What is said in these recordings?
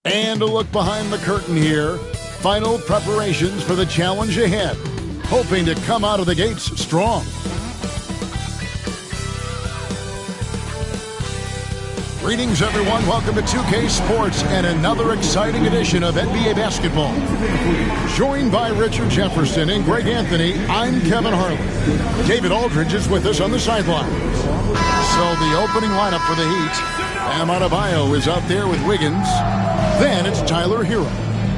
And a look behind the curtain here. Final preparations for the challenge ahead. Hoping to come out of the gates strong. Greetings, everyone. Welcome to 2K Sports and another exciting edition of NBA basketball. Joined by Richard Jefferson and Greg Anthony, I'm Kevin Harlan. David Aldridge is with us on the sidelines. So the opening lineup for the Heat. Bam Adebayo is out there with Wiggins. Then it's Tyler Hero.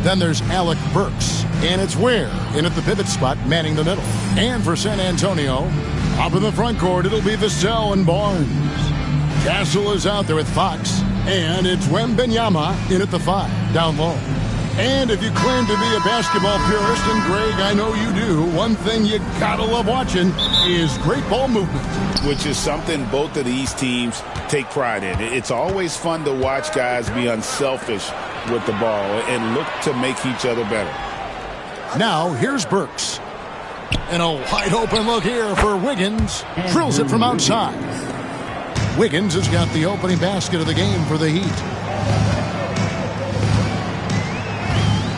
Then there's Alec Burks. And it's Ware in at the pivot spot, manning the middle. And for San Antonio, up in the front court, it'll be Vassell and Barnes. Castle is out there with Fox. And it's Wembanyama in at the 5, down low. And if you claim to be a basketball purist, and Greg, I know you do, one thing you gotta love watching is great ball movement. Which is something both of these teams take pride in. It's always fun to watch guys be unselfish with the ball and look to make each other better. Now, here's Burks. And a wide open look here for Wiggins. Drills it from outside. Wiggins has got the opening basket of the game for the Heat.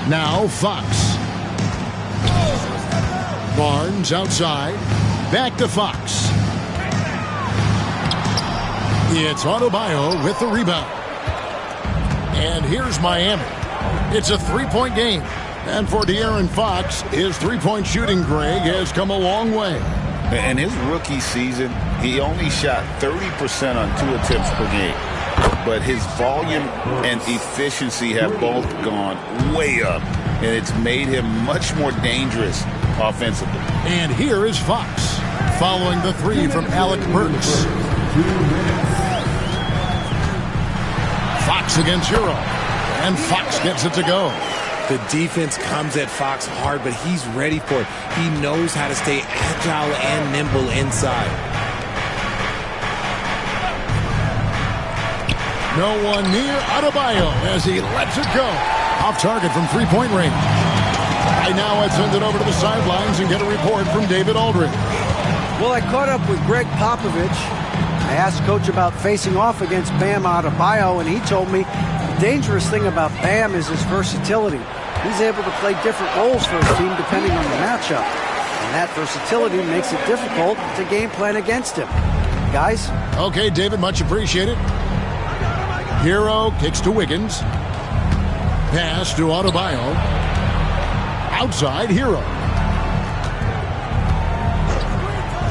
Now Fox. Barnes outside. Back to Fox. It's Adebayo with the rebound. And here's Miami. It's a three-point game. And for De'Aaron Fox, his three-point shooting, Greg, has come a long way. In his rookie season, he only shot 30% on 2 attempts per game. But his volume and efficiency have both gone way up. And it's made him much more dangerous offensively. And here is Fox, following the 3 from Alec Burks. Fox against Hero. And Fox gets it to go. The defense comes at Fox hard, but he's ready for it. He knows how to stay agile and nimble inside. No one near Adebayo as he lets it go. Off target from three-point range. Right now, let's send it over to the sidelines and get a report from David Aldridge. Well, I caught up with Greg Popovich. I asked Coach about facing off against Bam Adebayo, and he told me the dangerous thing about Bam is his versatility. He's able to play different roles for his team depending on the matchup. And that versatility makes it difficult to game plan against him. Guys? Okay, David, much appreciated. Hero kicks to Wiggins. Pass to Adebayo. Outside, Hero.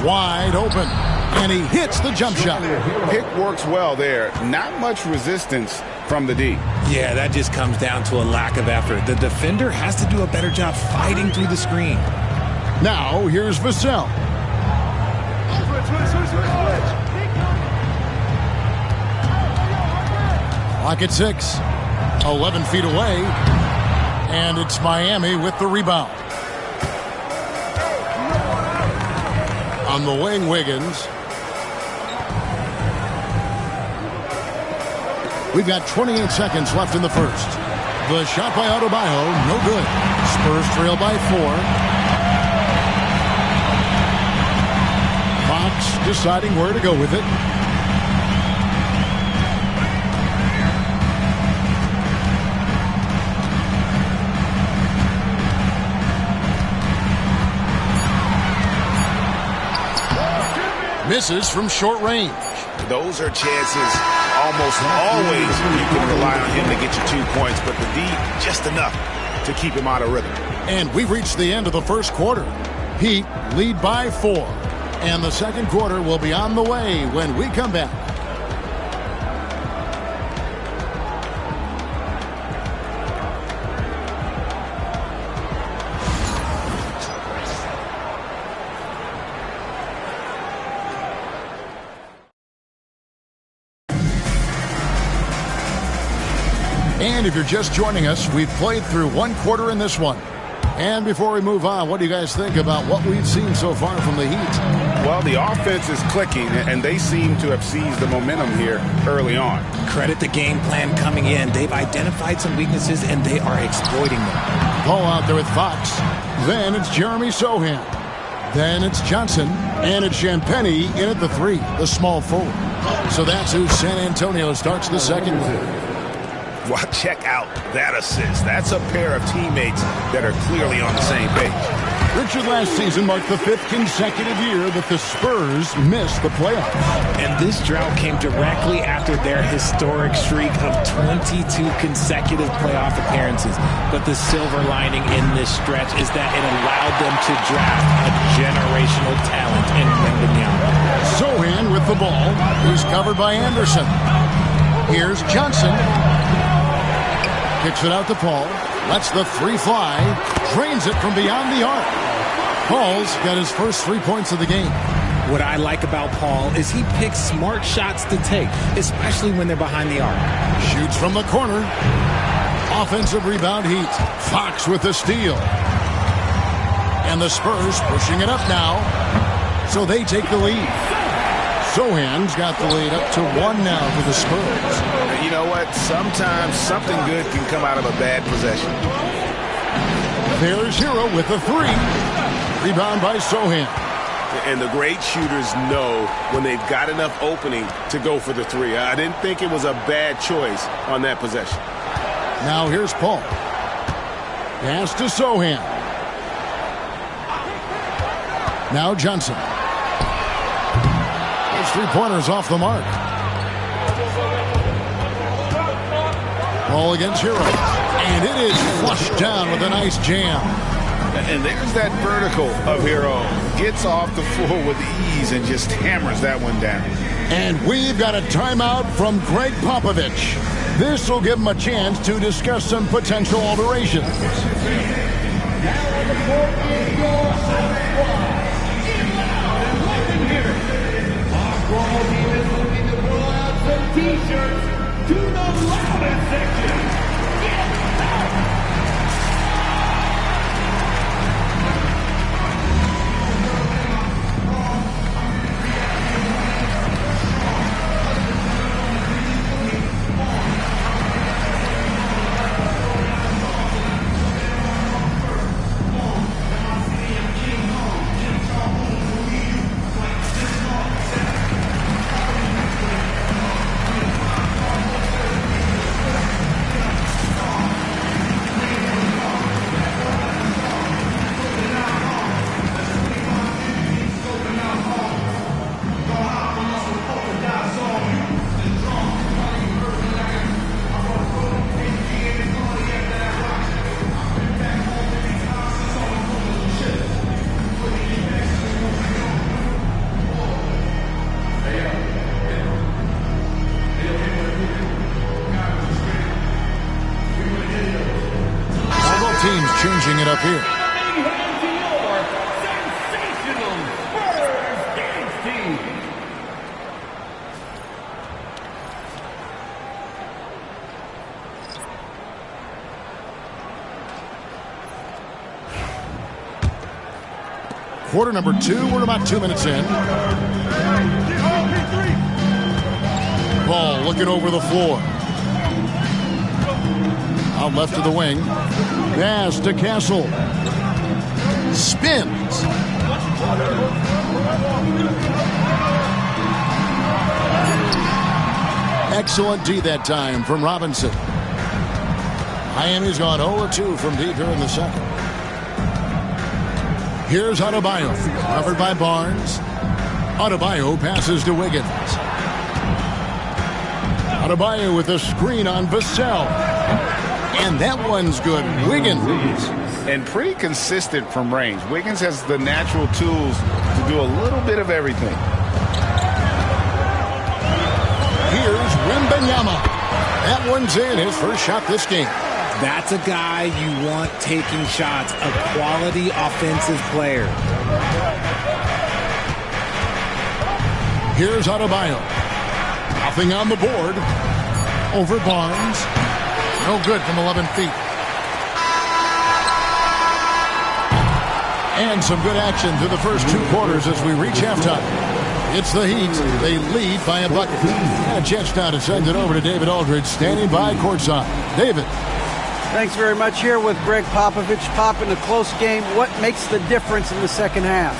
Wide open. And he hits the jump shot. Pick works well there. Not much resistance from the D. Yeah, that just comes down to a lack of effort. The defender has to do a better job fighting through the screen. Now, here's Vassell. Clock at 6. 11 feet away. And it's Miami with the rebound. On the wing, Wiggins. We've got 28 seconds left in the first. The shot by Adebayo, no good. Spurs trail by 4. Fox deciding where to go with it. Misses from short range. Those are chances almost always you can rely on him to get you 2 points, but the D just enough to keep him out of rhythm. And we've reached the end of the first quarter. Heat lead by 4. And the second quarter will be on the way when we come back. And if you're just joining us, we've played through one quarter in this one. And before we move on, what do you guys think about what we've seen so far from the Heat? Well, the offense is clicking, and they seem to have seized the momentum here early on. Credit the game plan coming in. They've identified some weaknesses, and they are exploiting them. Paul out there with Fox. Then it's Jeremy Sohan. Then it's Johnson. And it's Champagnie in at the 3, the small forward. So that's who San Antonio starts the second with. Well, check out that assist. That's a pair of teammates that are clearly on the same page. Richard, last season marked the 5th consecutive year that the Spurs missed the playoffs. And this drought came directly after their historic streak of 22 consecutive playoff appearances. But the silver lining in this stretch is that it allowed them to draft a generational talent in Wembanyama. Sohan with the ball. He's covered by Anderson. Here's Johnson. Kicks it out to Paul. Lets the three fly. Drains it from beyond the arc. Paul's got his first 3 points of the game. What I like about Paul is he picks smart shots to take, especially when they're behind the arc. Shoots from the corner. Offensive rebound Heat. Fox with the steal. And the Spurs pushing it up now. So they take the lead. Sohan's got the lead up to 1 now for the Spurs. You know what? Sometimes something good can come out of a bad possession. There's Hero with the 3. Rebound by Sohan. And the great shooters know when they've got enough opening to go for the 3. I didn't think it was a bad choice on that possession. Now here's Paul. Pass to Sohan. Now Johnson. Those 3-pointers off the mark. Ball against Hero. And it is flushed down with a nice jam. And there's that vertical of Hero. Gets off the floor with ease and just hammers that one down. And we've got a timeout from Greg Popovich. This will give him a chance to discuss some potential alterations. T-shirts to the loudest section. Teams changing it up here. Quarter number 2. We're about 2 minutes in. Ball looking over the floor. Out left of the wing. Pass to Castle. Spins. Excellent D that time from Robinson. Miami's gone 0-2 from deep here in the second. Here's Adebayo. Covered by Barnes. Adebayo passes to Wiggins. Adebayo with a screen on Vassell. And that one's good. Wiggins. And pretty consistent from range. Wiggins has the natural tools to do a little bit of everything. Here's Wembanyama. That one's in. His first shot this game. That's a guy you want taking shots. A quality offensive player. Here's Adebayo. Nothing on the board. Over Barnes. No good from 11 feet. And some good action through the first 2 quarters as we reach halftime. It's the Heat. They lead by a bucket. And a chance now to send it over to David Aldridge, standing by courtside. David. Thanks very much. Here with Greg Popovich. Pop, in a close game, what makes the difference in the second half?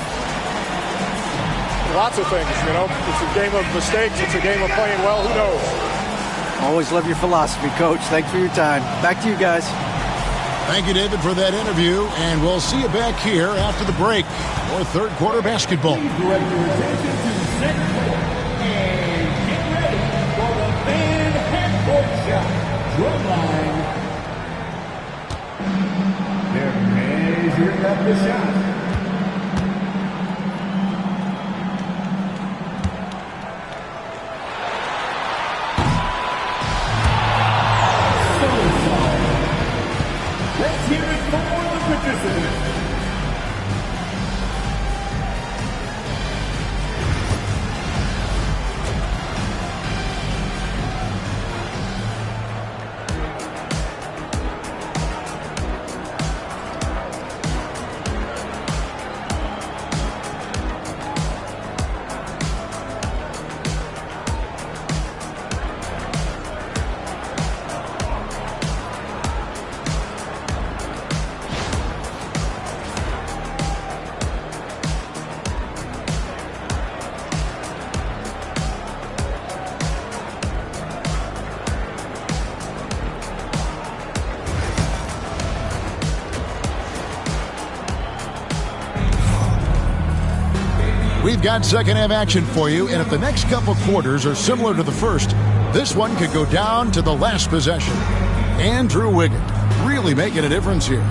Lots of things, you know. It's a game of mistakes. It's a game of playing well. Who knows? Always love your philosophy, Coach. Thanks for your time. Back to you guys. Thank you, David, for that interview, and we'll see you back here after the break for third quarter basketball. Please direct your attention to set and get ready for the fan half-court shot. Drum line. They're measuring up the shot. Let's hear it for the participants. We've got second half action for you, and if the next couple quarters are similar to the first, this one could go down to the last possession. Andrew Wiggins really making a difference here.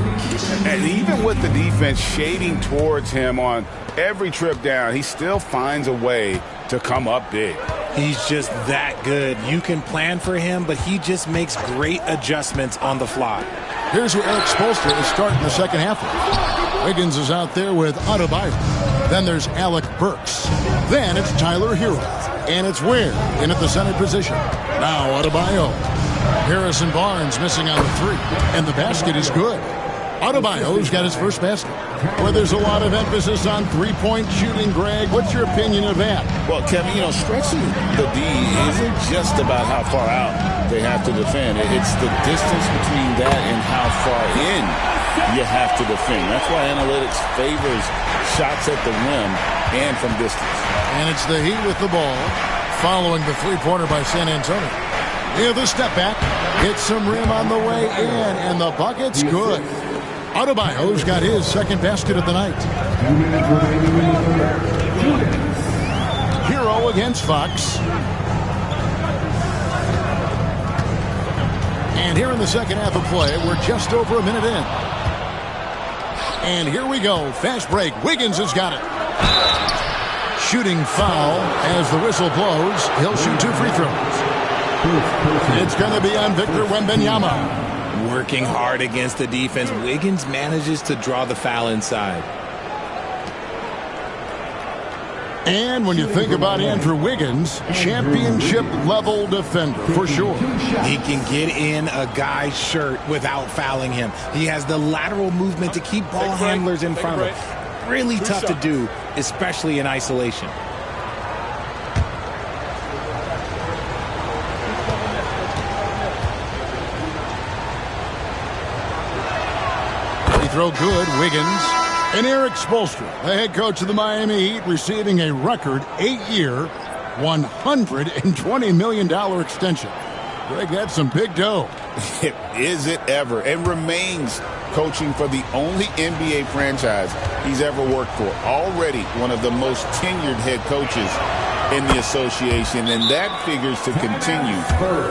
And even with the defense shading towards him on every trip down, he still finds a way to come up big. He's just that good. You can plan for him, but he just makes great adjustments on the fly. Here's who Eric Spoelstra is starting the second half with. Wiggins is out there with Adebayo. Then there's Alec Burks. Then it's Tyler Hero. And it's Ware in at the center position. Now Adebayo. Harrison Barnes missing on the three. And the basket is good. Adebayo's got his first basket. Well, there's a lot of emphasis on three-point shooting, Greg. What's your opinion of that? Well, Kevin, stretching the D isn't just about how far out they have to defend. It's the distance between that and how far in you have to defend. That's why analytics favors shots at the rim and from distance. And it's the Heat with the ball, following the three-pointer by San Antonio. Yeah, the step back, hits some rim on the way in, and the bucket's good. Adebayo's got his second basket of the night. Hero against Fox. And here in the second half of play, we're just over a minute in. And here we go. Fast break. Wiggins has got it. Shooting foul as the whistle blows. He'll shoot 2 free throws. It's going to be on Victor Wembanyama. Working hard against the defense. Wiggins manages to draw the foul inside. And when you think about Andrew Wiggins, championship-level defender for sure. He can get in a guy's shirt without fouling him. He has the lateral movement to keep ball handlers in front of him. Really tough to do, especially in isolation. Throw good, Wiggins. And Eric Spoelstra, the head coach of the Miami Heat, receiving a record 8-year, $120 million extension. Greg, that's some big dough. Is it ever? And remains coaching for the only NBA franchise he's ever worked for. Already one of the most tenured head coaches in the association, and that figures to continue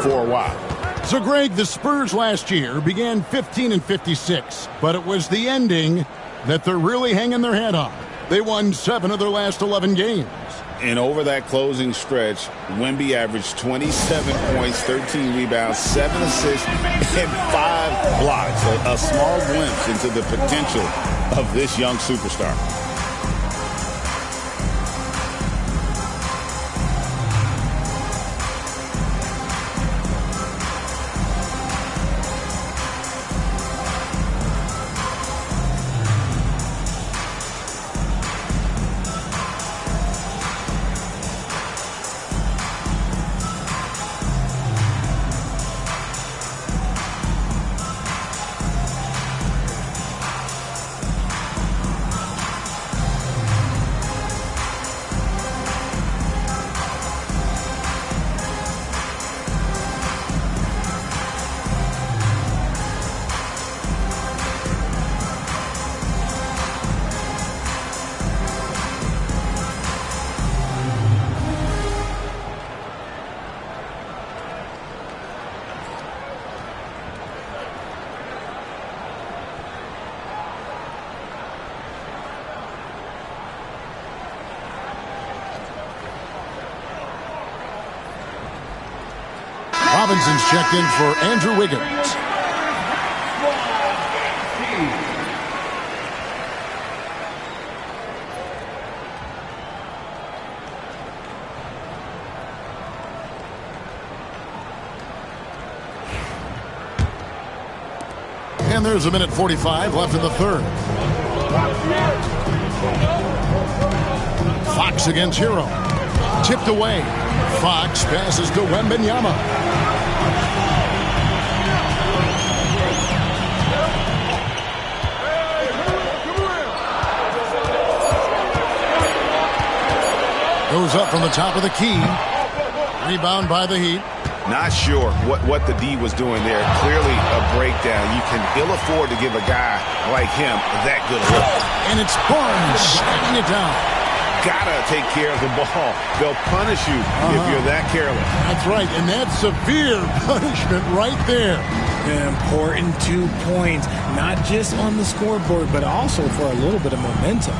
for a while. So, Greg, the Spurs last year began 15-56, but it was the ending that they're really hanging their head on. They won 7 of their last 11 games. And over that closing stretch, Wemby averaged 27 points, 13 rebounds, 7 assists, and 5 blocks. A small glimpse into the potential of this young superstar. Robinson's checked in for Andrew Wiggins. And there's a minute 45 left in the third. Fox against Hero. Tipped away. Fox passes to Wembanyama. Goes up from the top of the key. Rebound by the Heat. Not sure what the D was doing there. Clearly a breakdown. You can ill afford to give a guy like him that good a look. And it's Barnes shutting it down. Gotta take care of the ball. They'll punish you if you're that careless. That's right, and that's severe punishment right there. An important 2 points, not just on the scoreboard, but also for a little bit of momentum.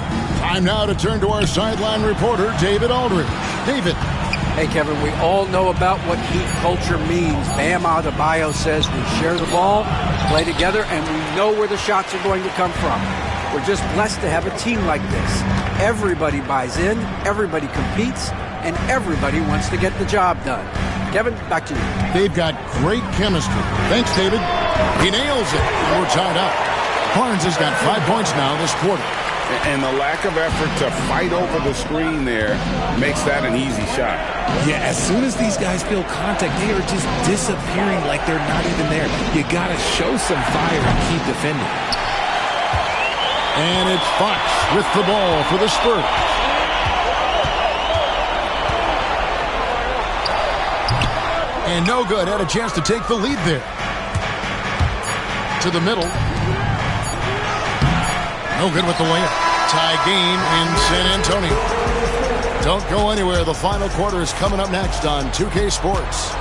Time now to turn to our sideline reporter, David Aldridge. David. Hey, Kevin, we all know about what Heat culture means. Bam Adebayo says we share the ball, play together, and we know where the shots are going to come from. We're just blessed to have a team like this. Everybody buys in, everybody competes, and everybody wants to get the job done. Kevin, back to you. They've got great chemistry. Thanks, David. He nails it, and we're tied up. Barnes has got 5 points now this quarter. And the lack of effort to fight over the screen there makes that an easy shot. Yeah, as soon as these guys feel contact, they are just disappearing like they're not even there. You got to show some fire and keep defending. And it's Fox with the ball for the Spurs. And no good. Had a chance to take the lead there. To the middle. No good with the layup. Tie game in San Antonio. Don't go anywhere. The final quarter is coming up next on 2K Sports.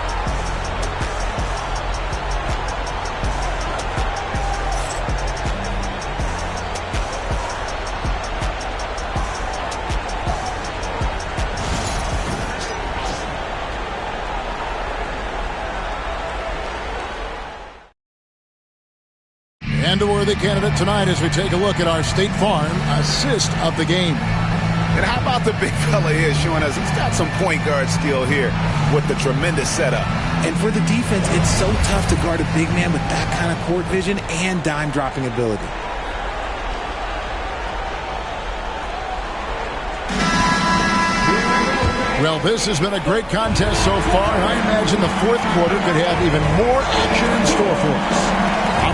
And a worthy candidate tonight as we take a look at our State Farm assist of the game. And how about the big fella here showing us he's got some point guard skill here with the tremendous setup. And for the defense, it's so tough to guard a big man with that kind of court vision and dime dropping ability. Well, this has been a great contest so far. I imagine the fourth quarter could have even more action in store for us.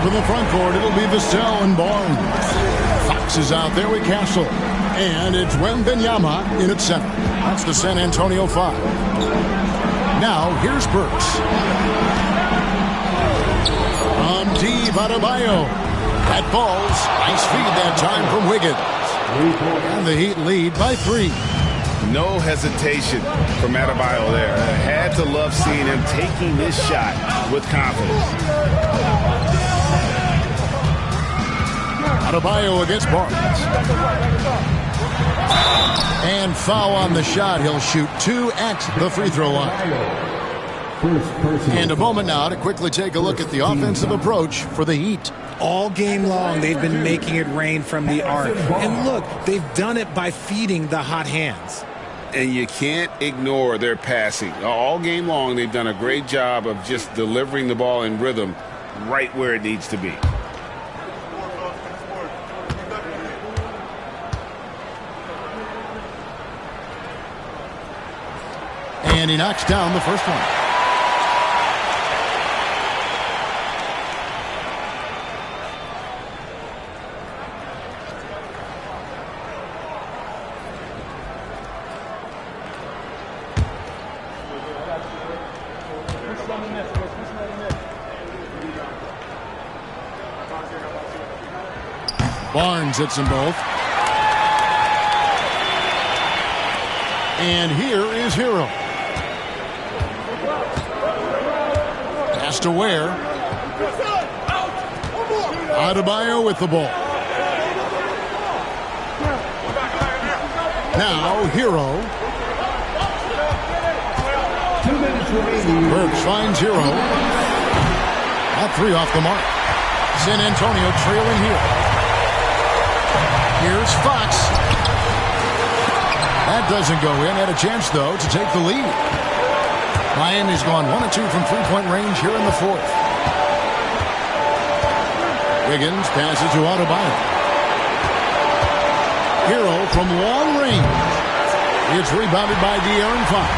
Up in the front court, it'll be Vassell and Barnes. Fox is out there with Castle. And it's Wembanyama in at center. That's the San Antonio 5. Now, here's Burks. On deep, Adebayo. That falls. Nice feed that time from Wiggins. And the Heat lead by 3. No hesitation from Adebayo there. I had to love seeing him taking this shot with confidence. Adebayo against Barnes. And foul on the shot. He'll shoot 2 at the free throw line. And a moment now to quickly take a look at the offensive approach for the Heat. All game long, they've been making it rain from the arc. And look, they've done it by feeding the hot hands. And you can't ignore their passing. All game long, they've done a great job of just delivering the ball in rhythm right where it needs to be. And he knocks down the first one. Barnes hits them both. And here is Hero. Pass to Ware. Adebayo with the ball. Now Hero. Burks finds Hero. At 3 off the mark. San Antonio trailing here. Here's Fox. That doesn't go in. Had a chance, though, to take the lead. Miami's gone 1 of 2 from three-point range here in the fourth. Wiggins passes to Adebayo. Hero from long range. It's rebounded by De'Aaron Fox.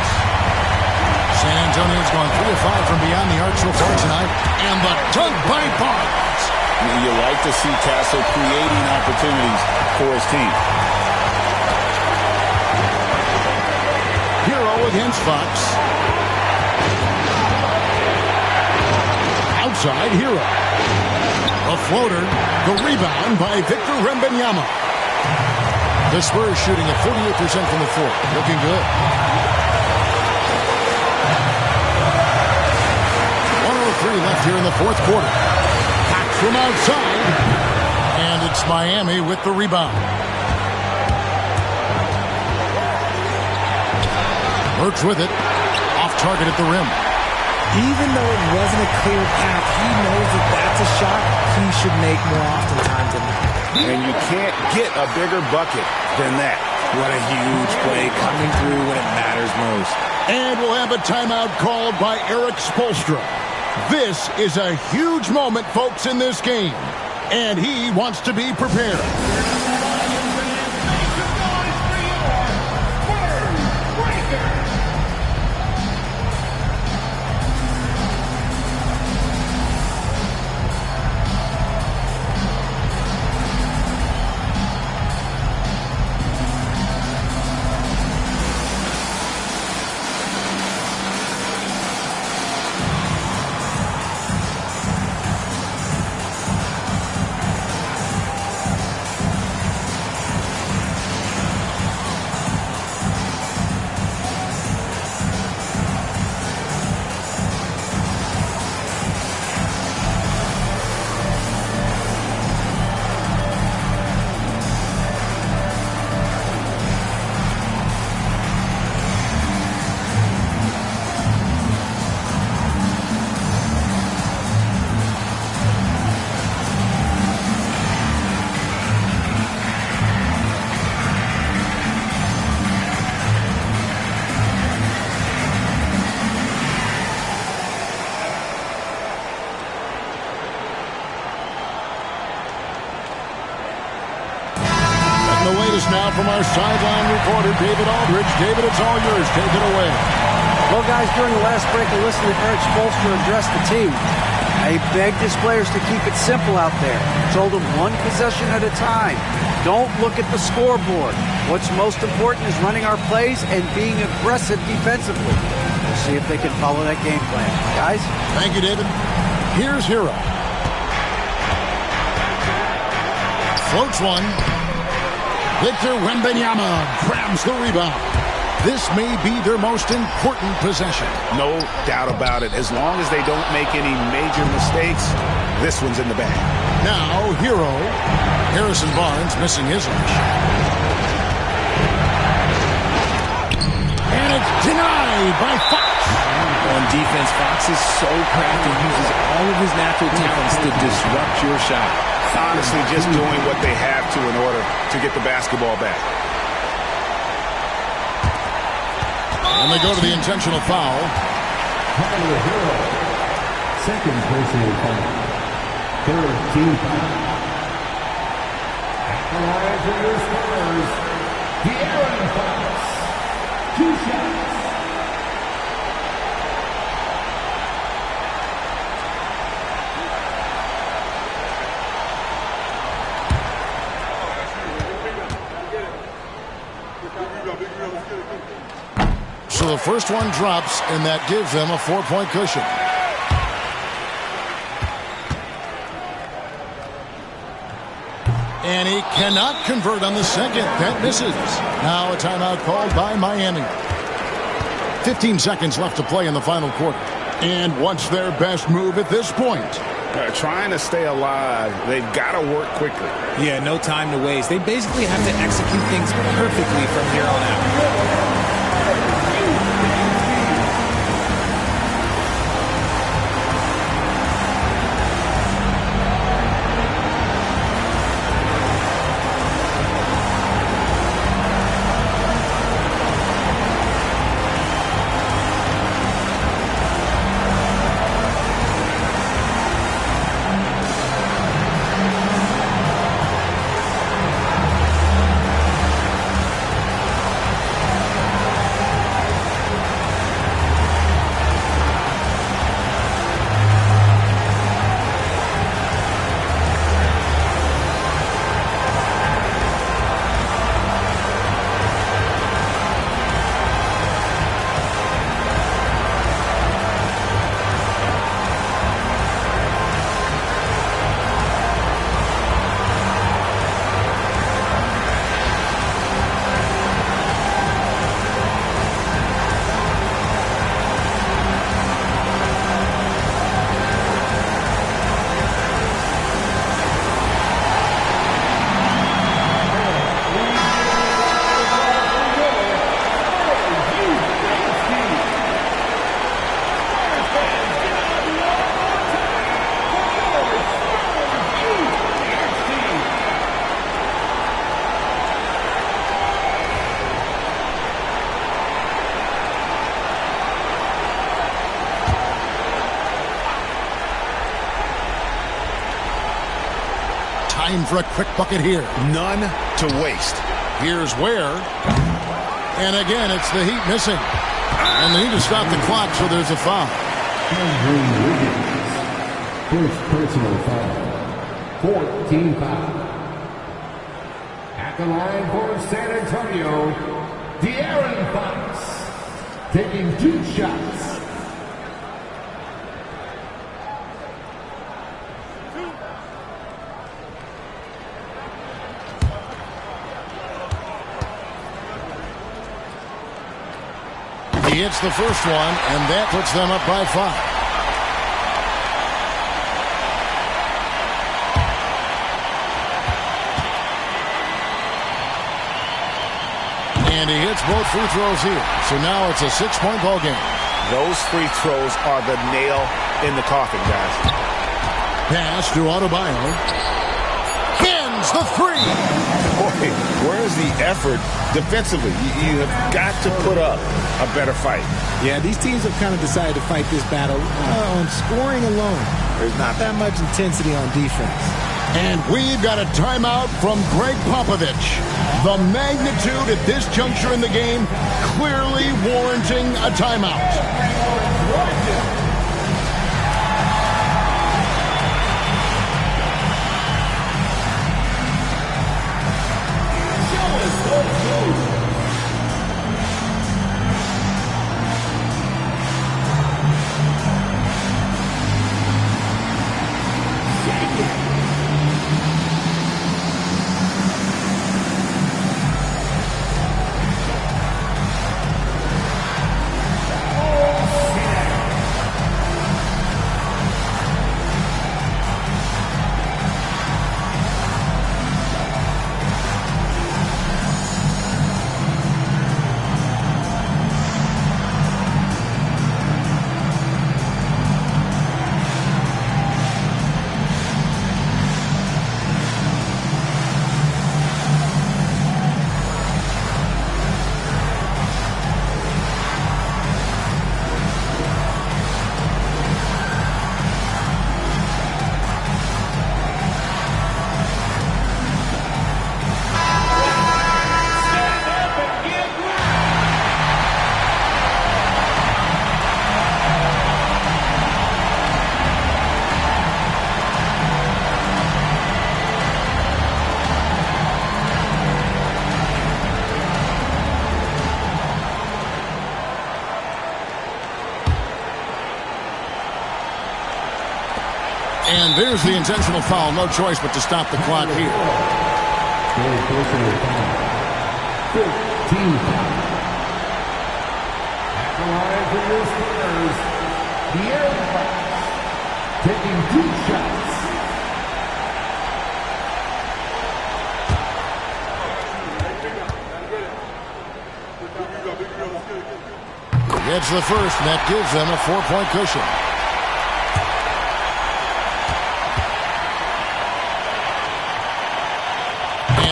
San Antonio's gone 3 of 5 from beyond the arc so far tonight. And the dunk by Barnes. You like to see Castle creating opportunities for his team. Hero against Fox. Outside Hero. A floater. The rebound by Victor Wembanyama. The Spurs shooting at 48% from the floor. Looking good. 1:03 left here in the fourth quarter. Packed from outside. And it's Miami with the rebound. Burks with it. Off target at the rim. Even though it wasn't a clear path, he knows that that's a shot he should make more oftentimes than that. And you can't get a bigger bucket than that. What a huge play coming through when it matters most. And we'll have a timeout called by Eric Spoelstra. This is a huge moment, folks, in this game. And he wants to be prepared. Now from our sideline reporter, David Aldridge. David, it's all yours. Take it away. Well, guys, during the last break, I listened to Eric Spoelstra address the team. I begged his players to keep it simple out there. Told them one possession at a time. Don't look at the scoreboard. What's most important is running our plays and being aggressive defensively. We'll see if they can follow that game plan. Guys? Thank you, David. Here's Hero. Floats one. Victor Wembanyama grabs the rebound. This may be their most important possession. No doubt about it. As long as they don't make any major mistakes, this one's in the bag. Now, Hero. Harrison Barnes missing his lunch. And it's denied by Fox. On defense, Fox is so crafty. He uses all of his natural talents to disrupt your shot. Honestly, just doing what they have to in order to get the basketball back. And they go to the intentional foul. Second personal foul. Third team foul. At the line for your Spurs, De'Aaron Fox. 2 shots. So the first one drops, and that gives them a 4-point cushion. And he cannot convert on the second. That misses. Now a timeout called by Miami. 15 seconds left to play in the final quarter. And what's their best move at this point? Trying to stay alive. They've got to work quickly. Yeah, no time to waste. They basically have to execute things perfectly from here on out. Trying for a quick bucket here. None to waste. Here's Ware. And again, it's the Heat missing. And they need to stop the clock, so there's a foul. First personal foul. 14 foul. At the line for San Antonio, De'Aaron Fox taking 2 shots. He hits the first one, and that puts them up by 5. And he hits both free throws here. So now it's a 6-point ball game. Those free throws are the nail in the coffin, guys. Pass to Adebayo. Hins the 3. Boy, where's the effort defensively? You have got to put up a better fight. Yeah, these teams have kind of decided to fight this battle on scoring alone. There's not that much intensity on defense. And we've got a timeout from Greg Popovich. The magnitude at this juncture in the game clearly warranting a timeout. And there's the intentional foul. No choice but to stop the clock here. 15 foul. At the line for your Spurs, De'Aaron Fox taking 2 shots. Gets the first, and that gives them a 4-point cushion.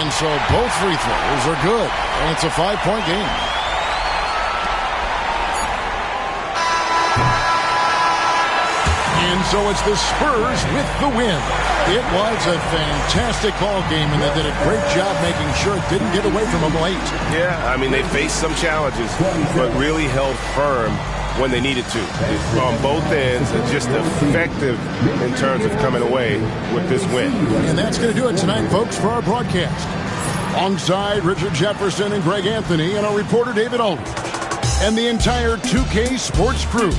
And so both free throws are good. And it's a 5-point game. And so it's the Spurs with the win. It was a fantastic ball game, and they did a great job making sure it didn't get away from them late. Yeah, I mean, they faced some challenges, but really held firm when they needed to. On both ends, just effective in terms of coming away with this win. And that's going to do it tonight, folks, for our broadcast. Alongside Richard Jefferson and Greg Anthony and our reporter David Aldridge and the entire 2K Sports crew.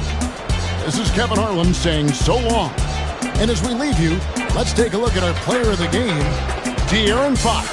This is Kevin Harlan saying so long. And as we leave you, let's take a look at our player of the game, De'Aaron Fox.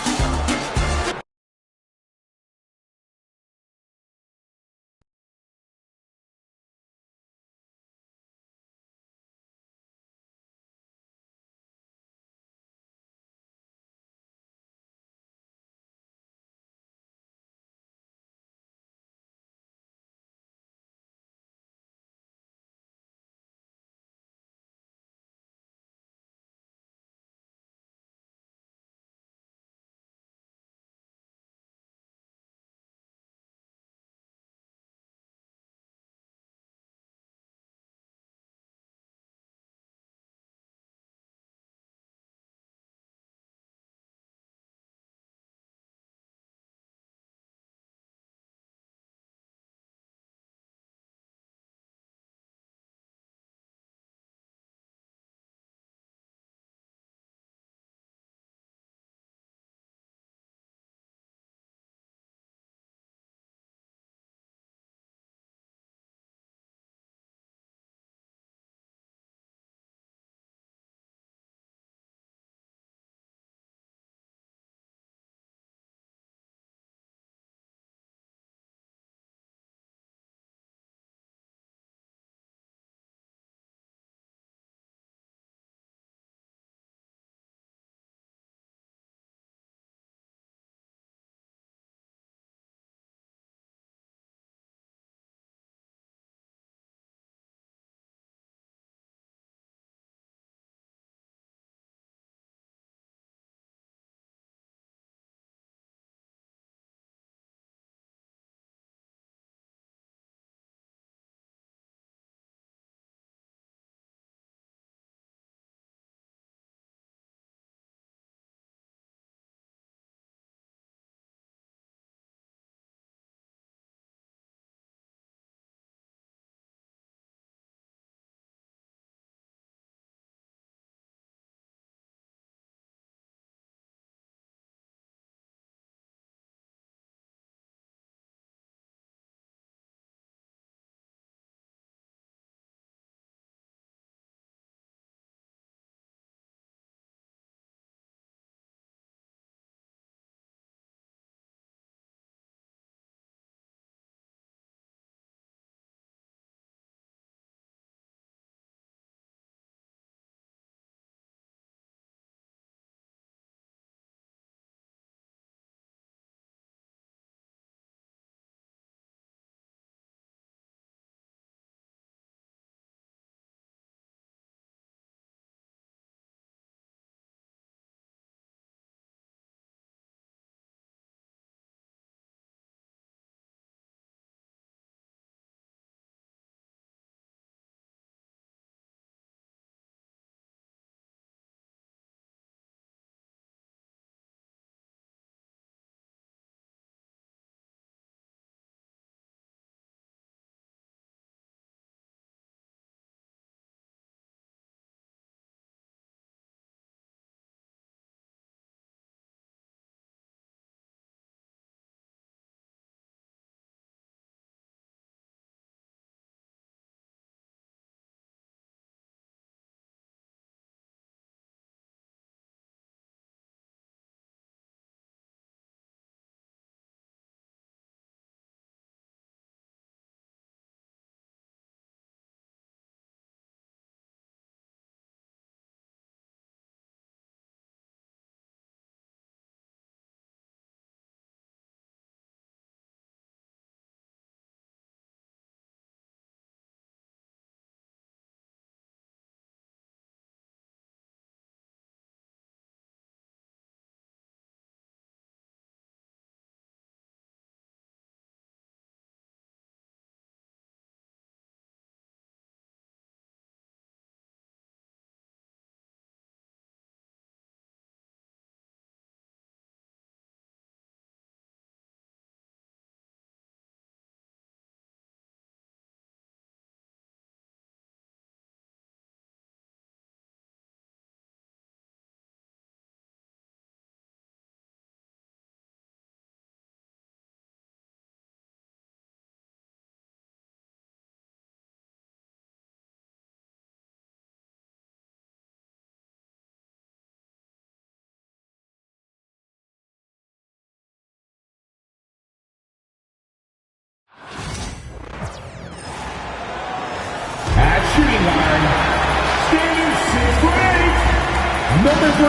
Number 3,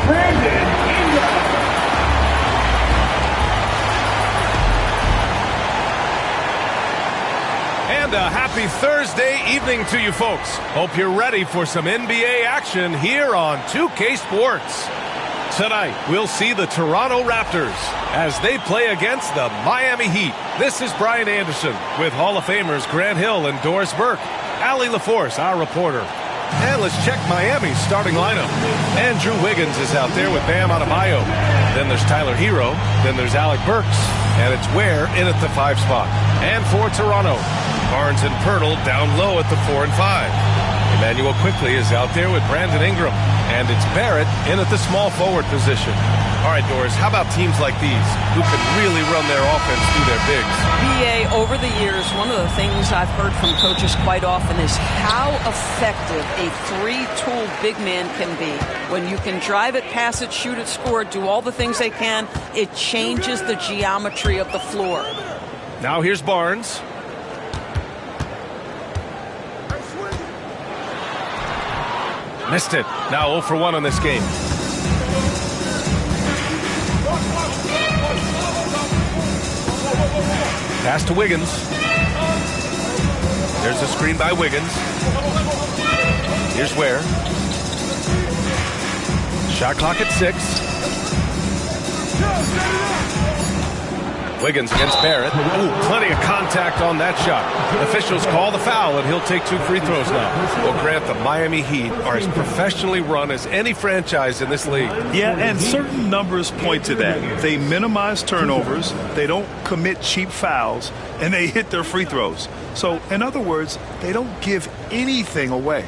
Brandon Ingram. And a happy Thursday evening to you folks. Hope you're ready for some NBA action here on 2K Sports. Tonight, we'll see the Toronto Raptors as they play against the Miami Heat. This is Brian Anderson with Hall of Famers Grant Hill and Doris Burke. Allie LaForce, our reporter. And let's check Miami's starting lineup. Andrew Wiggins is out there with Bam Adebayo. Then there's Tyler Hero. Then there's Alec Burks. And it's Ware in at the 5 spot. And for Toronto, Barnes and Pirtle down low at the 4 and 5. Emmanuel Quickley is out there with Brandon Ingram. And it's Barrett in at the small forward position. All right, Doris, how about teams like these who can really run their offense through their bigs? BA, over the years, one of the things I've heard from coaches quite often is how effective a three-tool big man can be. When you can drive it, pass it, shoot it, score it, do all the things they can, it changes the geometry of the floor. Now here's Barnes. Missed it. Now 0 for 1 on this game. Pass to Wiggins. There's a screen by Wiggins. Here's Ware. Shot clock at 6. Wiggins against Barrett. Ooh, plenty of contact on that shot. Officials call the foul, and he'll take 2 free throws now. Well, Grant, the Miami Heat are as professionally run as any franchise in this league. Yeah, and certain numbers point to that. They minimize turnovers, they don't commit cheap fouls, and they hit their free throws. So, in other words, they don't give anything away.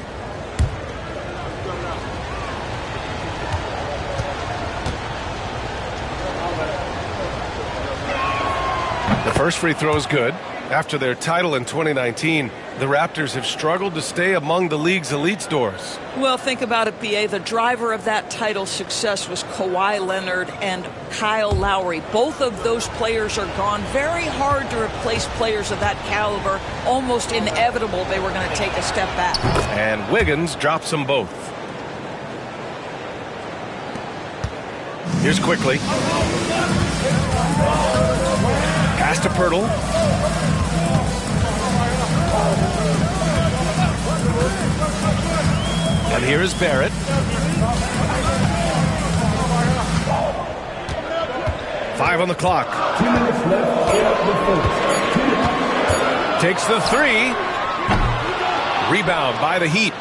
First free throw is good. After their title in 2019, the Raptors have struggled to stay among the league's elite scores. Well, think about it, BA. The driver of that title success was Kawhi Leonard and Kyle Lowry. Both of those players are gone. Very hard to replace players of that caliber. Almost inevitable they were going to take a step back. And Wiggins drops them both. Here's Quickley. Pass to Pirtle. And here is Barrett. Five on the clock. Takes the 3. Rebound by the Heat.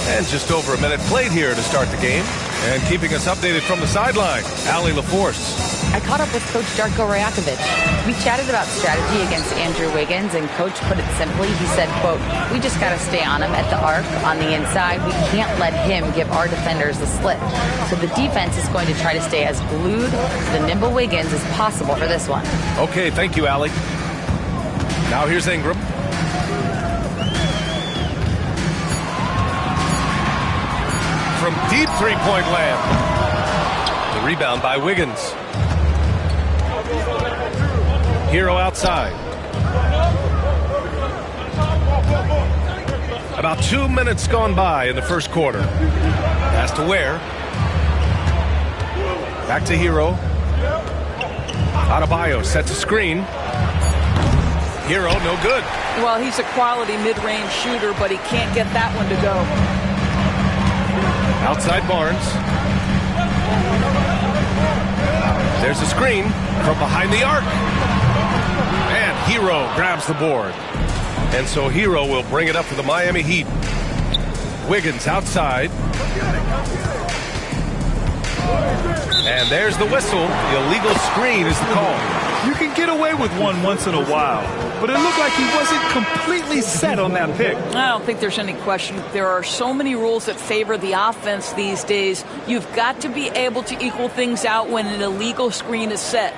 And just over a minute played here to start the game. And keeping us updated from the sideline, Allie LaForce. I caught up with Coach Darko Rajakovic. We chatted about strategy against Andrew Wiggins, and Coach put it simply. He said, quote, "We just got to stay on him at the arc on the inside. We can't let him give our defenders the slip. So the defense is going to try to stay as glued to the nimble Wiggins as possible for this one." Okay, thank you, Allie. Now here's Ingram. From deep three-point land. The rebound by Wiggins. Hero outside. About 2 minutes gone by in the first quarter. Pass to Ware. Back to Hero. Adebayo sets a screen. Hero, no good. Well, he's a quality mid-range shooter, but he can't get that one to go. Outside Barnes. There's a screen from behind the arc. And Hero grabs the board. And so Hero will bring it up for the Miami Heat. Wiggins outside. And there's the whistle. The illegal screen is the call. You can get away with one once in a while, but it looked like he wasn't completely set on that pick. I don't think there's any question. There are so many rules that favor the offense these days. You've got to be able to equal things out when an illegal screen is set.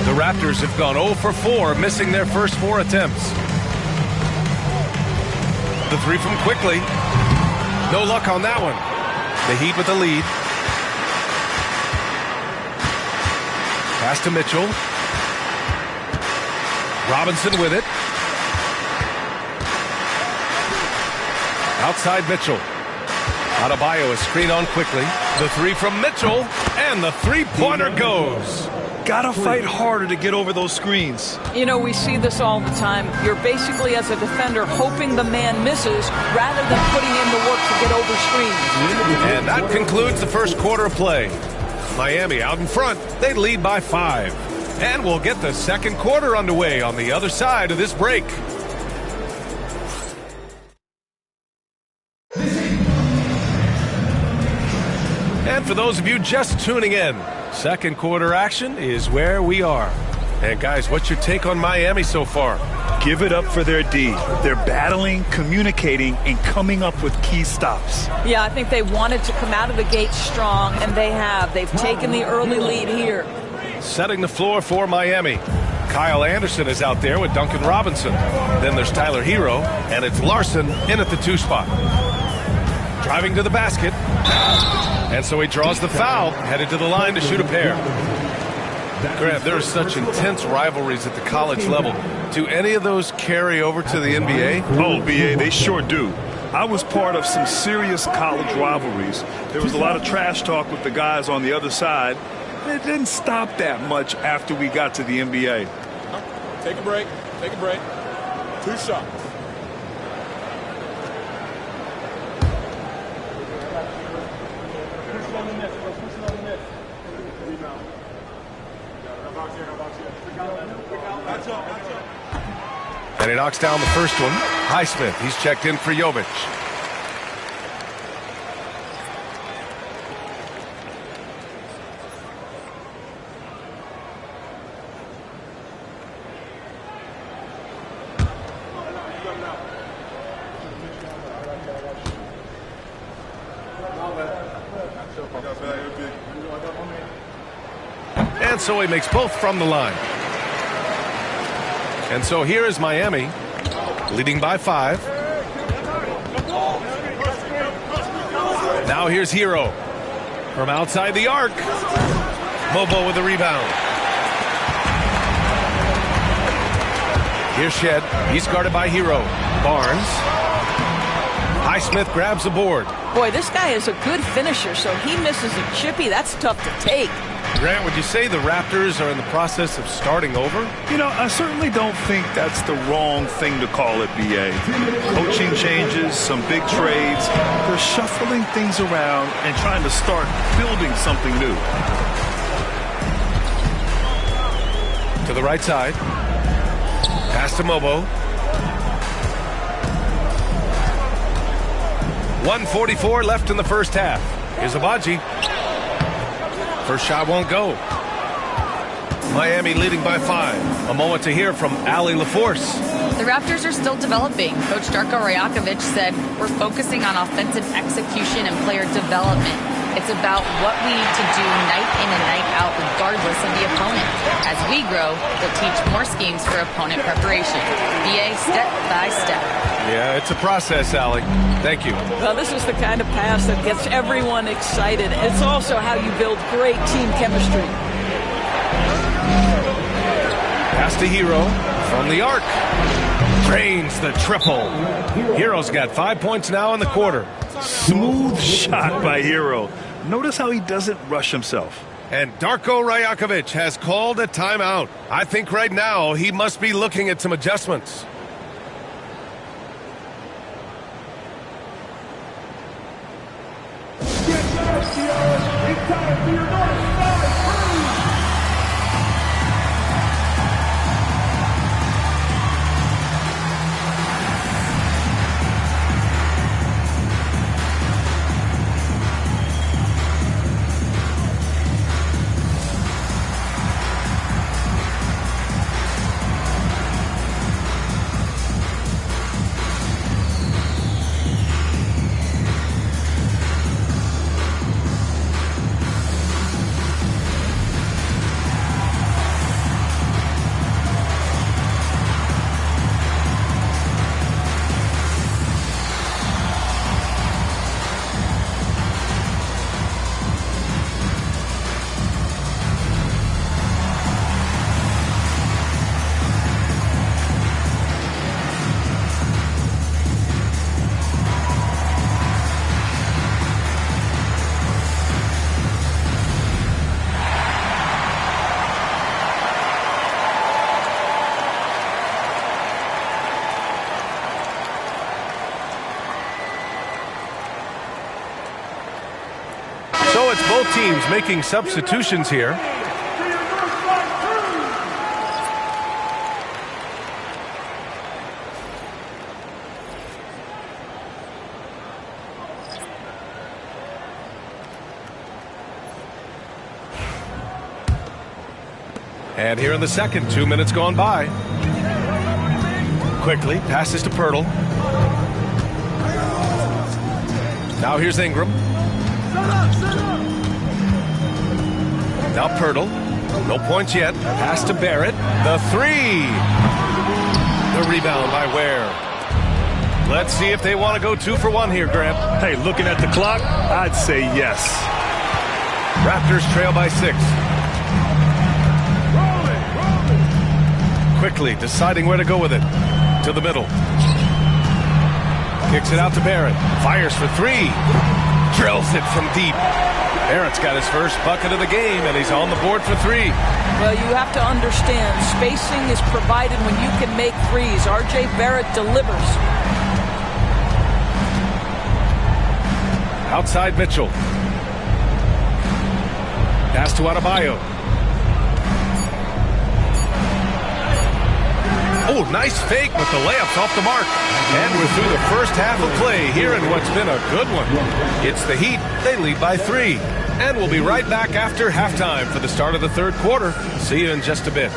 The Raptors have gone 0 for 4, missing their first 4 attempts. The 3 from Quickley. No luck on that one. The Heat with the lead. Pass to Mitchell. Robinson with it. Outside Mitchell. Adebayo is screened on quickly. The three from Mitchell, and the three-pointer goes. Gotta fight harder to get over those screens. You know, we see this all the time. You're basically, as a defender, hoping the man misses rather than putting in the work to get over screens. And that concludes the first quarter of play. Miami out in front. They lead by 5. And we'll get the second quarter underway on the other side of this break. And for those of you just tuning in, second quarter action is where we are. And guys, what's your take on Miami so far? Give it up for their D. They're battling, communicating, and coming up with key stops. Yeah, I think they wanted to come out of the gate strong, and they have. They've taken the early lead here. Setting the floor for Miami. Kyle Anderson is out there with Duncan Robinson. Then there's Tyler Hero, and it's Larson in at the 2 spot. Driving to the basket. And so he draws the foul, headed to the line to shoot a pair. Grant, there are such intense rivalries at the college level. Do any of those carry over to the NBA? Oh, BA, they sure do. I was part of some serious college rivalries. There was a lot of trash talk with the guys on the other side. It didn't stop that much after we got to the NBA. Take a break. Take a break. 2 shots. And he knocks down the first one. Highsmith, he's checked in for Jovic. And so he makes both from the line. And so here is Miami, leading by 5. Now here's Hero from outside the arc. Mobo with the rebound. Here's Shed. He's guarded by Hero. Barnes. Highsmith grabs the board. Boy, this guy is a good finisher, so he misses a chippy. That's tough to take. Grant, would you say the Raptors are in the process of starting over? You know, I certainly don't think that's the wrong thing to call it, BA. Coaching changes, some big trades. They're shuffling things around and trying to start building something new. To the right side. Pass to Mobo. 1:44 left in the first half. Here's Abaji. First shot won't go. Miami leading by 5. A moment to hear from Allie LaForce. The Raptors are still developing. Coach Darko Rajakovic said, "We're focusing on offensive execution and player development. It's about what we need to do night in and night out regardless of the opponent. As we grow, we'll teach more schemes for opponent preparation. BA step by step." Yeah, it's a process, Allie. Thank you. Well, this is the kind of pass that gets everyone excited. It's also how you build great team chemistry. Pass to Hero from the arc. Drains the triple. Hero's got 5 points now in the quarter. Smooth shot by Hero. Notice how he doesn't rush himself. And Darko Rajakovic has called a timeout. I think right now he must be looking at some adjustments. Both teams making substitutions here. And here in the second, 2 minutes gone by. Quickly, passes to Pirtle. Now here's Ingram. Now Pirtle. No points yet. Pass to Barrett. The three. The rebound by Ware. Let's see if they want to go 2 for 1 here, Grant. Hey, looking at the clock, I'd say yes. Raptors trail by 6. Quickly deciding where to go with it. To the middle. Kicks it out to Barrett. Fires for 3. Drills it from deep. Barrett's got his first bucket of the game, and he's on the board for 3. Well, you have to understand, spacing is provided when you can make threes. R.J. Barrett delivers. Outside Mitchell. Pass to Adebayo. Oh, nice fake, but the layup's off the mark. And we're through the first half of play here in what's been a good one. It's the Heat. They lead by 3. And we'll be right back after halftime for the start of the third quarter. See you in just a bit.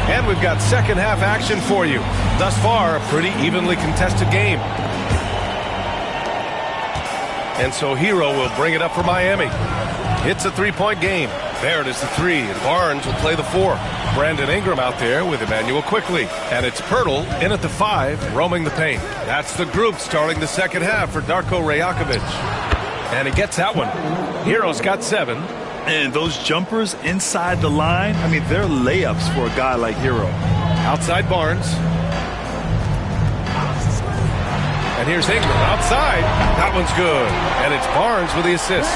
And we've got second half action for you. Thus far, a pretty evenly contested game. And so Hero will bring it up for Miami. It's a 3-point game. Barrett is the 3, and Barnes will play the 4. Brandon Ingram out there with Emmanuel Quickly. And it's Pirtle in at the 5, roaming the paint. That's the group starting the second half for Darko Rajakovic. And he gets that one. Hero's got 7. And those jumpers inside the line, I mean, they're layups for a guy like Hero. Outside Barnes. And here's Ingram outside. That one's good. And it's Barnes with the assist.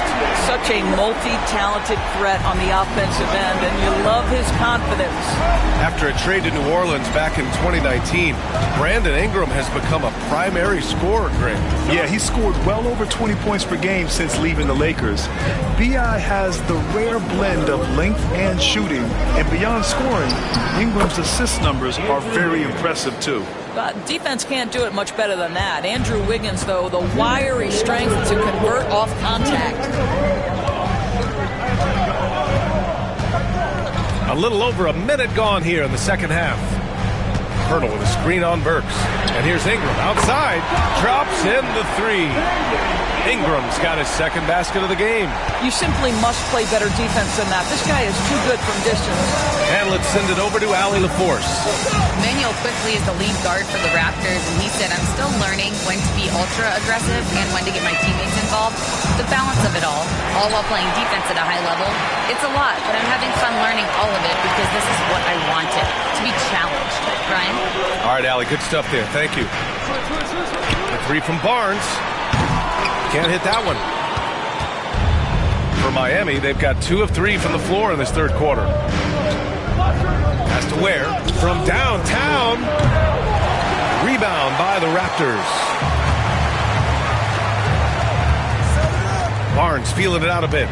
Such a multi-talented threat on the offensive end, and you love his confidence. After a trade to New Orleans back in 2019, Brandon Ingram has become a primary scorer, Greg. Yeah, he scored well over 20 points per game since leaving the Lakers. B.I. has the rare blend of length and shooting, and beyond scoring, Ingram's assist numbers are very impressive too. But defense can't do it much better than that. Andrew Wiggins, though, the wiry strength to convert off contact. A little over a minute gone here in the second half. Pirtle with a screen on Burks. And here's Ingram outside. Drops in the 3. Ingram's got his second basket of the game. You simply must play better defense than that. This guy is too good from distance. And let's send it over to Allie LaForce. Emmanuel Quickly is the lead guard for the Raptors, and he said, I'm still learning when to be ultra aggressive and when to get my teammates involved. The balance of it all while playing defense at a high level. It's a lot, but I'm having fun learning all of it because this is what I wanted, to be challenged. Brian? All right, Allie, good stuff there. Thank you. The 3 from Barnes. Can't hit that one. For Miami, they've got 2 of 3 from the floor in this third quarter. Pass to Ware from downtown. Rebound by the Raptors. Barnes feeling it out a bit.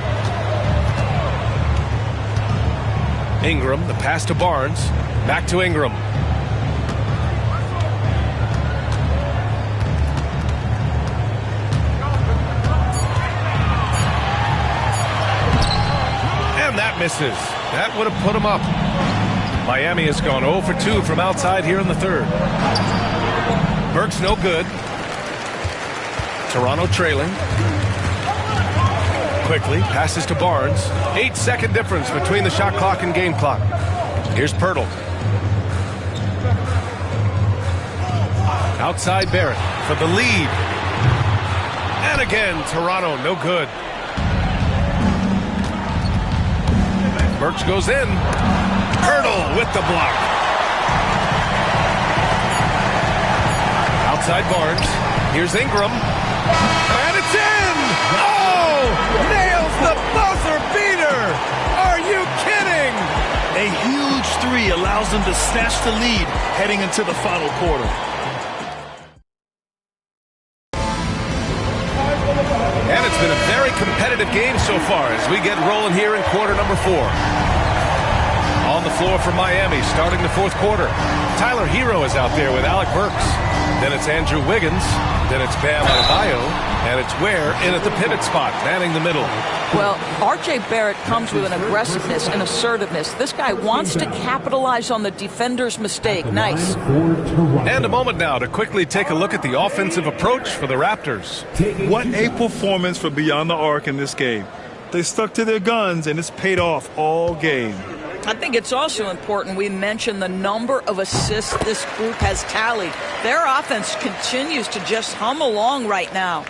Ingram, the pass to Barnes. Back to Ingram. misses. That would have put them up. Miami has gone 0 for 2 from outside here in the third. Burke's no good. Toronto trailing. Quickly passes to Barnes. 8-second difference between the shot clock and game clock. Here's Pirtle. Outside Barrett for the lead. And again, Toronto no good. Burks goes in. Pirtle with the block. Outside Barnes. Here's Ingram. And it's in! Oh! Nails the buzzer beater! Are you kidding? A huge three allows them to snatch the lead heading into the final quarter. And it's been a very competitive game so far as we get rolling here in quarter number 4. On the floor for Miami starting the fourth quarter. Tyler Hero is out there with Alec Burks. Then it's Andrew Wiggins. Then it's Bam Adebayo. And it's Ware in at the pivot spot, manning the middle. Well, R.J. Barrett comes with an aggressiveness and assertiveness. This guy wants to capitalize on the defender's mistake. Nice. And a moment now to quickly take a look at the offensive approach for the Raptors. What a performance for Beyond the Arc in this game. They stuck to their guns, and it's paid off all game. I think it's also important we mention the number of assists this group has tallied. Their offense continues to just hum along right now.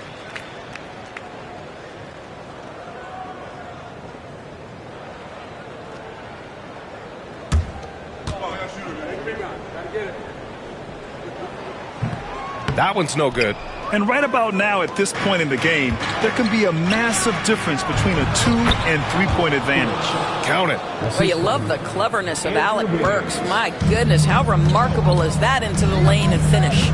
That one's no good. And right about now, at this point in the game, there can be a massive difference between a 2- and 3-point advantage. Count it. Well, you love the cleverness of Alec Burks. My goodness, how remarkable is that into the lane and finish?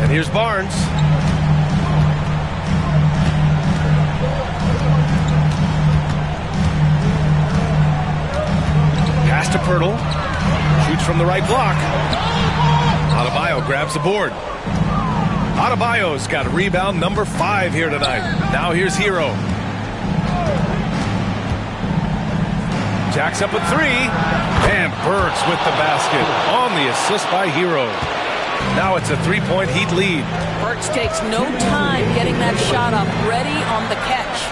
And here's Barnes. Pass to Pirtle. Shoots from the right block. Adebayo grabs the board. Adebayo's got rebound number 5 here tonight. Now here's Hero. Jacks up a 3. And Burks with the basket on the assist by Hero. Now it's a 3-point Heat lead. Burks takes no time getting that shot up, ready on the catch.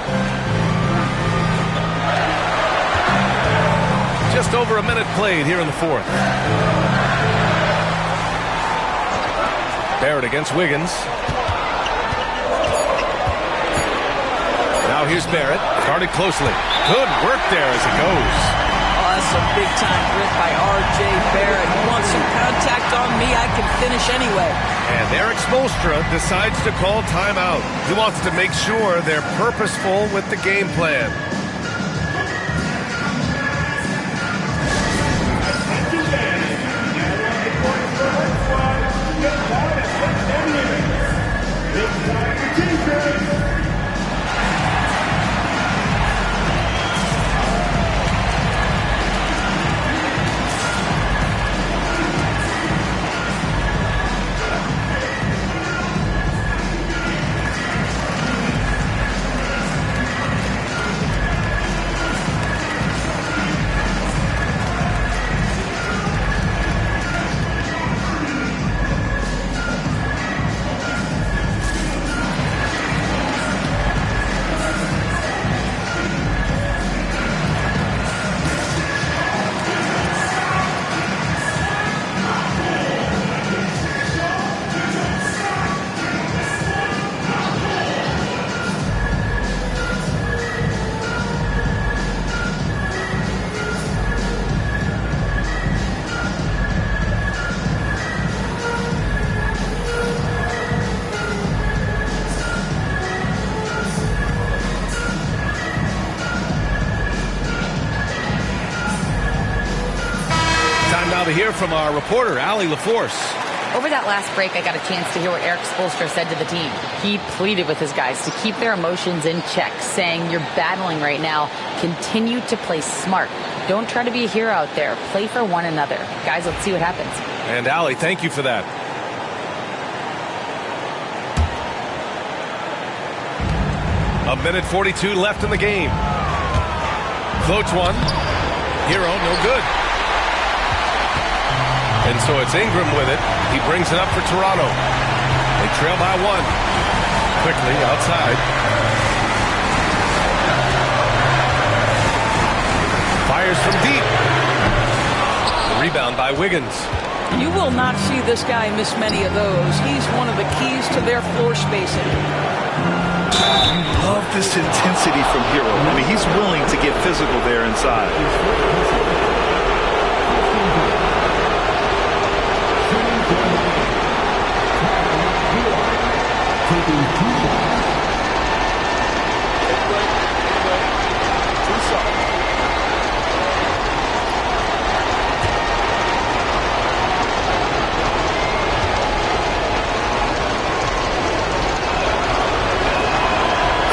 Just over a minute played here in the fourth. Barrett against Wiggins. Now here's Barrett. Guarded closely. Good work there as it goes. Oh, that's a big-time grit by R.J. Barrett. You want some contact on me, I can finish anyway. And Eric Spoelstra decides to call timeout. He wants to make sure they're purposeful with the game plan. To hear from our reporter, Allie LaForce. Over that last break, I got a chance to hear what Eric Spoelstra said to the team. He pleaded with his guys to keep their emotions in check, saying, you're battling right now. Continue to play smart. Don't try to be a hero out there. Play for one another. Guys, let's see what happens. And Allie, thank you for that. A minute 42 left in the game. Floats one. Hero, no good. And so it's Ingram with it. He brings it up for Toronto. They trail by one. Quickly outside. Fires from deep. The rebound by Wiggins. You will not see this guy miss many of those. He's one of the keys to their floor spacing. You love this intensity from Hero. I mean, he's willing to get physical there inside.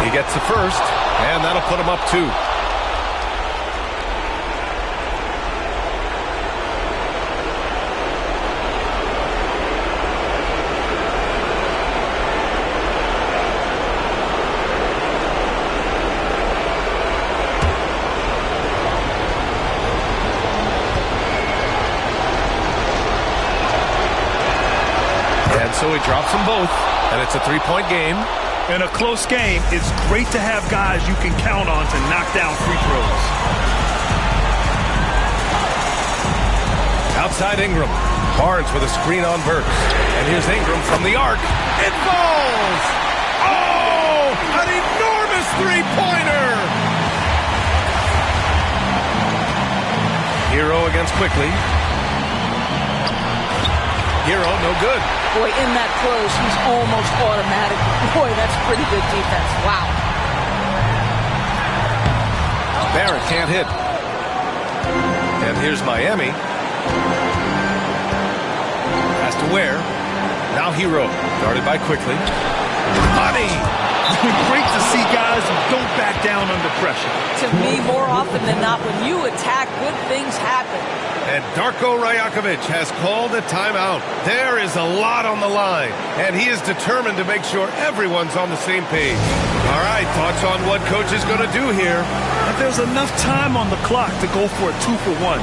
He gets the first, and that'll put him up 2. And so he drops them both, and it's a 3-point game. In a close game, it's great to have guys you can count on to knock down free throws. Outside Ingram. Barnes with a screen on Burks. And here's Ingram from the arc. It falls! Oh! An enormous three-pointer! Hero against Quickly. Hero, no good. Boy, in that close, he's almost automatic. Boy, that's pretty good defense. Wow. Barrett can't hit. And here's Miami. Has to wear. Now Hero. Guarded by Quickly. Money! Great to see guys who don't back down under pressure. To me, more often than not, when you attack, good things happen. And Darko Rajakovic has called a timeout. There is a lot on the line, and he is determined to make sure everyone's on the same page. All right, thoughts on what coach is going to do here? But there's enough time on the clock to go for a 2-for-1.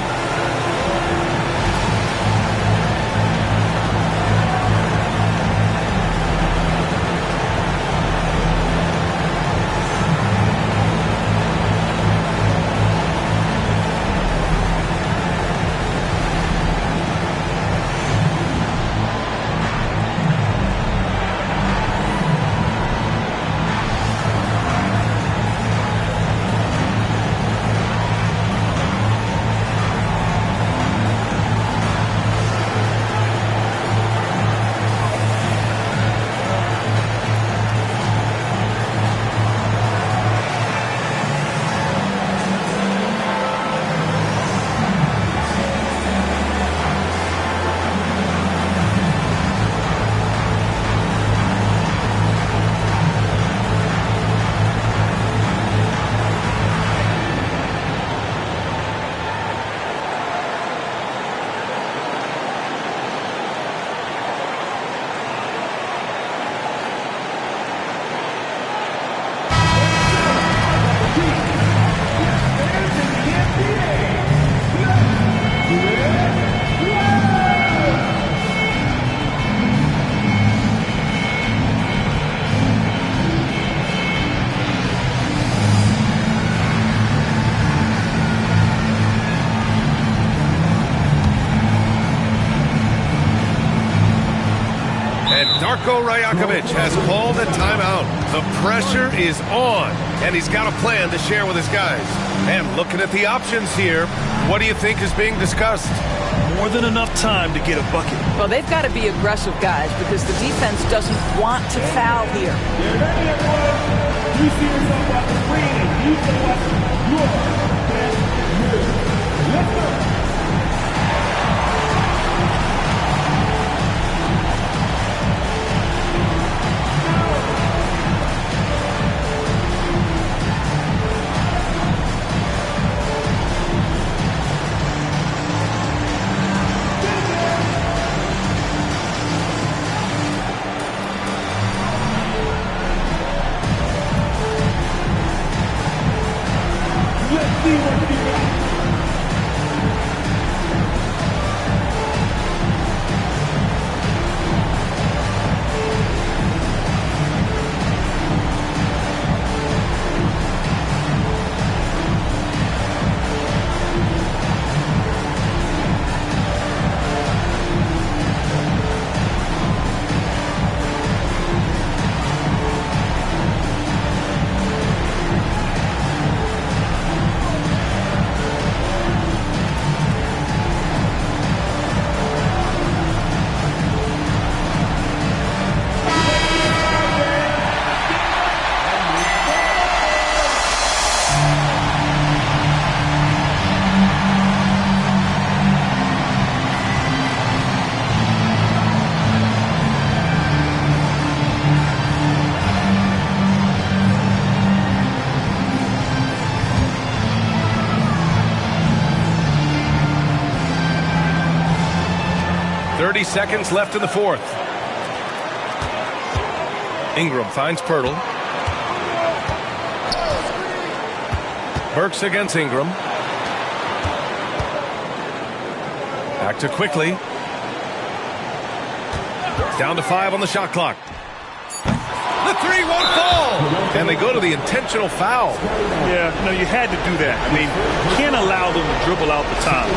Darko Rajakovic has called a timeout. The pressure is on, and he's got a plan to share with his guys. And looking at the options here, what do you think is being discussed? More than enough time to get a bucket. Well, they've got to be aggressive, guys, because the defense doesn't want to foul here. You see yourself on the screen and you say what's your best move. Let's go. Seconds left in the fourth. Ingram finds Pirtle. Burks against Ingram. Back to quickly. Down to 5 on the shot clock. The three won't fall. And they go to the intentional foul. Yeah, no, you had to do that. I mean, you can't allow them to dribble out the time.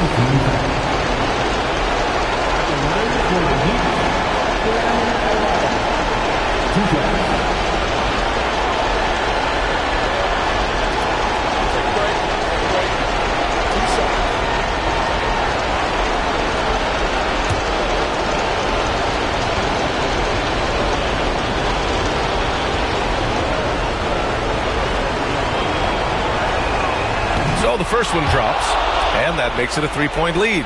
So the first one drops, and that makes it a 3-point lead.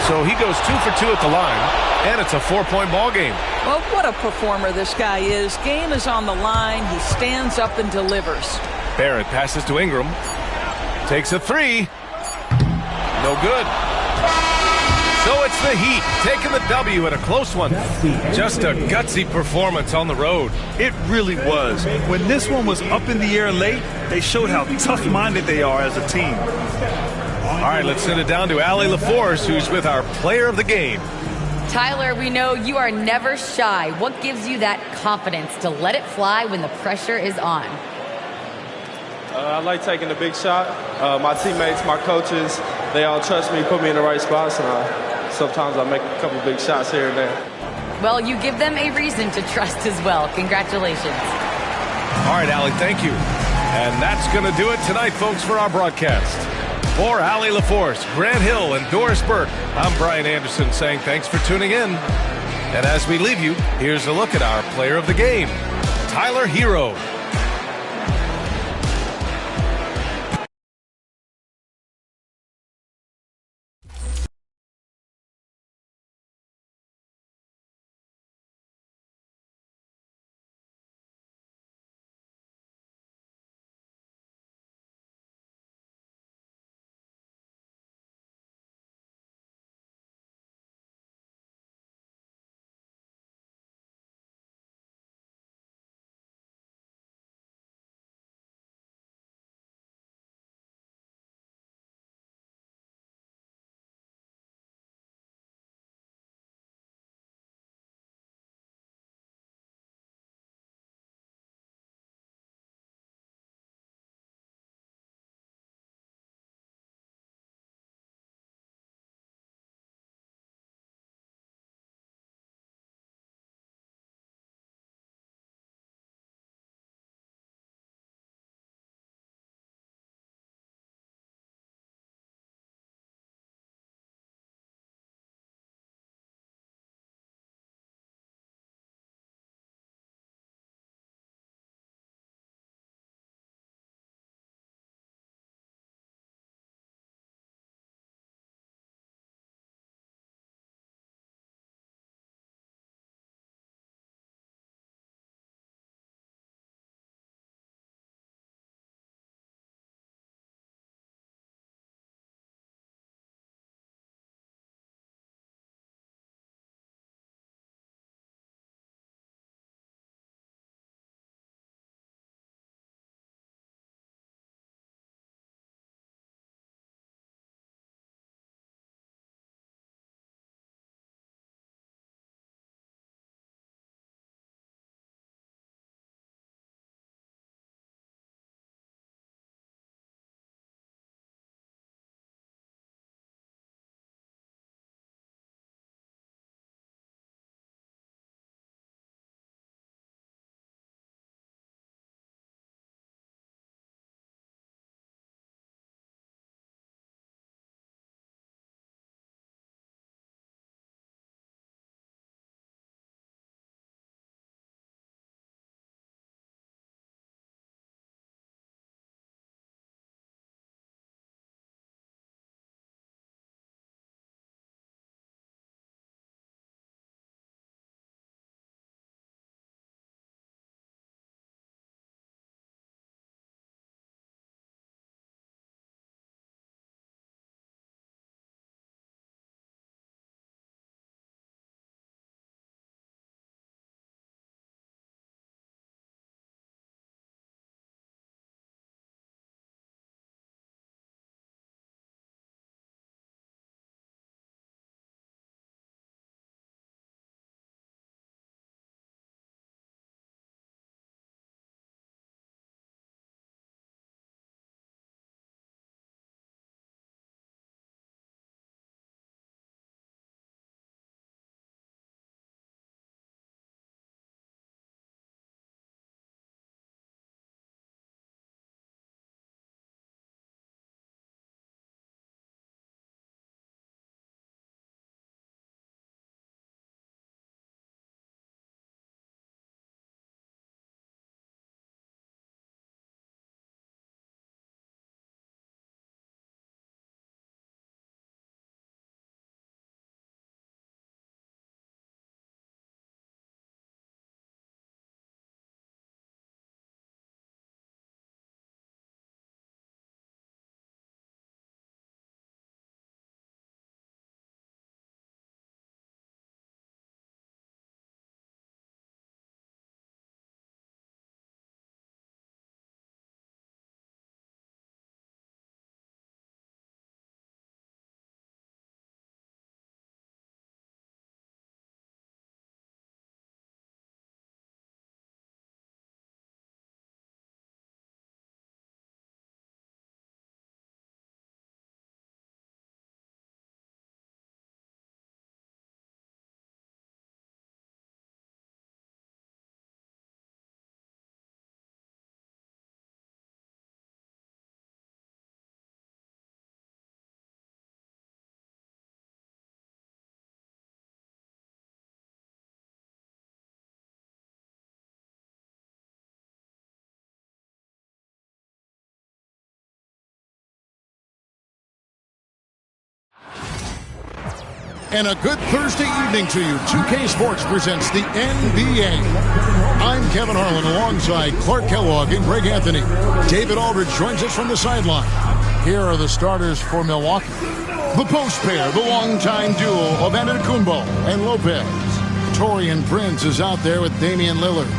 So he goes 2 for 2 at the line, and it's a 4-point ball game. Well, what a performer this guy is. Game is on the line. He stands up and delivers. Barrett passes to Ingram. Takes a three. No good. So it's the Heat taking the W in a close one. Just a gutsy performance on the road. It really was. When this one was up in the air late, they showed how tough-minded they are as a team. All right, let's send it down to Allie LaForce, who's with our player of the game. Tyler, we know you are never shy. What gives you that confidence to let it fly when the pressure is on? I like taking the big shot. My teammates, my coaches, they all trust me, put me in the right spots, and sometimes I make a couple big shots here and there. Well, you give them a reason to trust as well. Congratulations. All right, Allie, thank you. And that's going to do it tonight, folks, for our broadcast. For Allie LaForce, Grant Hill, and Doris Burke, I'm Brian Anderson saying thanks for tuning in. And as we leave you, here's a look at our player of the game, Tyler Hero. And a good Thursday evening to you. 2K Sports presents the NBA. I'm Kevin Harlan alongside Clark Kellogg and Greg Anthony. David Aldridge joins us from the sideline. Here are the starters for Milwaukee. The post pair, the longtime duo of Antetokounmpo and Lopez. Taurean Prince is out there with Damian Lillard.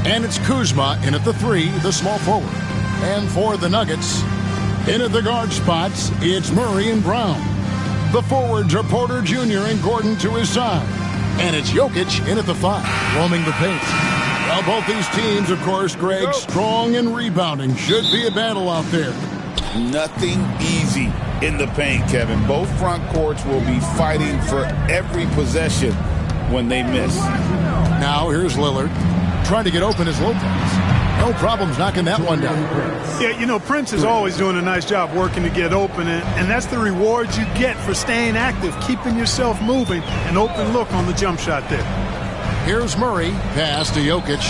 And it's Kuzma in at the 3, the small forward. And for the Nuggets, in at the guard spots, it's Murray and Brown. The forwards are Porter Jr. and Gordon to his side. And it's Jokic in at the 5, roaming the paint. Well, both these teams, of course, Greg, strong and rebounding. Should be a battle out there. Nothing easy in the paint, Kevin. Both front courts will be fighting for every possession when they miss. Now, here's Lillard. Trying to get open as Lopez. No problems knocking that one down. Yeah, you know, Prince is always doing a nice job working to get open, and that's the reward you get for staying active, keeping yourself moving, an open look on the jump shot there. Here's Murray, pass to Jokic.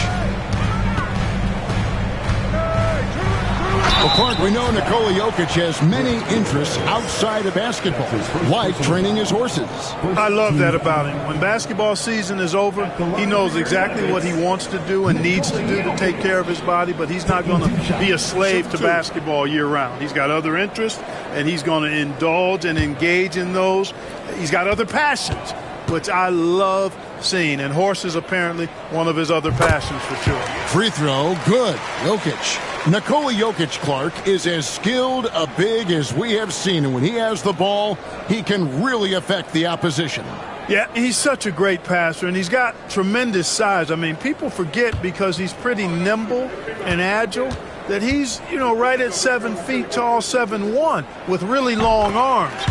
Well, Clark, we know Nikola Jokic has many interests outside of basketball, like training his horses. I love that about him. When basketball season is over, he knows exactly what he wants to do and needs to do to take care of his body, but he's not going to be a slave to basketball year-round. He's got other interests, and he's going to indulge and engage in those. He's got other passions, which I love seeing, and horses apparently one of his other passions for sure. Free throw, good. Jokic. Nikola Jokic, Clark, is as skilled a big as we have seen, and when he has the ball, he can really affect the opposition. Yeah, he's such a great passer, and he's got tremendous size. I mean, people forget because he's pretty nimble and agile that he's, you know, right at 7 feet tall, 7'1", with really long arms.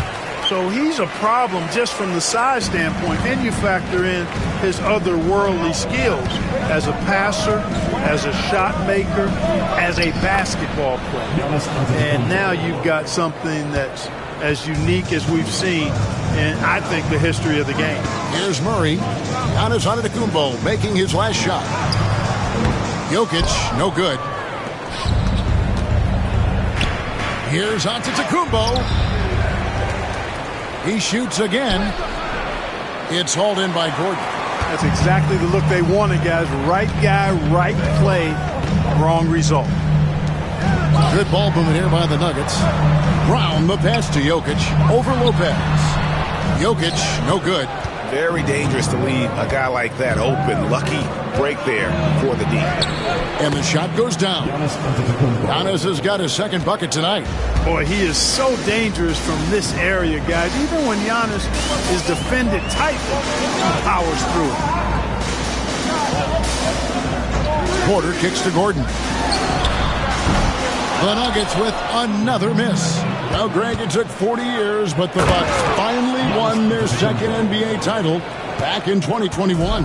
So he's a problem just from the size standpoint. Then you factor in his other worldly skills as a passer, as a shot maker, as a basketball player. And now you've got something that's as unique as we've seen in, I think, the history of the game. Here's Murray. Giannis Antetokounmpo making his last shot. Jokic, no good. Here's Antetokounmpo. He shoots again. It's hauled in by Gordon. That's exactly the look they wanted, guys. Right guy, right play, wrong result. Good ball movement here by the Nuggets. Brown, the pass to Jokic. Over Lopez. Jokic, no good. Very dangerous to leave a guy like that open. Lucky break there for the D. And the shot goes down. Giannis has got his second bucket tonight. Boy, he is so dangerous from this area, guys. Even when Giannis is defended tightly, he powers through it. Porter kicks to Gordon. The Nuggets with another miss. Now, Greg, it took 40 years, but the Bucks finally won their second NBA title back in 2021.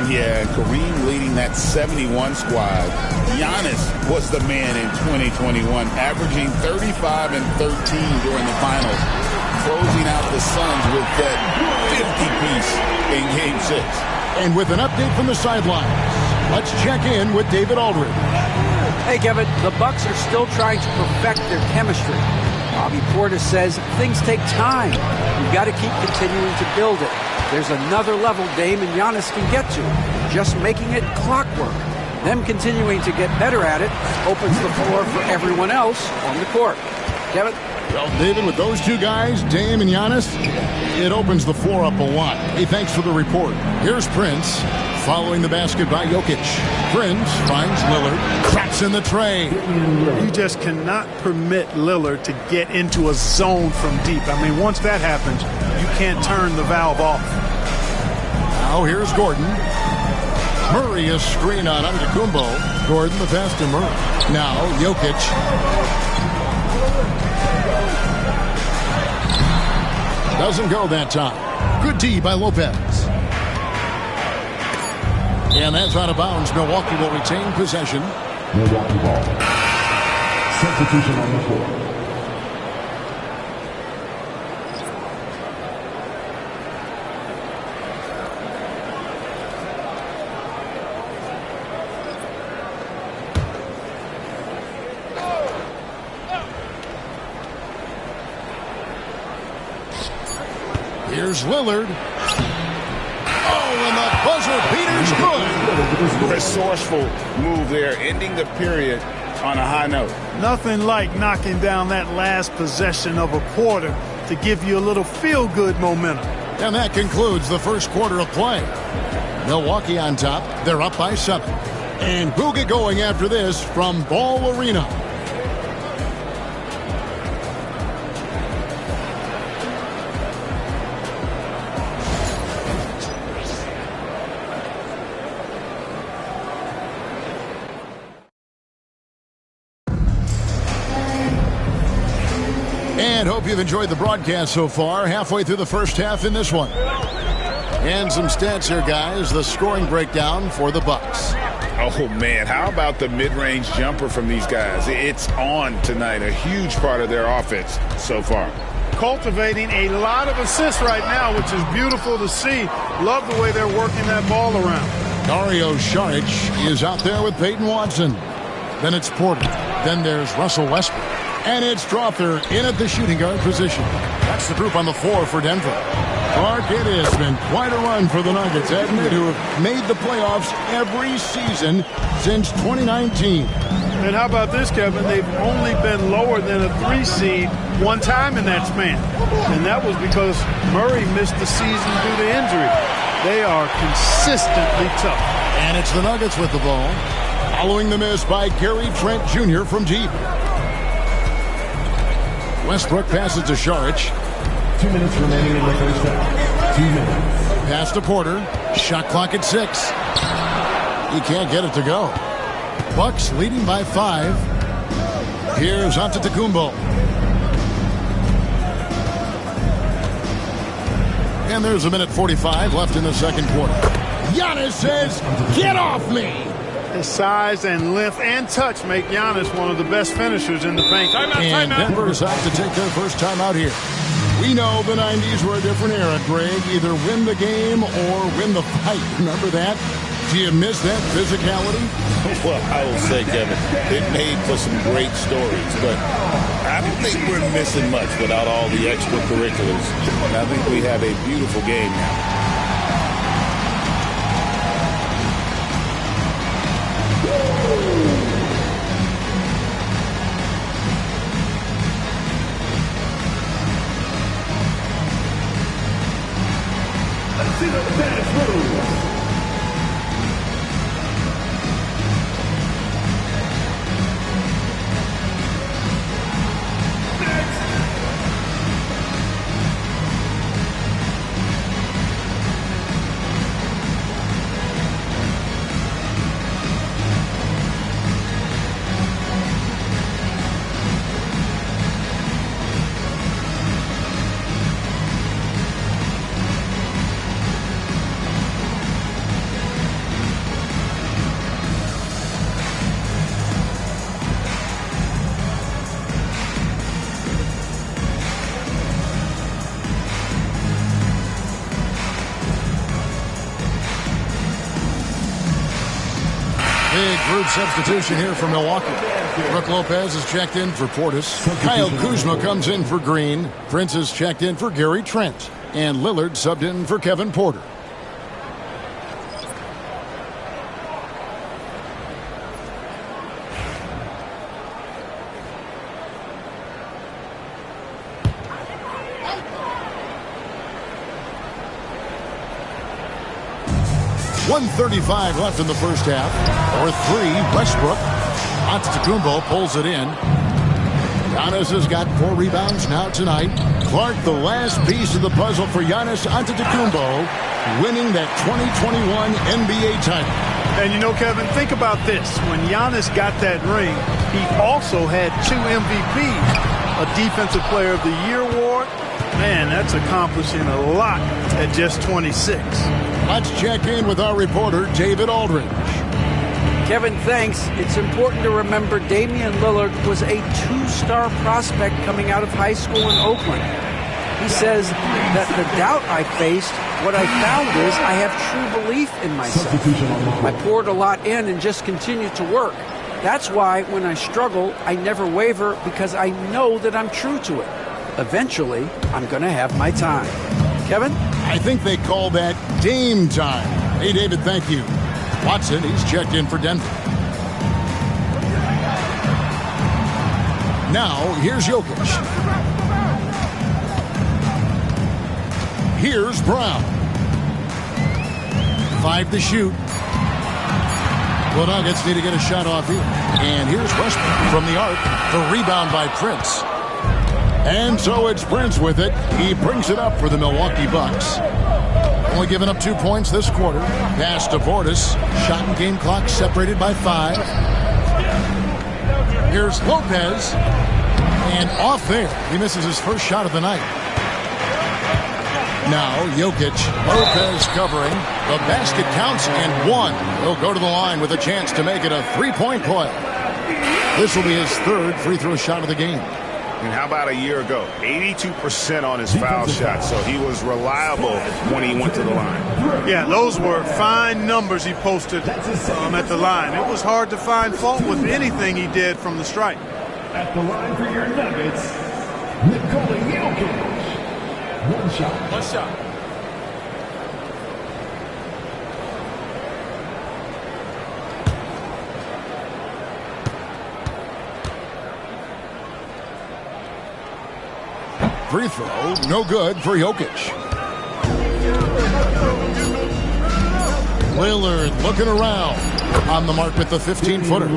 Yeah, Kareem leading that 71 squad. Giannis was the man in 2021, averaging 35 and 13 during the finals, closing out the Suns with that 50-piece in Game 6. And with an update from the sidelines, let's check in with David Aldridge. Hey, Kevin, the Bucks are still trying to perfect their chemistry. Bobby Portis says things take time. You've got to keep continuing to build it. There's another level Dame and Giannis can get to. Just making it clockwork. Them continuing to get better at it opens the floor for everyone else on the court. Kevin? Well, David, with those two guys, Dame and Giannis, it opens the floor up a lot. Hey, thanks for the report. Here's Prince, following the basket by Jokic. Prince finds Lillard, cracks in the tray. You just cannot permit Lillard to get into a zone from deep. I mean, once that happens, you can't turn the valve off. Now here's Gordon. Murray is screen on Antetokounmpo. Gordon the pass to Murray. Now Jokic. Doesn't go that time. Good D by Lopez. And that's out of bounds. Milwaukee will retain possession. Milwaukee ball. Substitution on the floor. Here's Lillard. Oh, and the buzzer beater's good. Resourceful move there, ending the period on a high note. Nothing like knocking down that last possession of a quarter to give you a little feel-good momentum. And that concludes the first quarter of play. Milwaukee on top. They're up by 7. And we'll get going after this from Ball Arena. And hope you've enjoyed the broadcast so far. Halfway through the first half in this one. And some stats here, guys. The scoring breakdown for the Bucks. Oh, man, how about the mid-range jumper from these guys? It's on tonight, a huge part of their offense so far. Cultivating a lot of assists right now, which is beautiful to see. Love the way they're working that ball around. Dario Saric is out there with Peyton Watson. Then it's Porter. Then there's Russell Westbrook. And it's Strawther in at the shooting guard position. That's the group on the floor for Denver. Clark, it has been quite a run for the Nuggets, hasn't it, who have made the playoffs every season since 2019. And how about this, Kevin? They've only been lower than a 3 seed one time in that span. And that was because Murray missed the season due to injury. They are consistently tough. And it's the Nuggets with the ball. Following the miss by Gary Trent Jr. from deep. Westbrook passes to Saric. 2 minutes remaining in the first half. 2 minutes. Pass to Porter. Shot clock at 6. He can't get it to go. Bucks leading by 5. Here's Antetokounmpo. And there's 1:45 left in the second quarter. Giannis says, "Get off me!" His size and length and touch make Giannis one of the best finishers in the paint. And Denver's out to take their first time out here. We know the 90s were a different era, Greg. Either win the game or win the fight. Remember that? Do you miss that physicality? Well, I will say, Kevin, it made for some great stories, but I don't think we're missing much without all the extracurriculars. And I think we have a beautiful game now. Big group substitution here for Milwaukee. Brook Lopez is checked in for Portis. Kyle Kuzma comes in for Green. Prince is checked in for Gary Trent. And Lillard subbed in for Kevin Porter. .135 left in the first half. Or 3, Westbrook. Antetokounmpo pulls it in. Giannis has got 4 rebounds now tonight. Clark, the last piece of the puzzle for Giannis Antetokounmpo, winning that 2021 NBA title. And you know, Kevin, think about this. When Giannis got that ring, he also had 2 MVPs. A Defensive Player of the Year award. Man, that's accomplishing a lot at just 26. Let's check in with our reporter, David Aldridge. Kevin, thanks. It's important to remember Damian Lillard was a 2-star prospect coming out of high school in Oakland. He says that the doubt I faced, what I found is I have true belief in myself. I poured a lot in and just continued to work. That's why when I struggle, I never waver because I know that I'm true to it. Eventually, I'm going to have my time. Kevin? I think they call that game time. Hey, David, thank you. Watson, he's checked in for Denver. Now, here's Jokic. Here's Brown. 5 to shoot. The Nuggets need to get a shot off here. And here's Westbrook from the arc. The rebound by Prince. And so it's Prince with it. He brings it up for the Milwaukee Bucks. Only giving up 2 points this quarter. Pass to Portis. Shot and game clock separated by 5. Here's Lopez. And off there. He misses his first shot of the night. Now Jokic. Lopez covering. The basket counts and 1. He'll go to the line with a chance to make it a 3-point play. This will be his 3rd free throw shot of the game. And how about a year ago? 82% on his foul shot, so he was reliable when he went to the line. Yeah, those were fine numbers he posted at the line. It was hard to find fault with anything he did from the stripe. At the line for your Nuggets, Nikola Jokic. One shot. Free throw, no good for Jokic. Lillard looking around. On the mark with the 15-footer.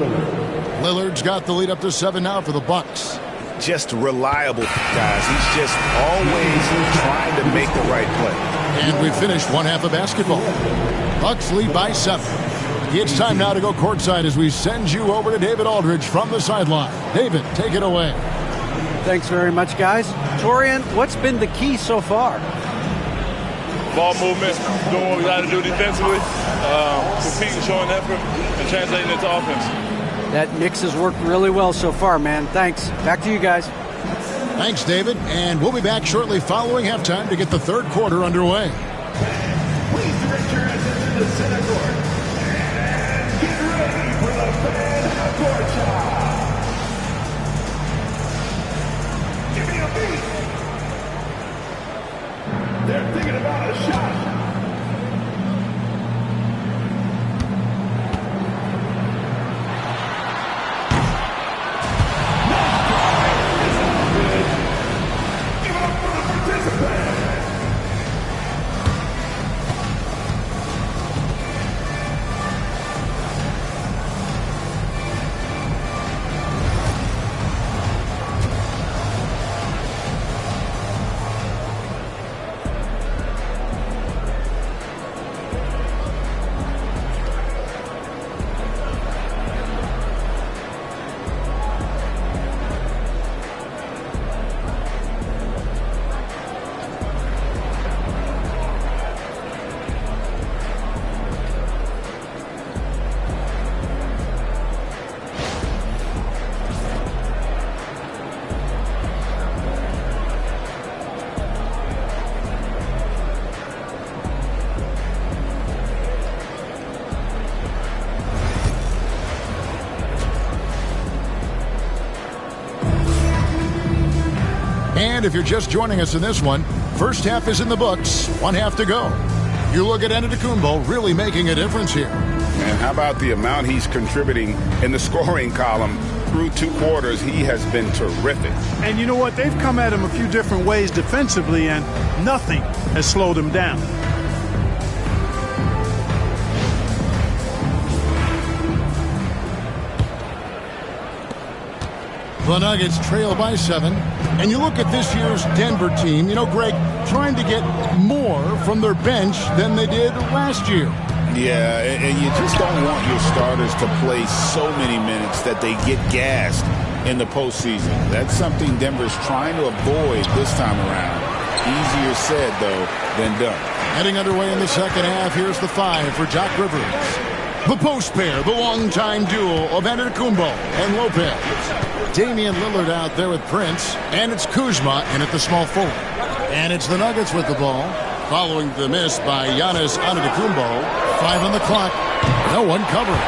Lillard's got the lead up to 7 now for the Bucks. Just reliable, guys. He's just always trying to make the right play. And we finished one half of basketball. Bucks lead by 7. It's time now to go courtside as we send you over to David Aldridge from the sideline. David, take it away. Thanks very much, guys. Torian, what's been the key so far? Ball movement, doing what we got to do defensively, competing, showing effort, and translating it to offense. That mix has worked really well so far, man. Thanks. Back to you guys. Thanks, David. And we'll be back shortly following halftime to get the 3rd quarter underway. Please direct your attention to the center court. And get ready for the fan half-court shot. Give me a beat. They're thinking about a shot. And if you're just joining us in this one, first half is in the books, 1 half to go. You look at Antetokounmpo really making a difference here. And how about the amount he's contributing in the scoring column? Through 2 quarters, he has been terrific. And you know what? They've come at him a few different ways defensively, and nothing has slowed him down. The Nuggets trail by 7. And you look at this year's Denver team, you know, Greg, trying to get more from their bench than they did last year. Yeah, and you just don't want your starters to play so many minutes that they get gassed in the postseason. That's something Denver's trying to avoid this time around. Easier said, though, than done. Heading underway in the second half, here's the 5 for Doc Rivers. The post pair, the longtime duo of Antetokounmpo and Lopez. Damian Lillard out there with Prince, and it's Kuzma in at the small forward. And it's the Nuggets with the ball, following the miss by Giannis Antetokounmpo. 5 on the clock, no one covering.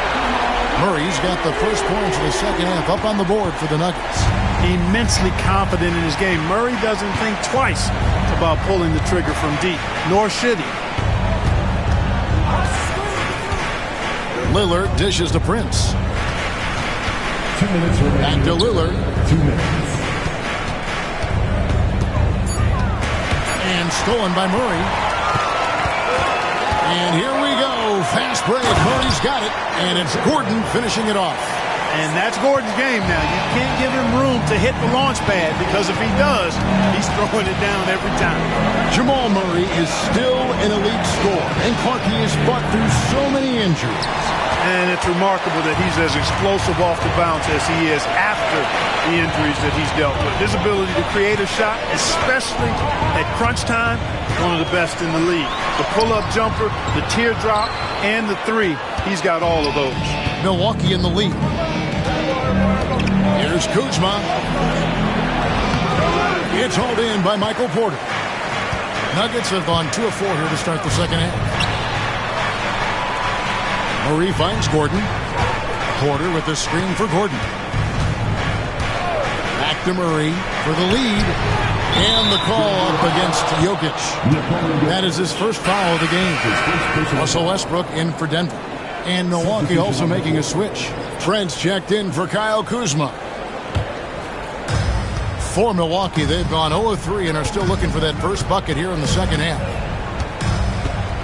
Murray's got the first points of the second half up on the board for the Nuggets. Immensely confident in his game. Murray doesn't think twice about pulling the trigger from deep, nor should he. Lillard dishes to Prince. 2 minutes remaining. Back to Lillard. 2 minutes. And stolen by Murray. And here we go. Fast break. Murray's got it. And it's Gordon finishing it off. And that's Gordon's game now. You can't give him room to hit the launch pad, because if he does, he's throwing it down every time. Jamal Murray is still an elite scorer, and Clarkie has fought through so many injuries. And it's remarkable that he's as explosive off the bounce as he is after the injuries that he's dealt with. His ability to create a shot, especially at crunch time, one of the best in the league. The pull-up jumper, the teardrop, and the three, he's got all of those. Milwaukee in the lead. Here's Kuzma. It's hauled in by Michael Porter. Nuggets have gone 2 of 4 here to start the second half. Murray finds Gordon. Porter with the screen for Gordon. Back to Murray for the lead. And the call up against Jokic. That is his first foul of the game. Russell Westbrook in for Denver. And Milwaukee also making a switch. Trent's checked in for Kyle Kuzma. For Milwaukee, they've gone 0 of 3 and are still looking for that first bucket here in the second half.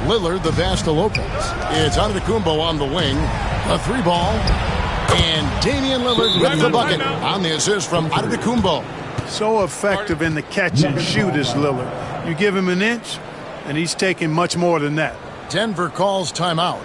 Lillard, the pass to Lopez. It's Antetokounmpo on the wing. A 3-ball. And Damian Lillard with the bucket on the assist from Antetokounmpo. So effective in the catch and shoot is Lillard. You give him an inch, and he's taking much more than that. Denver calls timeout.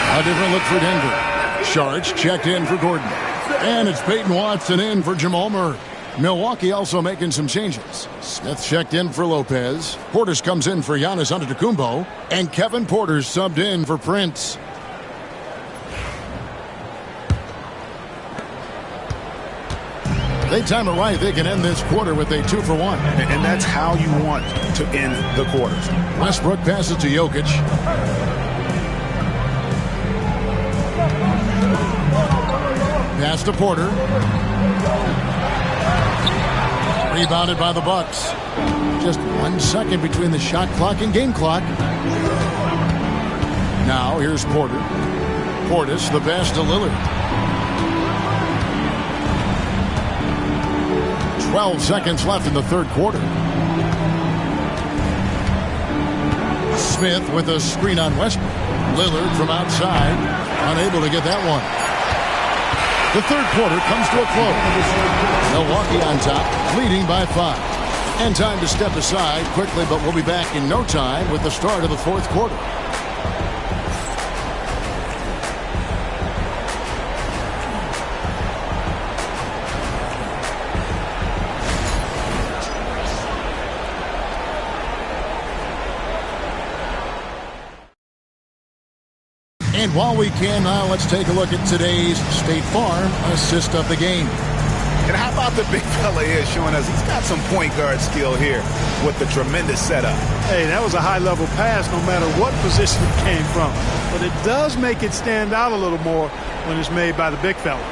A different look for Denver. Sharks checked in for Gordon. And it's Peyton Watson in for Jamal Murray. Milwaukee also making some changes. Smith checked in for Lopez. Portis comes in for Giannis Antetokounmpo. And Kevin Porter subbed in for Prince. They time it right. They can end this quarter with a 2-for-1. And that's how you want to end the quarters. Westbrook passes to Jokic. Pass to Porter. Rebounded by the Bucks. Just 1 second between the shot clock and game clock. Now here's Porter. Portis, the pass to Lillard. 12 seconds left in the third quarter. Smith with a screen on Westbrook. Lillard from outside, unable to get that one. The third quarter comes to a close. Milwaukee on top, leading by 5. And time to step aside quickly, but we'll be back in no time with the start of the fourth quarter. And while we can now, let's take a look at today's State Farm assist of the game. And how about the big fella here showing us he's got some point guard skill here with the tremendous setup. Hey, that was a high-level pass no matter what position it came from. But it does make it stand out a little more when it's made by the big fella.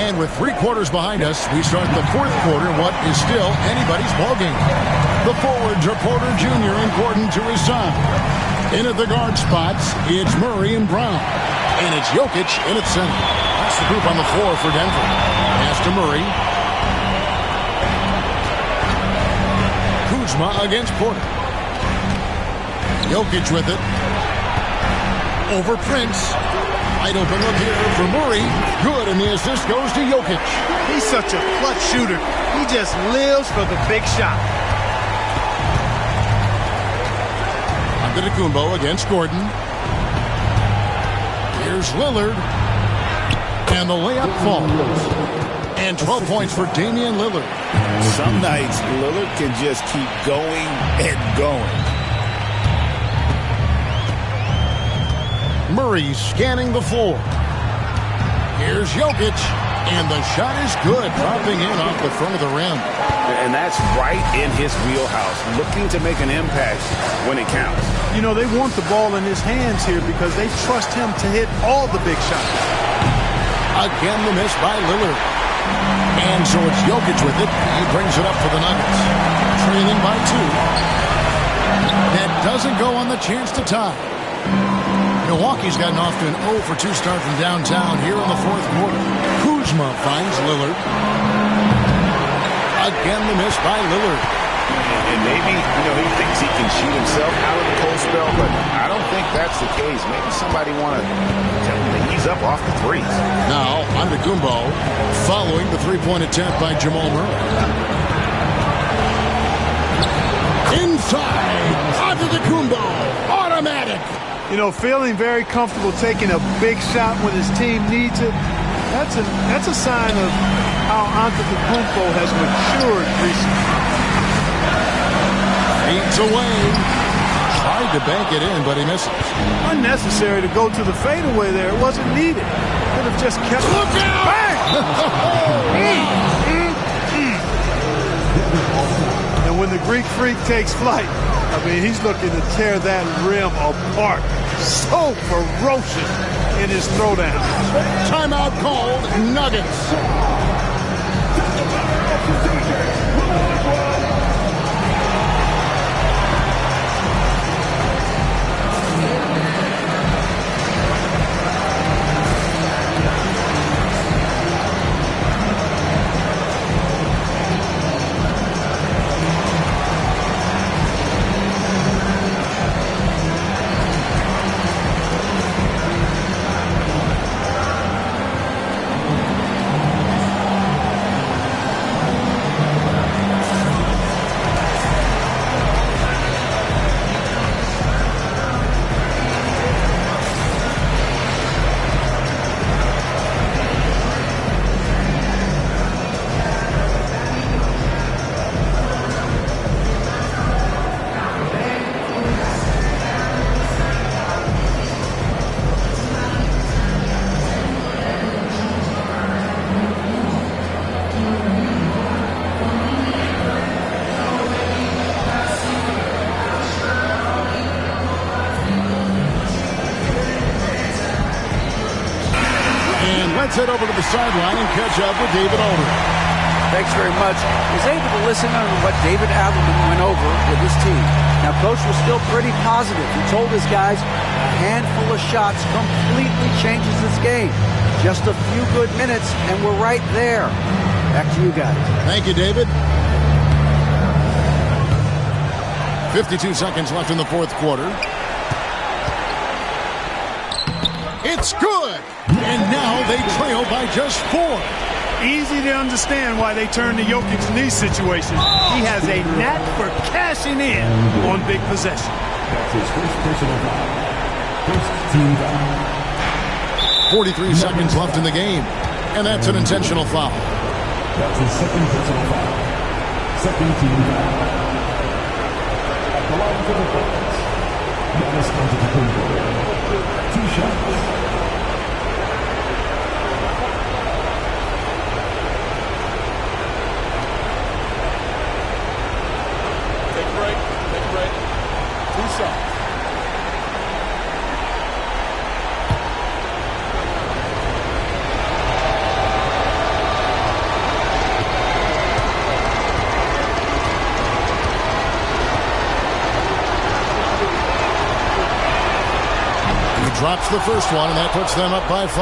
And with 3 quarters behind us, we start the 4th quarter, what is still anybody's ballgame. The forwards are Porter Jr. and Gordon to his side. In at the guard spots, it's Murray and Brown. And it's Jokic in at center. That's the group on the floor for Denver. Pass to Murray. Kuzma against Porter. Jokic with it. Over Prince. Wide open look here for Murray. Good, and the assist goes to Jokic. He's such a clutch shooter. He just lives for the big shot. Antetokounmpo against Gordon. Here's Lillard. And the layup falls. And 12 points for Damian Lillard. Some nights, Lillard can just keep going and going. Murray scanning the floor. Here's Jokic. And the shot is good, dropping in off the front of the rim. And that's right in his wheelhouse, looking to make an impact when it counts. You know, they want the ball in his hands here because they trust him to hit all the big shots. Again, the miss by Lillard. And so it's Jokic with it. He brings it up for the Nuggets. Trailing by 2. That doesn't go on the chance to tie. Milwaukee's gotten off to an 0-for-2 start from downtown here in the 4th quarter. Kuzma finds Lillard. Again, the miss by Lillard. And maybe, he thinks he can shoot himself out of the cold spell, but I don't think that's the case. Maybe somebody want to tell him to ease up off the threes. Now, Antetokounmpo following the three-point attempt by Jamal Murray. Inside, Antetokounmpo, automatic. Feeling very comfortable taking a big shot when his team needs it. That's a sign of how Antetokounmpo has matured recently. Feeds away. Tried to bank it in, but he misses. Unnecessary to go to the fadeaway there. It wasn't needed. Could have just kept. Look out! Bang! And when the Greek Freak takes flight, he's looking to tear that rim apart. So ferocious in his throwdown. Timeout called, Nuggets. Let's head over to the sideline and catch up with David Aldridge. Thanks very much. I was able to listen to what David Adelman went over with his team. Now, Coach was still pretty positive. He told his guys a handful of shots completely changes this game. Just a few good minutes, and we're right there. Back to you guys. Thank you, David. 52 seconds left in the 4th quarter. It's good! And now they trail by just 4. Easy to understand why they turn to Jokic's knee situation. He has a knack for cashing in on big possession. That's his first personal foul. First team foul. 43 seconds left in the game. And that's an intentional foul. That's his second personal foul. Second team foul. At the line for the Bucks, Giannis Antetokounmpo. 2 shots. drops the first one, and that puts them up by 5.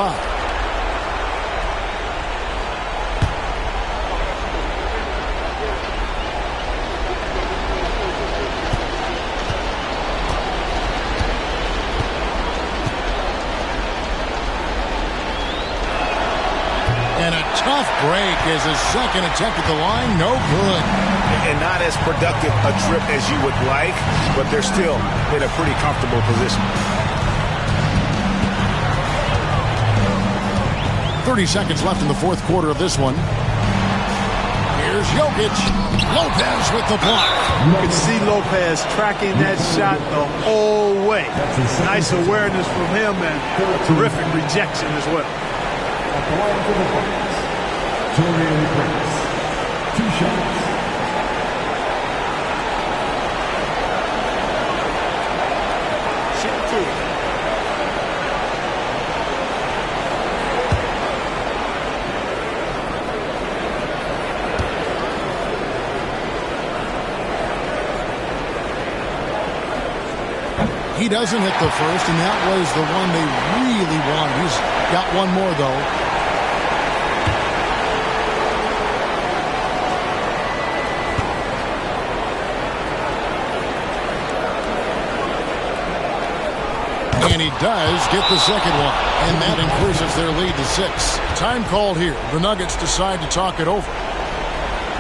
And a tough break is his second attempt at the line. No good. And not as productive a trip as you would like, but they're still in a pretty comfortable position. 30 seconds left in the fourth quarter of this one. Here's Jokic. Lopez with the block. You can see Lopez tracking that shot the whole way. Nice awareness from him and a terrific rejection as well. At the line for the Bucks, Torian Prince. 2 shots. Shoot 2. He doesn't hit the first, and that was the one they really wanted. He's got one more, though. And he does get the second one, and that increases their lead to 6. Time called here. The Nuggets decide to talk it over.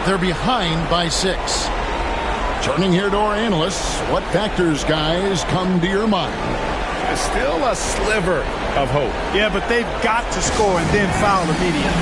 They're behind by 6. Turning here to our analysts, what factors, guys, come to your mind? There's still a sliver of hope. Yeah, but they've got to score and then foul immediately.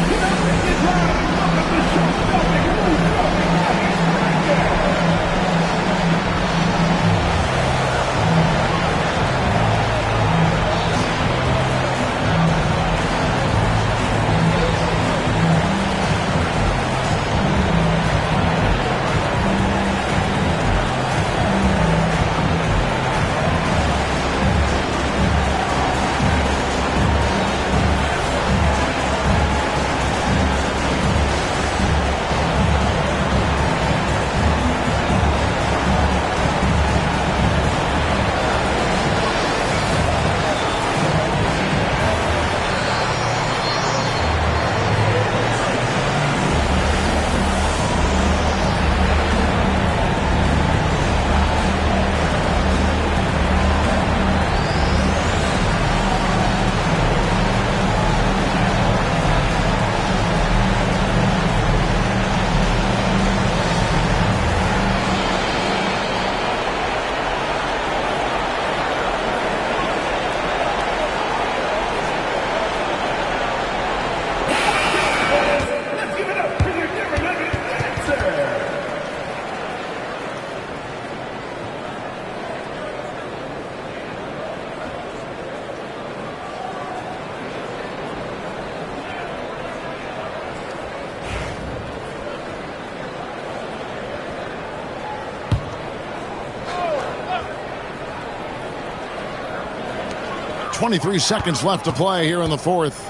.23 seconds left to play here in the fourth.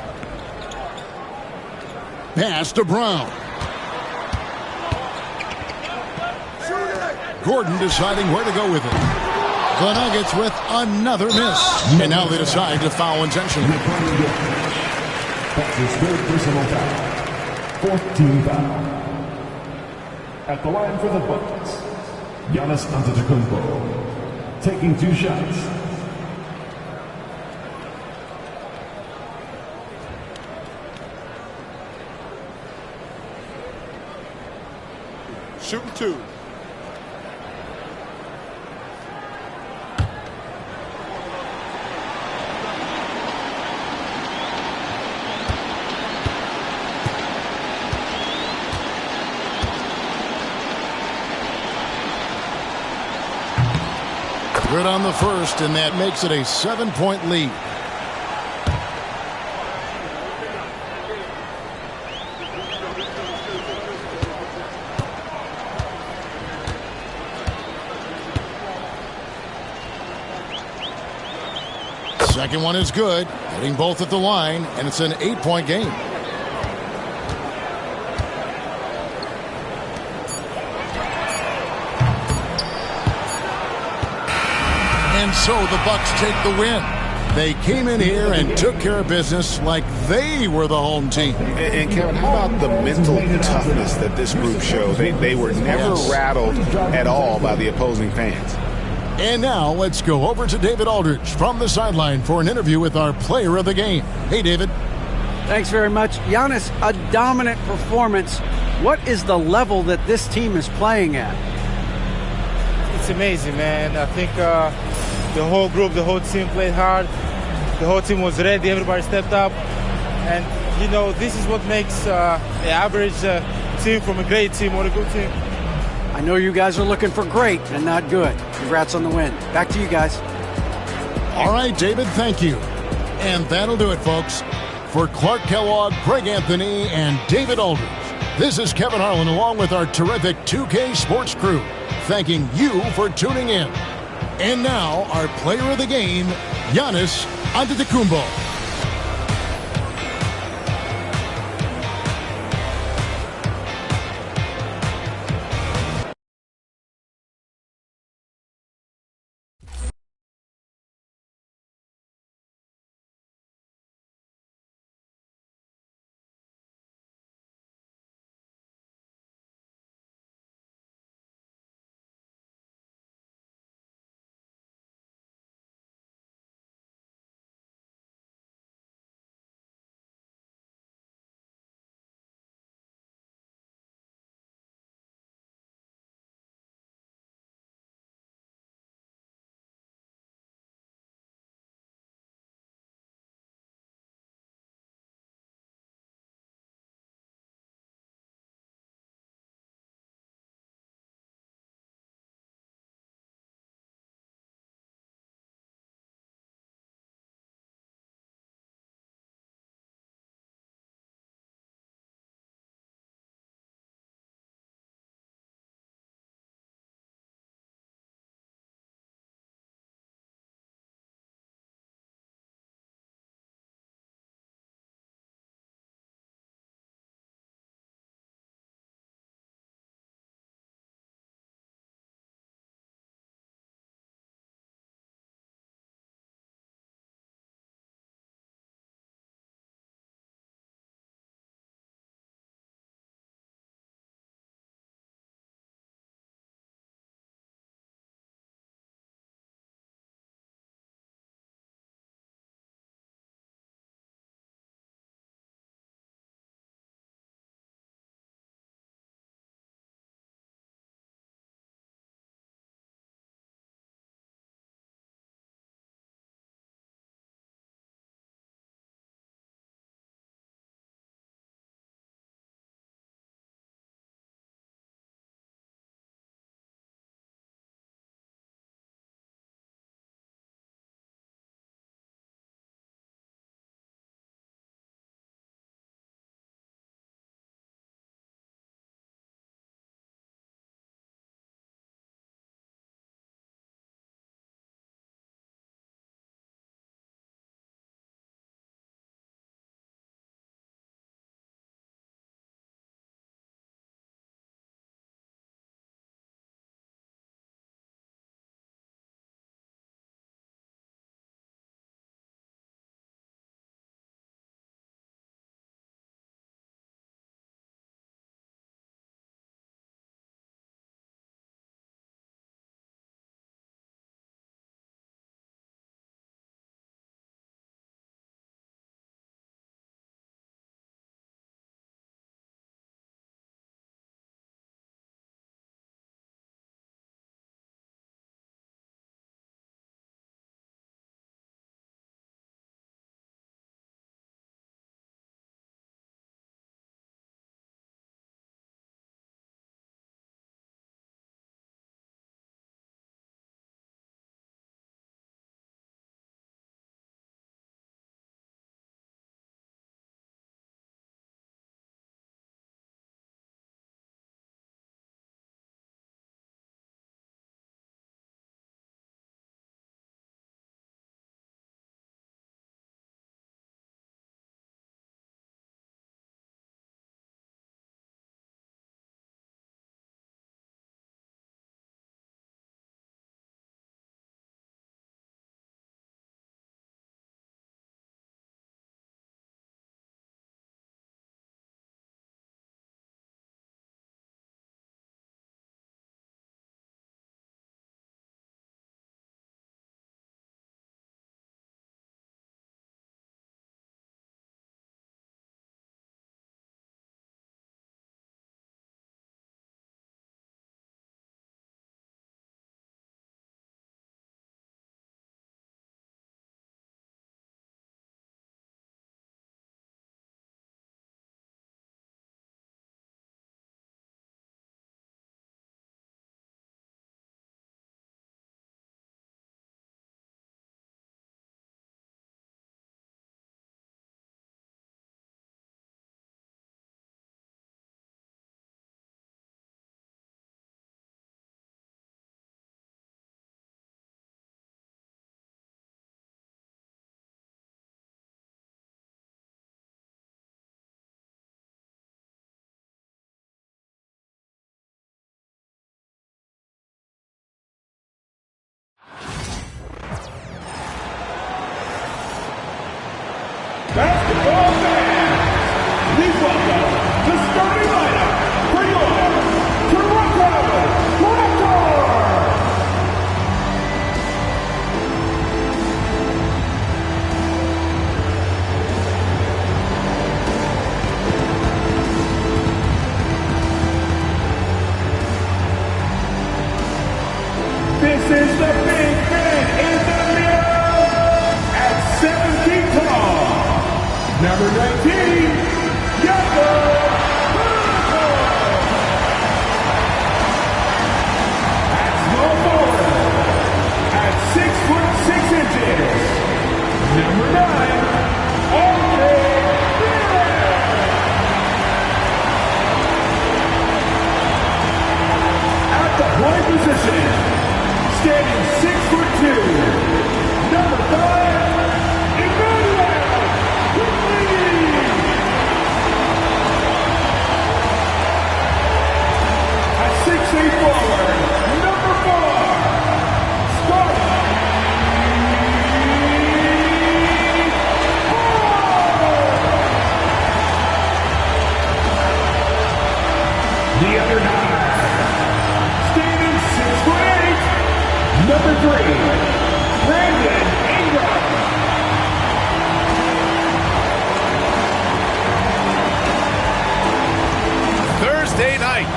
Pass to Brown. Gordon deciding where to go with it. The Nuggets with another miss. And now they decide to foul intentionally. That's his 3rd personal foul. 4th team foul. At the line for the Bucks, Giannis Antetokounmpo. Taking 2 shots. Shooting 2. Good on the first, and that makes it a 7-point lead. Second one is good, hitting both at the line, and it's an 8-point game. And so the Bucks take the win. They came in here and took care of business like they were the home team. And Kevin, how about the mental toughness that this group showed? They were never rattled at all by the opposing fans. And now let's go over to David Aldridge from the sideline for an interview with our player of the game. Hey, David. Thanks very much. Giannis, a dominant performance. What is the level that this team is playing at? It's amazing, man. I think the whole group, the whole team played hard. The whole team was ready. Everybody stepped up. And, you know, this is what makes the average team from a great team or a good team. I know you guys are looking for great and not good. Congrats on the win. Back to you guys. All right, David, thank you. And that'll do it, folks. For Clark Kellogg, Greg Anthony, and David Aldridge, this is Kevin Harlan along with our terrific 2K Sports crew, thanking you for tuning in. And now, our player of the game, Giannis Antetokounmpo.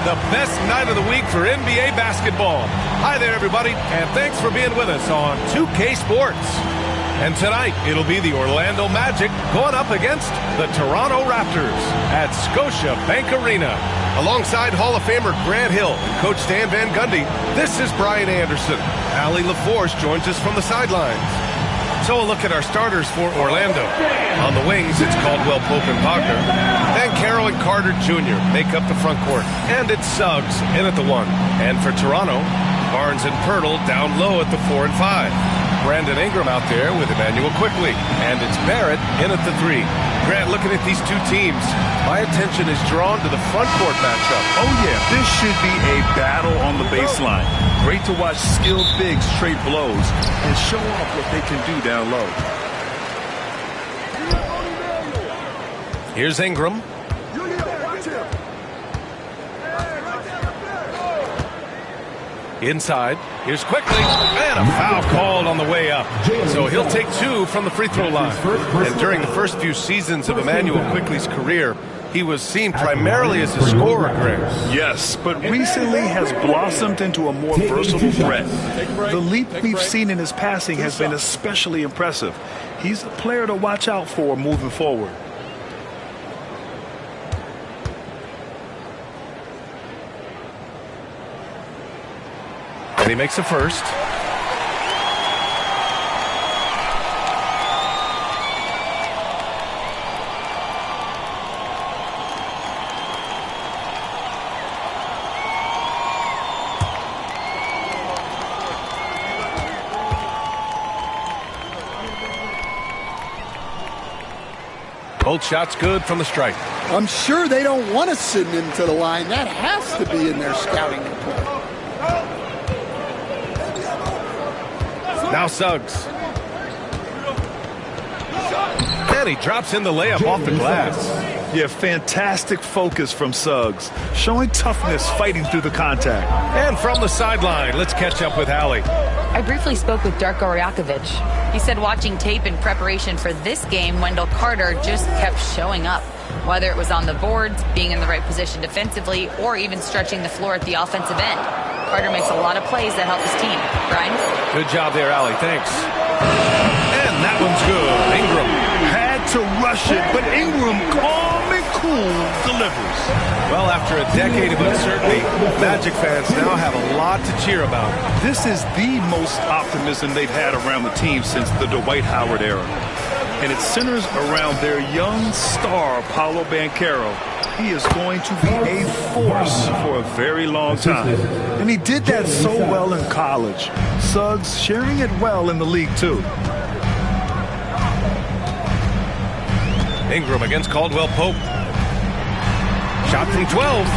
the best night of the week for NBA basketball. Hi there, everybody, and thanks for being with us on 2K Sports. And tonight, it'll be the Orlando Magic going up against the Toronto Raptors at Scotiabank Arena. Alongside Hall of Famer Grant Hill and Coach Stan Van Gundy, this is Brian Anderson. Allie LaForce joins us from the sidelines. So a look at our starters for Orlando. On the wings, it's Caldwell Pope and Wagner. Then Carroll and Carter Jr. make up the front court. And it's Suggs in at the 1. And for Toronto, Barnes and Pirtle down low at the 4 and 5. Brandon Ingram out there with Emmanuel Quickly. And it's Barrett in at the 3. Grant, looking at these two teams, my attention is drawn to the front court matchup. Oh, yeah, this should be a battle on the baseline. Great to watch skilled bigs trade blows and show off what they can do down low. Here's Ingram. Inside, here's Quickly, and a foul called on the way up. So he'll take 2 from the free throw line. And during the first few seasons of Emmanuel Quickly's career, he was seen primarily as a scorer, Greg. Yes, but recently has blossomed into a more versatile threat. The leap we've seen in his passing has been especially impressive. He's a player to watch out for moving forward. And he makes a first. Both shots good from the stripe. I'm sure they don't want to send him to the line. That has to be in their scouting report. Now Suggs. And he drops in the layup off the glass. Yeah, fantastic focus from Suggs. Showing toughness, fighting through the contact. And from the sideline, let's catch up with Allie. I briefly spoke with Darko Rajakovic. He said watching tape in preparation for this game, Wendell Carter just kept showing up. Whether it was on the boards, being in the right position defensively, or even stretching the floor at the offensive end. Carter makes a lot of plays that help his team. Brian? Good job there, Allie. Thanks. And that one's good. Ingram had to rush it, but Ingram, calm and cool, delivers. Well, after a decade of uncertainty, Magic fans now have a lot to cheer about. This is the most optimism they've had around the team since the Dwight Howard era. And it centers around their young star, Paolo Banchero. He is going to be a force for a very long time. And he did that so well in college. Suggs sharing it well in the league, too. Ingram against Caldwell Pope. Shot from 12.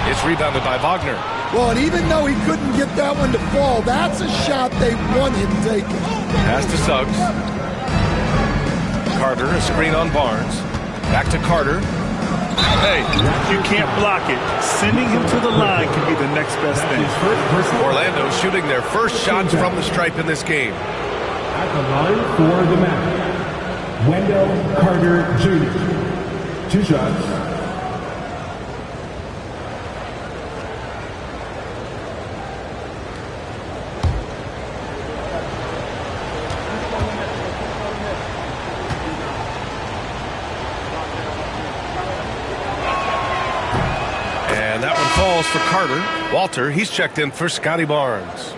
It's rebounded by Wagner. Well, and even though he couldn't get that one to fall, that's a shot they want him taking. Pass to Suggs. Carter, a screen on Barnes. Back to Carter. Hey, you can't block it. Sending him to the line can be the next best thing. Orlando shooting their first shots from the stripe in this game. At the line for the Magic, Wendell Carter Jr. 2 shots. Falls for Carter. Walter, he's checked in for Scotty Barnes.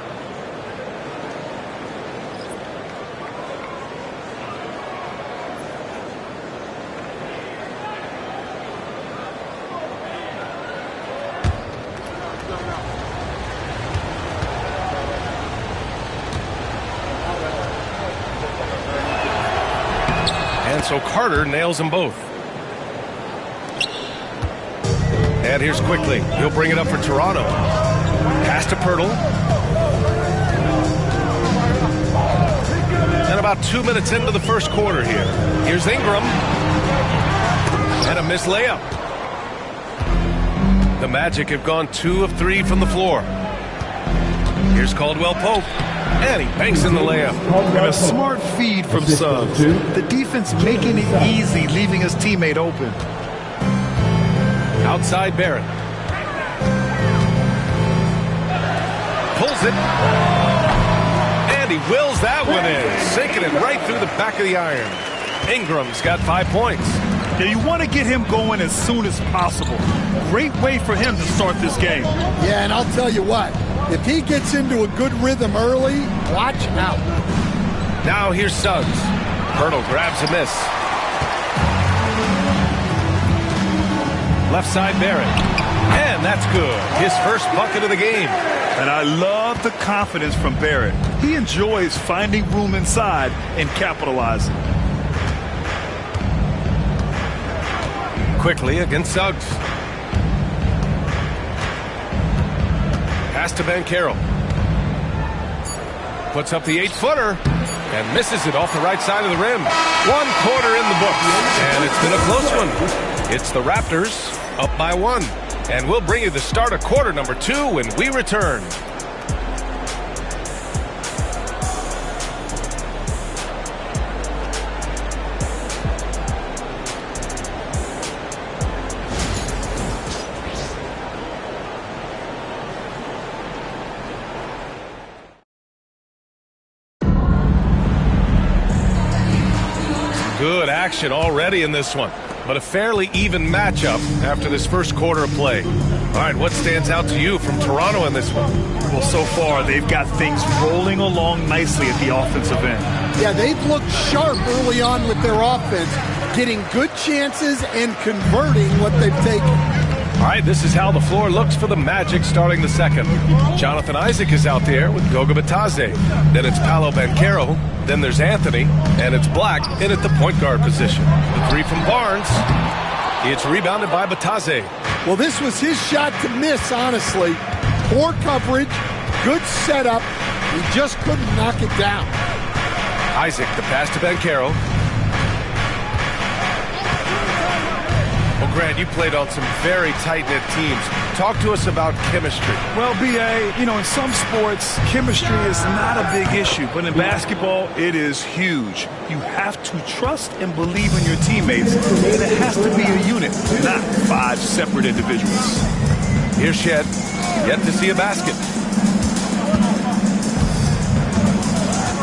And so Carter nails them both. And here's Quickly. He'll bring it up for Toronto. Pass to Pirtle. And about 2 minutes into the first quarter here. Here's Ingram. And a missed layup. The Magic have gone 2 of 3 from the floor. Here's Caldwell Pope. And he banks in the layup. And a smart feed from Suggs. The defense making it easy, leaving his teammate open. Outside Barrett. fires it. And he wills that one in, sinking it right through the back of the iron. Ingram's got 5 points. Yeah, you want to get him going as soon as possible. Great way for him to start this game. Yeah, and I'll tell you what, if he gets into a good rhythm early, watch out. Now here's Suggs. Hurdle grabs a miss. Left side Barrett. And that's good. His first bucket of the game. And I love the confidence from Barrett. He enjoys finding room inside and capitalizing. Quickly against Suggs. Pass to Banchero. Puts up the 8-footer and misses it off the right side of the rim. 1 quarter in the books, and it's been a close one. It's the Raptors up by 1. And we'll bring you the start of quarter number 2 when we return. Good action already in this one, but a fairly even matchup after this first quarter of play. All right, what stands out to you from Toronto in this one? Well, so far they've got things rolling along nicely at the offensive end. Yeah, they've looked sharp early on with their offense, getting good chances and converting what they've taken. All right, this is how the floor looks for the Magic starting the second. Jonathan Isaac is out there with Goga Bitadze. Then it's Paolo Banchero. Then there's Anthony, and it's Black in at the point guard position. The 3 from Barnes. It's rebounded by Bitadze. Well, this was his shot to miss, honestly. Poor coverage, good setup. He just couldn't knock it down. Isaac, the pass to Banchero. Well, Grant, you played on some very tight-knit teams. Talk to us about chemistry. Well, B.A., you know, in some sports, chemistry is not a big issue. But in basketball, it is huge. You have to trust and believe in your teammates. And it has to be a unit, not 5 separate individuals. Here's Shed. Yet to see a basket.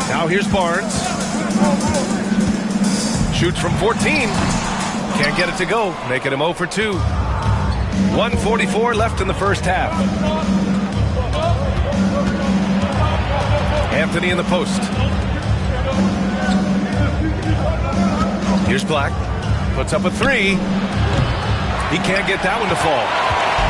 Now here's Barnes. Shoots from 14. Can't get it to go, making him 0 for 2. 1:44 left in the first half. Anthony in the post. Here's Black. Puts up a 3. He can't get that one to fall.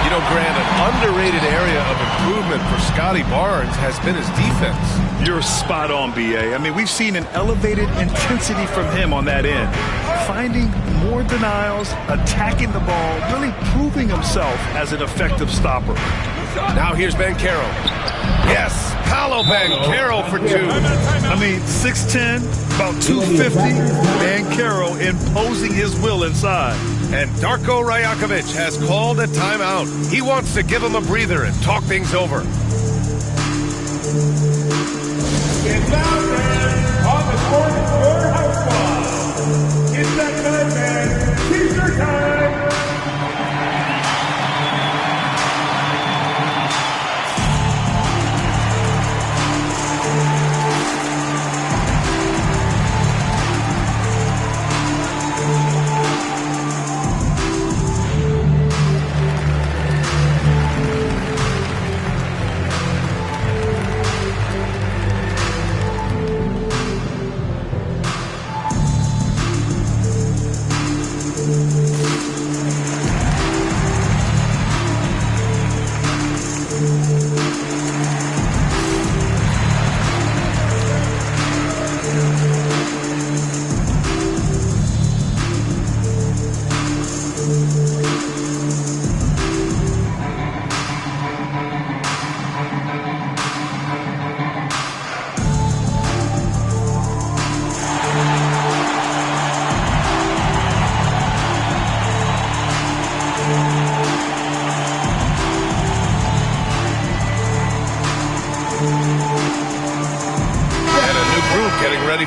You know, Grant, an underrated area of improvement for Scotty Barnes has been his defense. You're spot on, B.A. I mean, we've seen an elevated intensity from him on that end. Finding more denials, attacking the ball, really proving himself as an effective stopper. Now here's Banchero. Yes, Paolo Banchero for 2. I mean, 6'10", about 250. Banchero imposing his will inside. And Darko Rajakovic has called a timeout. He wants to give him a breather and talk things over. It's out there on the court for house ball. It's that time, man. T-shirt time.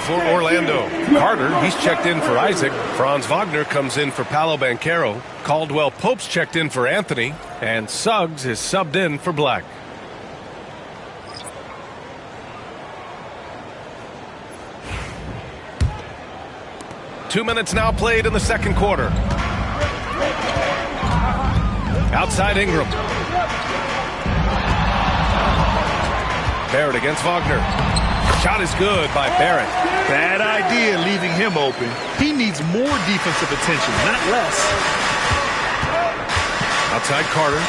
For Orlando. Carter, he's checked in for Isaac. Franz Wagner comes in for Paolo Banchero. Caldwell Pope's checked in for Anthony. And Suggs is subbed in for Black. 2 minutes now played in the second quarter. Outside Ingram. Barrett against Wagner. Shot is good by Barrett. Bad idea leaving him open. He needs more defensive attention, not less. Outside Carter.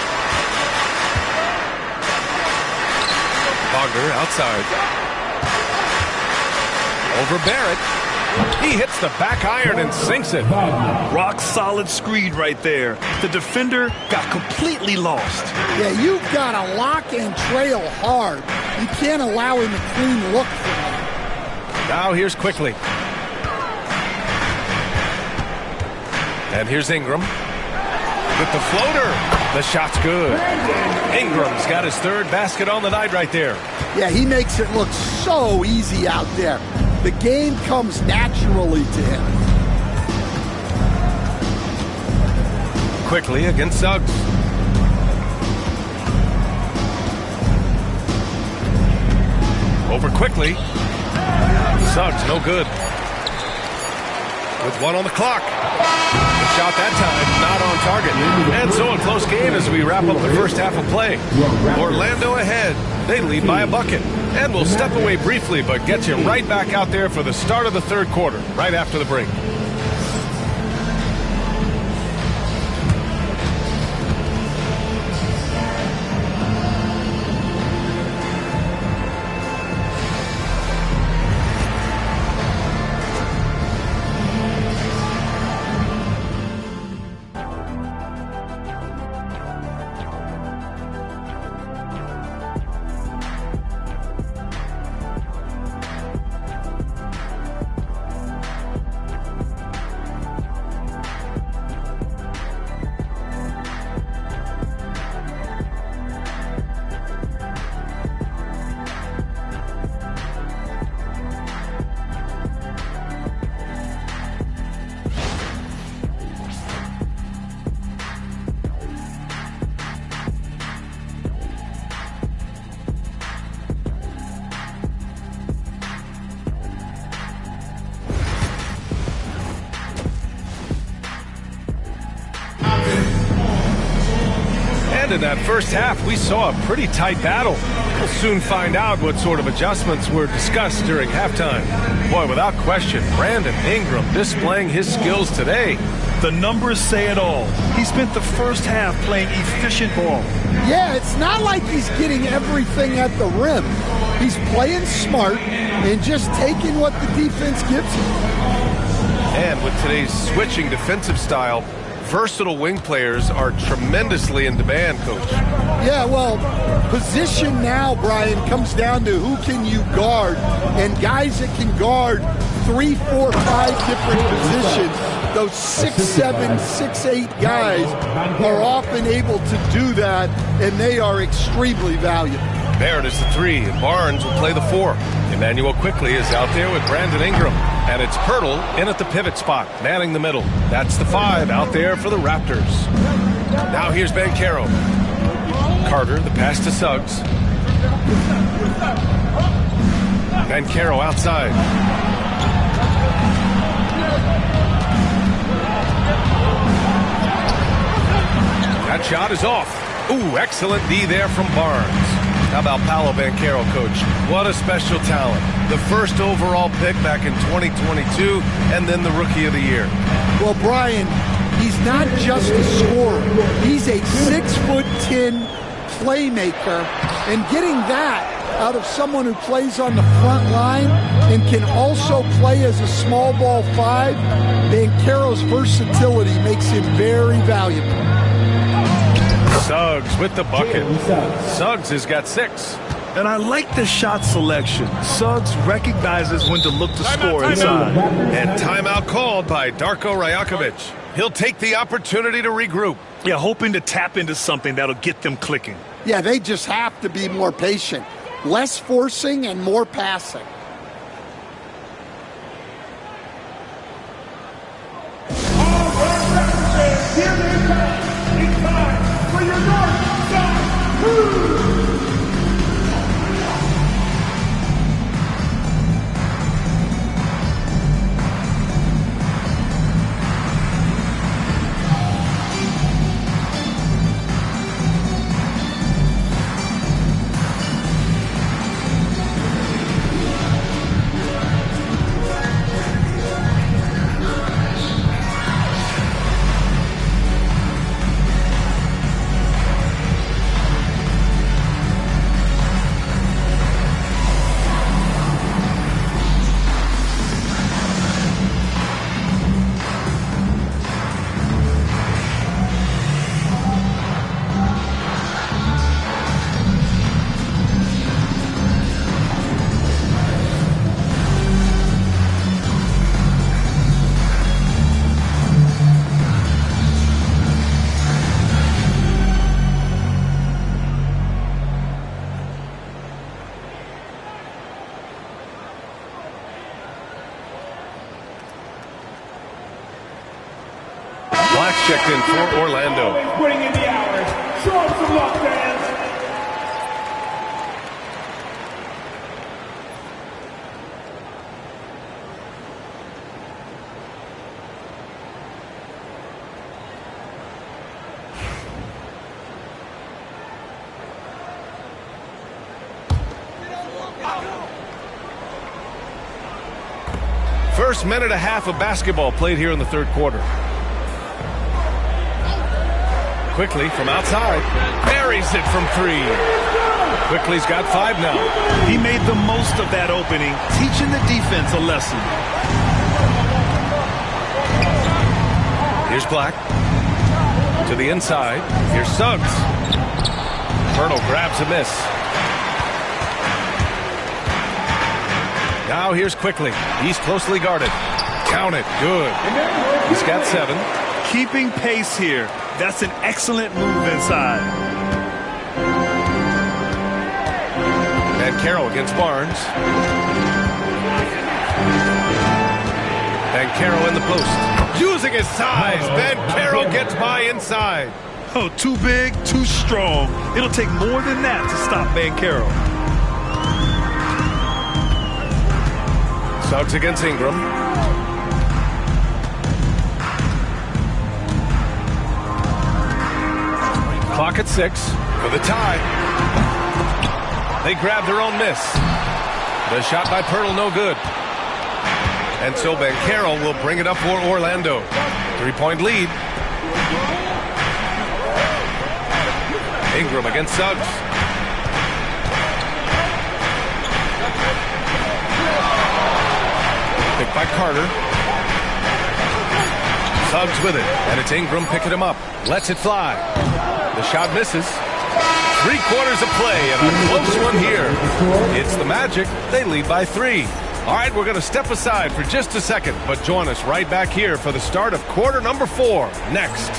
Wagner outside. Over Barrett. He hits the back iron and sinks it. Rock solid screen right there. The defender got completely lost. Yeah, you've got to lock and trail hard. You can't allow him a clean look for that. Now here's Quickly. And here's Ingram. With the floater. The shot's good. Ingram's got his third basket on the night right there. Yeah, he makes it look so easy out there. The game comes naturally to him. Quickly against Suggs. Over Quickly. Suggs, no good. With 1 on the clock. The shot that time, not on target. And so a close game as we wrap up the first half of play. Orlando ahead. They lead by a bucket. And we'll step away briefly, but get you right back out there for the start of the third quarter, right after the break. In that first half, we saw a pretty tight battle. We'll soon find out what sort of adjustments were discussed during halftime. Boy, without question, Brandon Ingram displaying his skills today. The numbers say it all. He spent the first half playing efficient ball. Yeah, it's not like he's getting everything at the rim. He's playing smart and just taking what the defense gives him. And with today's switching defensive style, versatile wing players are tremendously in demand, Coach. Yeah, well, position now, Brian, comes down to who can you guard. And guys that can guard 3, 4, 5 different positions, those 6'7", 6'8" guys are often able to do that, and they are extremely valuable. Barrett is the 3, and Barnes will play the 4. Emmanuel Quickly is out there with Brandon Ingram. And it's Pirtle in at the pivot spot, manning the middle. That's the 5 out there for the Raptors. Now here's Banchero. Carter, the pass to Suggs. Banchero outside. That shot is off. Ooh, excellent D there from Barnes. How about Paolo Banchero, Coach? What a special talent. The first overall pick back in 2022, and then the Rookie of the Year. Well, Brian, he's not just a scorer. He's a 6'10" playmaker, and getting that out of someone who plays on the front line and can also play as a small ball 5, Banchero's versatility makes him very valuable. Suggs with the bucket. Suggs has got 6. And I like the shot selection. Suggs recognizes when to look to score inside. And timeout called by Darko Rajakovic. He'll take the opportunity to regroup. Yeah, hoping to tap into something that'll get them clicking. Yeah, they just have to be more patient. Less forcing and more passing. Black's checked in for Orlando. Putting in the hours. Show him some love, fans. First minute and a half of basketball played here in the third quarter. Quickly from outside. Buries it from three. Quickly's got 5 now. He made the most of that opening, teaching the defense a lesson. Here's Black. To the inside. Here's Suggs. Pirtle grabs a miss. Now here's Quickly. He's closely guarded. Count it. Good. He's got 7. Keeping pace here. That's an excellent move inside. And Carroll against Barnes. And Carroll in the post. Using his size. Ben Carroll gets by inside. Oh, too big, too strong. It'll take more than that to stop Van Carroll. Suggs against Ingram. Clock at 6 for the tie. They grab their own miss. The shot by Pirtle no good. And so Ben Carroll will bring it up for Orlando. 3-point lead. Ingram against Suggs. Picked by Carter. Suggs with it, and it's Ingram picking him up. Lets it fly. The shot misses. 3 quarters of play, and a close one here. It's the Magic. They lead by 3. All right, we're going to step aside for just a second, but join us right back here for the start of quarter number 4 next.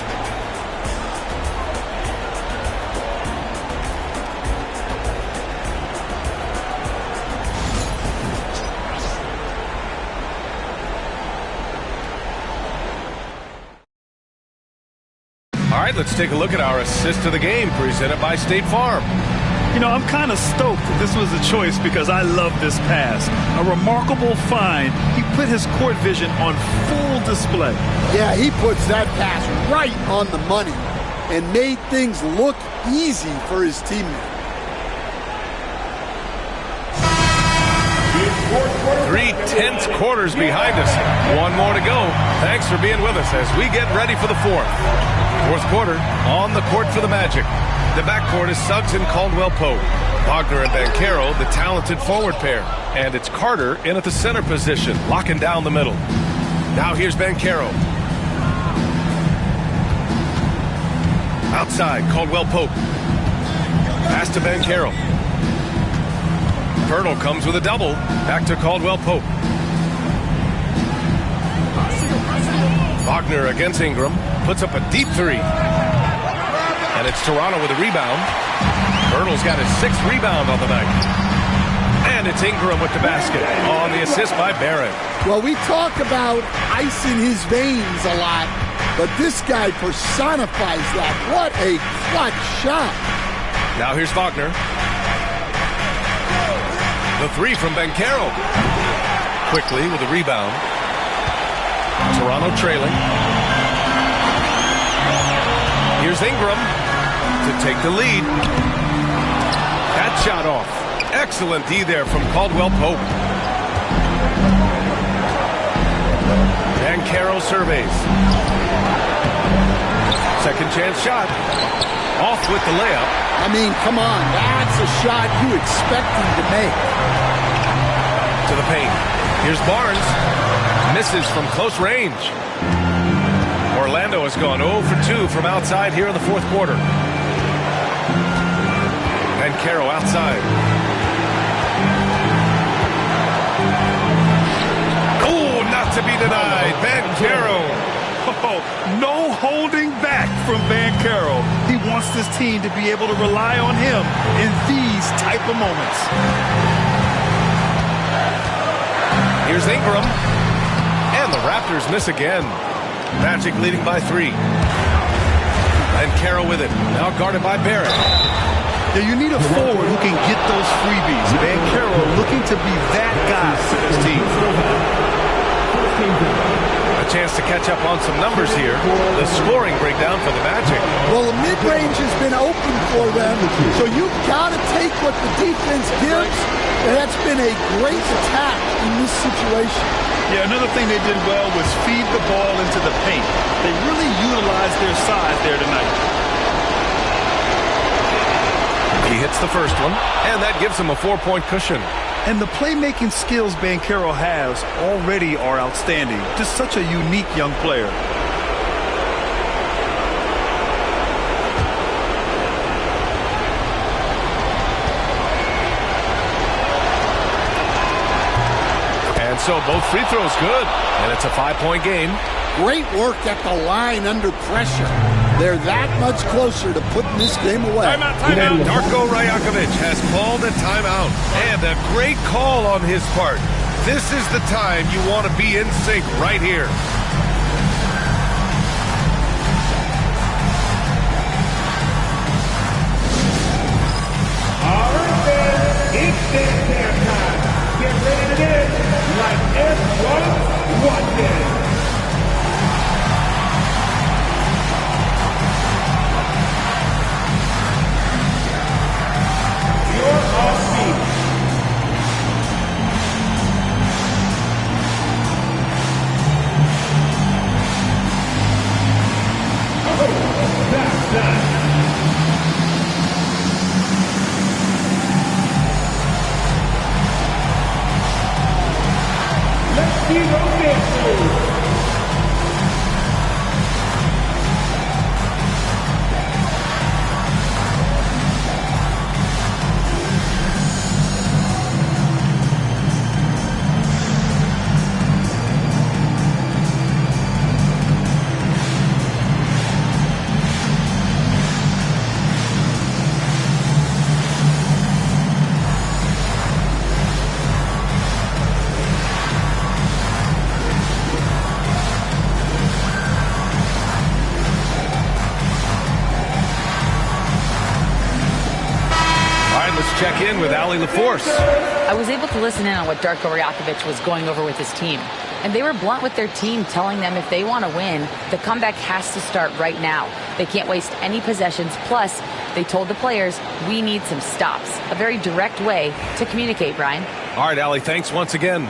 All right, let's take a look at our assist of the game presented by State Farm. You know, I'm kind of stoked that this was a choice because I love this pass. A remarkable find. He put his court vision on full display. Yeah, he puts that pass right on the money and made things look easy for his teammate. 3 tense quarters behind us. 1 more to go. Thanks for being with us as we get ready for the 4th. 4th quarter on the court for the Magic. The backcourt is Suggs and Caldwell Pope. Wagner and Banchero, the talented forward pair. And it's Carter in at the center position, locking down the middle. Now here's Banchero. Outside, Caldwell Pope. Pass to Banchero. Pirtle comes with a double. Back to Caldwell Pope. Wagner against Ingram. Puts up a deep 3. And it's Toronto with a rebound. Pirtle's got his 6th rebound on the night. And it's Ingram with the basket on the assist by Barrett. Well, we talk about ice in his veins a lot, but this guy personifies that. What a clutch shot. Now here's Wagner. The 3 from Banchero. Quickly with a rebound. Toronto trailing. Here's Ingram to take the lead. That shot off. Excellent D there from Caldwell Pope. Banchero surveys. Second chance shot. Off with the layup. I mean, come on. That's a shot you expect him to make. To the paint. Here's Barnes. Misses from close range. Orlando has gone 0 for 2 from outside here in the 4th quarter. Banchero outside. Oh, not to be denied. Banchero. Oh, no holding back from Banchero. He wants this team to be able to rely on him in these type of moments. Here's Ingram. And the Raptors miss again. Magic leading by 3. And Carroll with it. Now guarded by Barrett. Yeah, you need a forward who can get those freebies. Van Carroll looking to be that guy for his team. A chance to catch up on some numbers here. The scoring breakdown for the Magic. Well, the mid-range has been open for them, so you've got to take what the defense gives, and that's been a great attack in this situation. Yeah, another thing they did well was feed the ball into the paint. They really utilized their size there tonight. He hits the first one, and that gives him a 4-point cushion. And the playmaking skills Banchero has already are outstanding. Just such a unique young player. And so both free throws good, and it's a 5-point game. Great work at the line under pressure. They're that much closer to putting this game away. Timeout. Darko Rajakovic has called a timeout. And a great call on his part. This is the time you want to be in sync right here. All right, then. It's dance time. Get ready to dance like everyone wants it. Let's see those dance moves. Check in with Allie LaForce. I was able to listen in on what Darko Rajakovic was going over with his team. And they were blunt with their team, telling them if they want to win, the comeback has to start right now. They can't waste any possessions. Plus, they told the players, we need some stops. A very direct way to communicate, Brian. All right, Allie, thanks once again.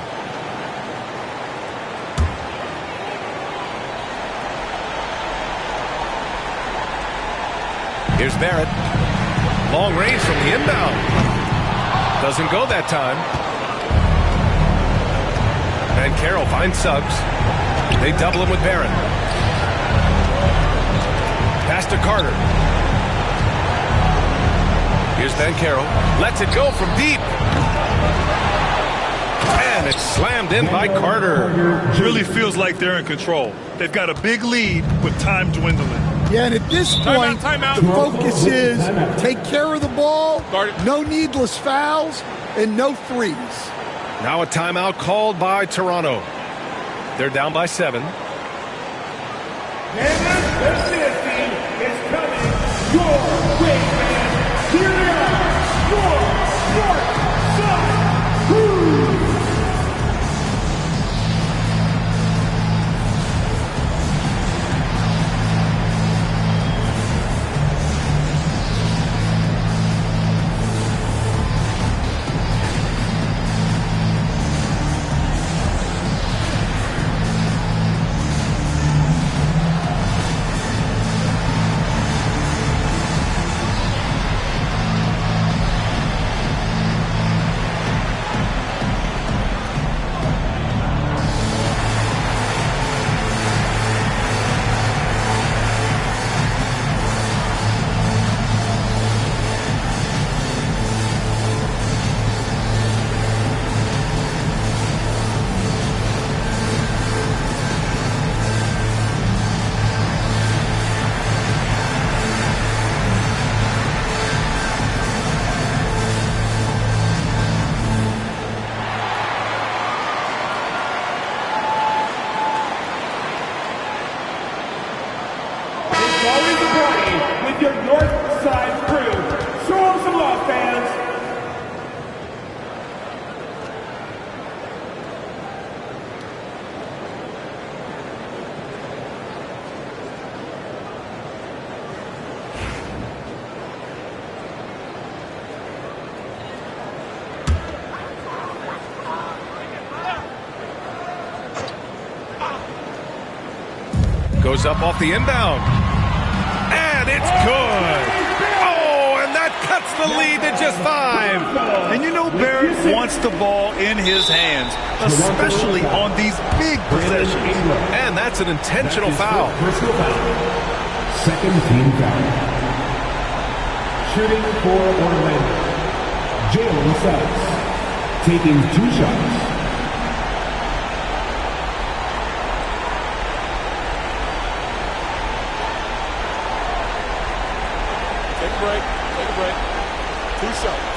Here's Barrett. Long range from the inbound. Doesn't go that time. And Carroll finds Suggs. They double him with Barrett. Pass to Carter. Here's Ben Carroll. Lets it go from deep. And it's slammed in by Carter. Really feels like they're in control. They've got a big lead with time dwindling. Yeah, and at this point, timeout. the focus is take care of the ball, no needless fouls, and no threes. Now a timeout called by Toronto. They're down by 7. And the team is coming your way, man. Here they are, your North Side Crew. and your North Side crew. Show them some love, fans. Goes up off the inbound. And it's good. Oh, and that cuts the lead to just 5. And you know Barrett wants the ball in his hands, especially on these big possessions. And that's an intentional foul. Personal foul. Second team foul. Shooting for Orlando. Jalen Suggs. Taking 2 shots. Take a break. 2 shots.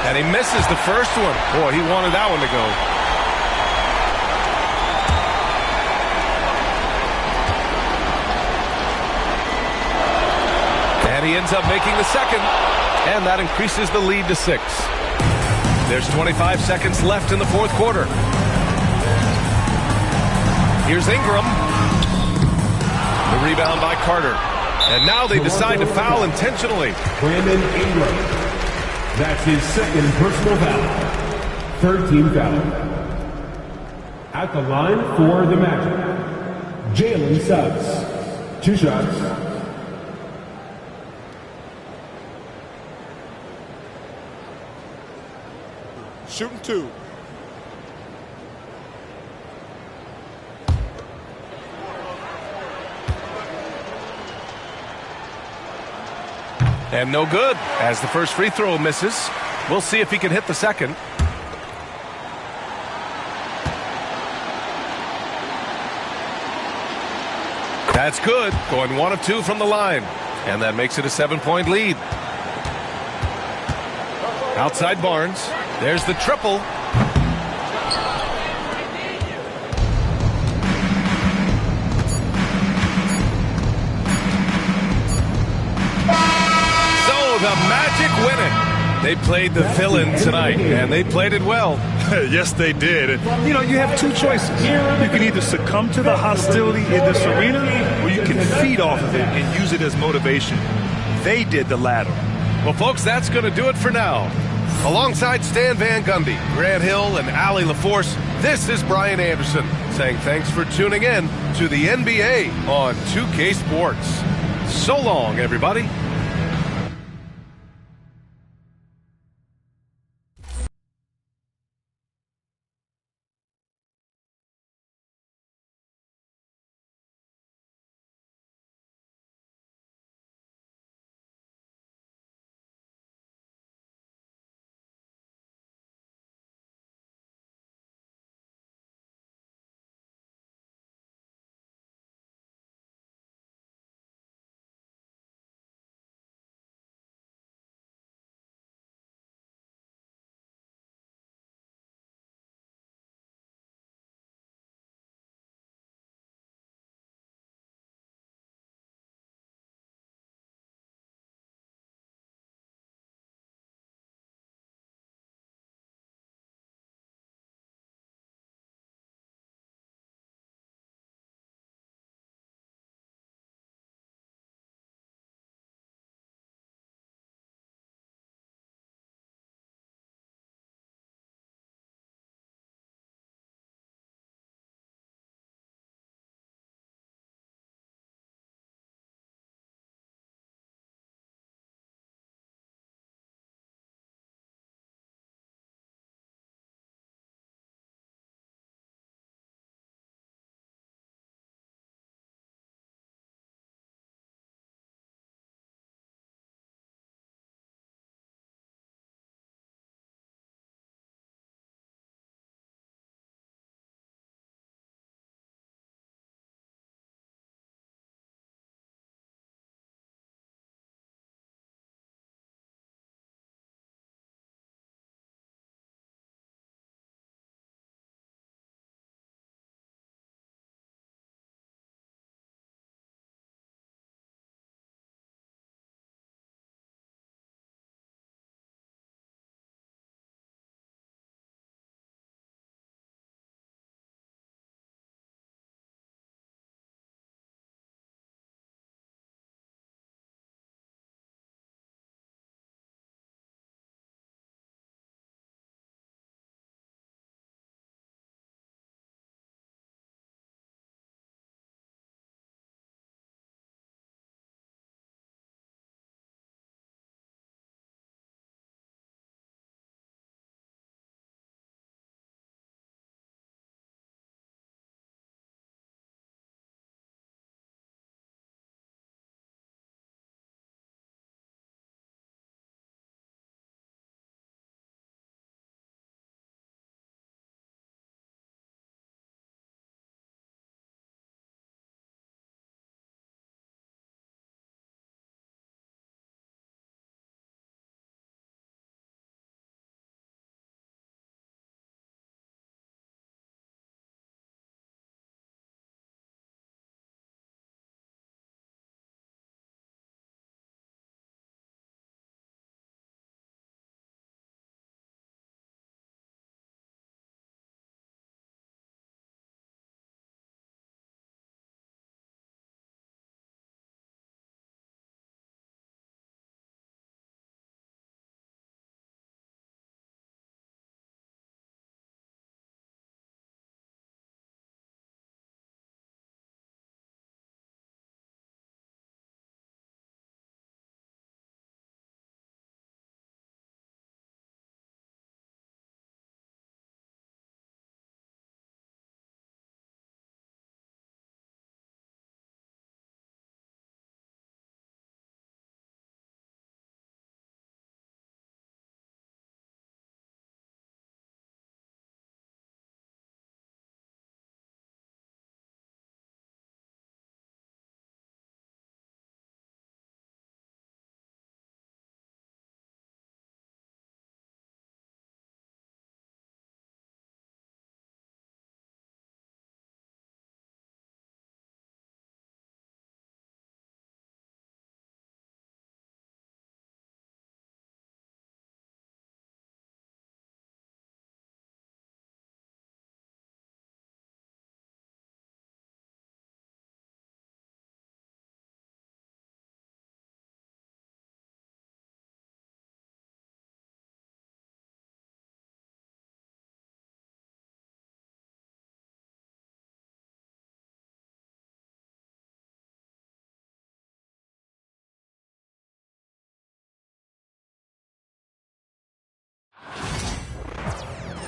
And he misses the first one. Boy, he wanted that one to go. And he ends up making the second. And that increases the lead to 6. There's 25 seconds left in the fourth quarter. Here's Ingram. The rebound by Carter. And now they decide to foul intentionally. Brandon Ingram. That's his second personal foul. Third team foul. At the line for the Magic, Jalen Suggs. 2 shots. Shooting 2. And no good, as the first free throw misses. We'll see if he can hit the second. That's good, going 1 of 2 from the line. And that makes it a 7-point lead. Outside Barnes. There's the triple. So the Magic win it. They played the villain tonight, and they played it well. Yes, they did. And, you have 2 choices. You can either succumb to the hostility in this arena, or you can feed off of it and use it as motivation. They did the latter. Well, folks, that's going to do it for now. Alongside Stan Van Gundy, Grant Hill, and Allie LaForce, this is Brian Anderson saying thanks for tuning in to the NBA on 2K Sports. So long, everybody.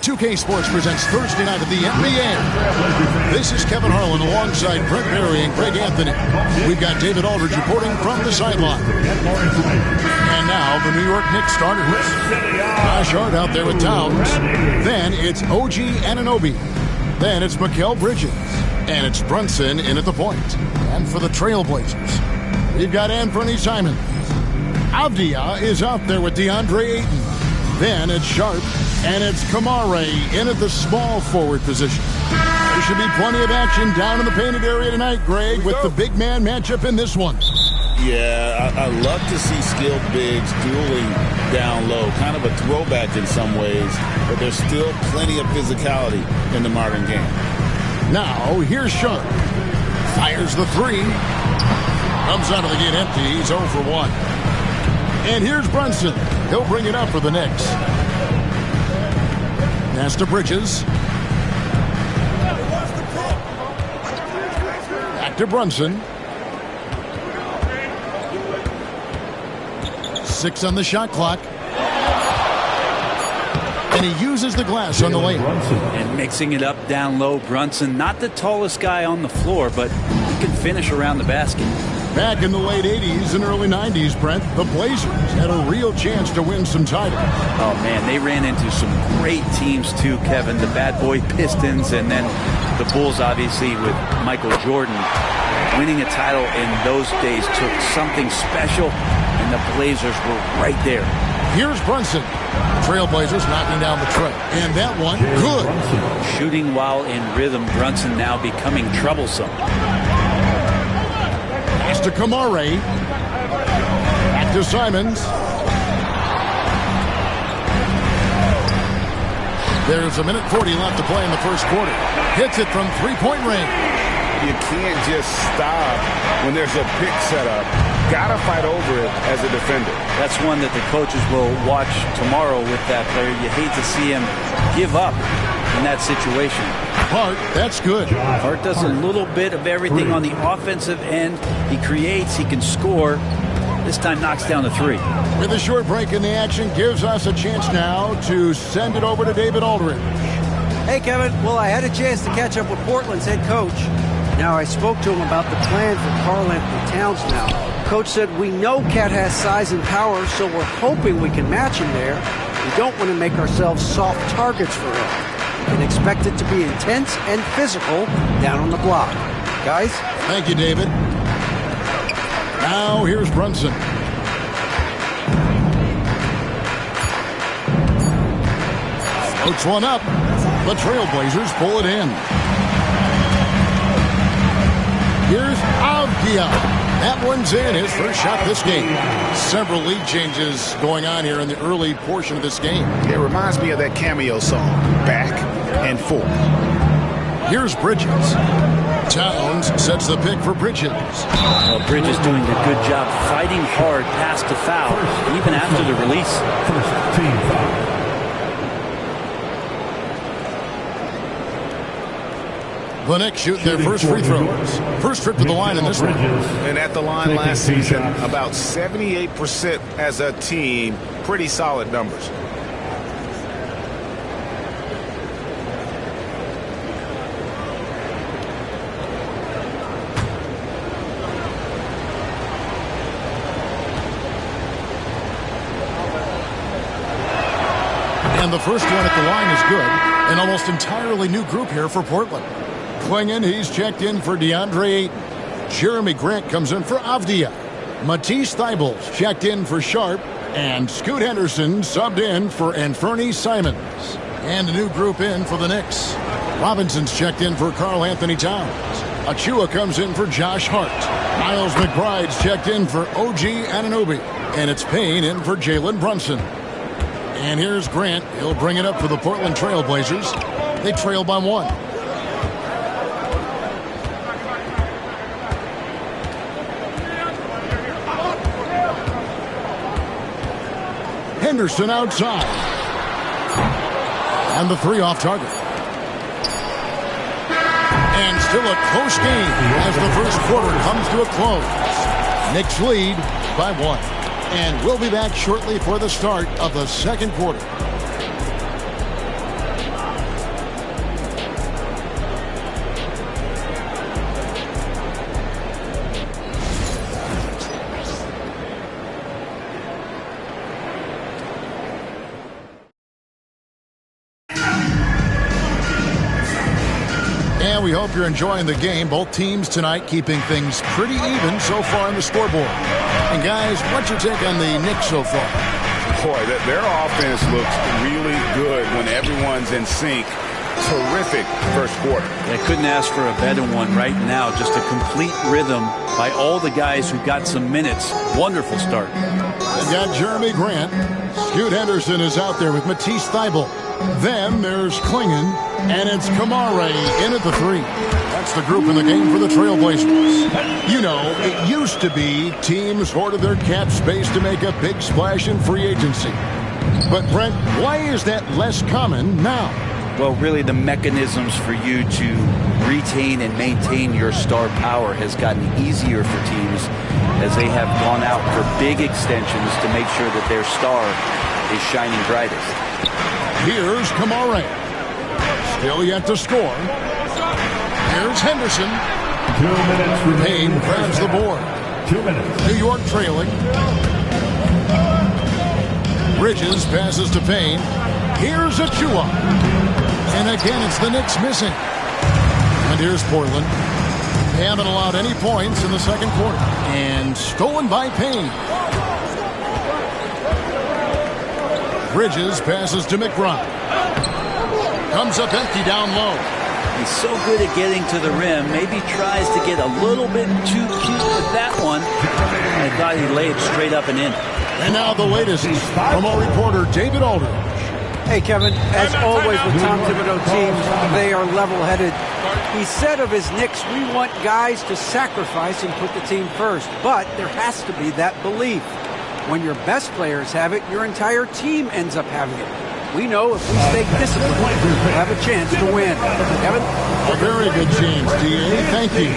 2K Sports presents Thursday night of the NBA. This is Kevin Harlan alongside Brent Barry and Greg Anthony. We've got David Aldridge reporting from the sideline. And now the New York Knicks starters. Josh Hart out there with Towns. Then it's OG Anunoby. Then it's Mikal Bridges. And it's Brunson in at the point. And for the Trailblazers, we've got Anthony Simons. Avdia is out there with DeAndre Ayton. Then it's Sharp, and it's Kamare in at the small forward position. There should be plenty of action down in the painted area tonight, Greg, with the big man matchup in this one. Yeah, I love to see skilled bigs dueling down low. Kind of a throwback in some ways, but there's still plenty of physicality in the modern game. Now, here's Sharp. Fires the three. Comes out of the gate empty. He's 0 for 1. And here's Brunson. He'll bring it up for the Knicks. Pass to Bridges. Back to Brunson. 6 on the shot clock. And he uses the glass on the lane. And mixing it up down low, Brunson, not the tallest guy on the floor, but he can finish around the basket. Back in the late 80s and early 90s, Brent, the Blazers had a real chance to win some titles. Oh, man, they ran into some great teams, too, Kevin. The bad boy Pistons and then the Bulls, obviously, with Michael Jordan. Winning a title in those days took something special, and the Blazers were right there. Here's Brunson. Trailblazers knocking down the tray. And that one, good. Shooting while in rhythm, Brunson now becoming troublesome. Pass to Kamare. Back to Simons. There's 1:40 left to play in the first quarter. Hits it from three-point range. You can't just stop when there's a pick set up. Gotta fight over it as a defender. That's one that the coaches will watch tomorrow with that player. You hate to see him give up in that situation. Hart, that's good. Hart does a little bit of everything on the offensive end. He creates, he can score. This time knocks down the three. With a short break in the action, gives us a chance now to send it over to David Aldridge. Hey, Kevin. Well, I had a chance to catch up with Portland's head coach. Now, I spoke to him about the plan for Karl Anthony Towns now. Coach said, we know Cat has size and power, so we're hoping we can match him there. We don't want to make ourselves soft targets for him. We can expect it to be intense and physical down on the block. Guys? Thank you, David. Now, here's Brunson. Floats one up. The Trailblazers pull it in. Here's Avdia. That one's in, his first shot this game. Several lead changes going on here in the early portion of this game. It reminds me of that cameo song, Back and Forth. Here's Bridges. Towns sets the pick for Bridges. Well, Bridges doing a good job fighting hard past the foul, even after the release. First team foul. The Knicks shooting their first free throws. First trip to the line in this one. And at the line last season, about 78% as a team. Pretty solid numbers. And the first one at the line is good. An almost entirely new group here for Portland. Klingon, he's checked in for DeAndre Ayton. Jeremy Grant comes in for Avdia. Matisse Thybulle's checked in for Sharp. And Scoot Henderson subbed in for Anthony Simons. And a new group in for the Knicks. Robinson's checked in for Karl Anthony Towns. Achua comes in for Josh Hart. Miles McBride's checked in for OG Anunoby. And it's Payne in for Jalen Brunson. And here's Grant. He'll bring it up for the Portland Trailblazers. They trail by 1. Henderson outside. And the three off target. And still a close game as the first quarter comes to a close. Knicks lead by 1. And we'll be back shortly for the start of the second quarter. we hope you're enjoying the game. Both teams tonight keeping things pretty even so far on the scoreboard. And guys, what's your take on the Knicks so far? Boy, their offense looks really good when everyone's in sync. Terrific first quarter. They couldn't ask for a better one right now. Just a complete rhythm by all the guys who got some minutes. Wonderful start. They've got Jeremy Grant. Scoot Henderson is out there with Matisse Thybulle. Then there's Klingon, and it's Kamare in at the 3. That's the group in the game for the Trailblazers. You know, it used to be teams hoarded their cap space to make a big splash in free agency. But, Brent, why is that less common now? Well, really the mechanisms for you to retain and maintain your star power has gotten easier for teams as they have gone out for big extensions to make sure that their star is shining brightest. Here's Kamare. Still yet to score. Here's Henderson. 2 minutes remaining. Payne grabs the board. 2 minutes. New York trailing. Bridges passes to Payne. Here's Achua. And again, it's the Knicks missing. And here's Portland. They haven't allowed any points in the second quarter. And stolen by Payne. Bridges passes to McBride. Comes up empty down low. He's so good at getting to the rim. Maybe tries to get a little bit too cute with that one. I thought he laid straight up and in. And now the latest from our reporter, David Aldridge. Hey, Kevin, as always with Tom Thibodeau teams, they are level-headed. He said of his Knicks, we want guys to sacrifice and put the team first. But there has to be that belief. When your best players have it, your entire team ends up having it. We know if we stay disciplined, we'll have a chance to win. Kevin? A very good chance, D.A. Thank you.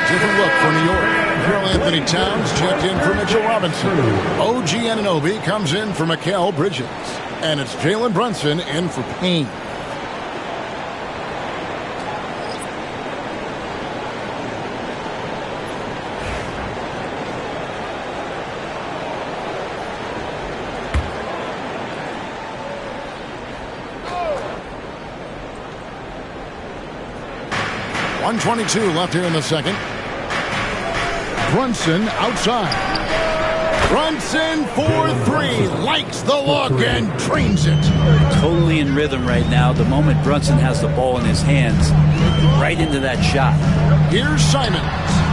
Different look for New York. Carl Anthony Towns checked in for Mitchell Robinson. OG Anunoby comes in for Mikal Bridges. And it's Jalen Brunson in for Payne. .122 left here in the second. Brunson outside. Brunson for 3. Likes the look and drains it. Totally in rhythm right now. The moment Brunson has the ball in his hands, right into that shot. Here's Simons.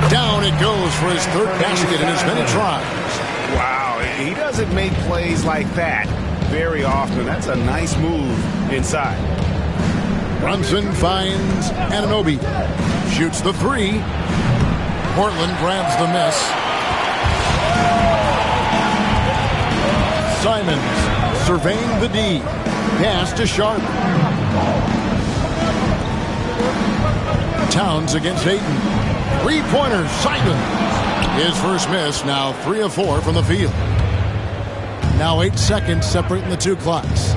Down it goes for his third basket in as many tries. Wow, he doesn't make plays like that very often. That's a nice move inside. Brunson finds Anunoby. Shoots the 3. Portland grabs the miss. Simons surveying the D. Pass to Sharp. Towns against Ayton. 3-pointers, Simons. His first miss, now 3 of 4 from the field. Now 8 seconds separating the two clocks.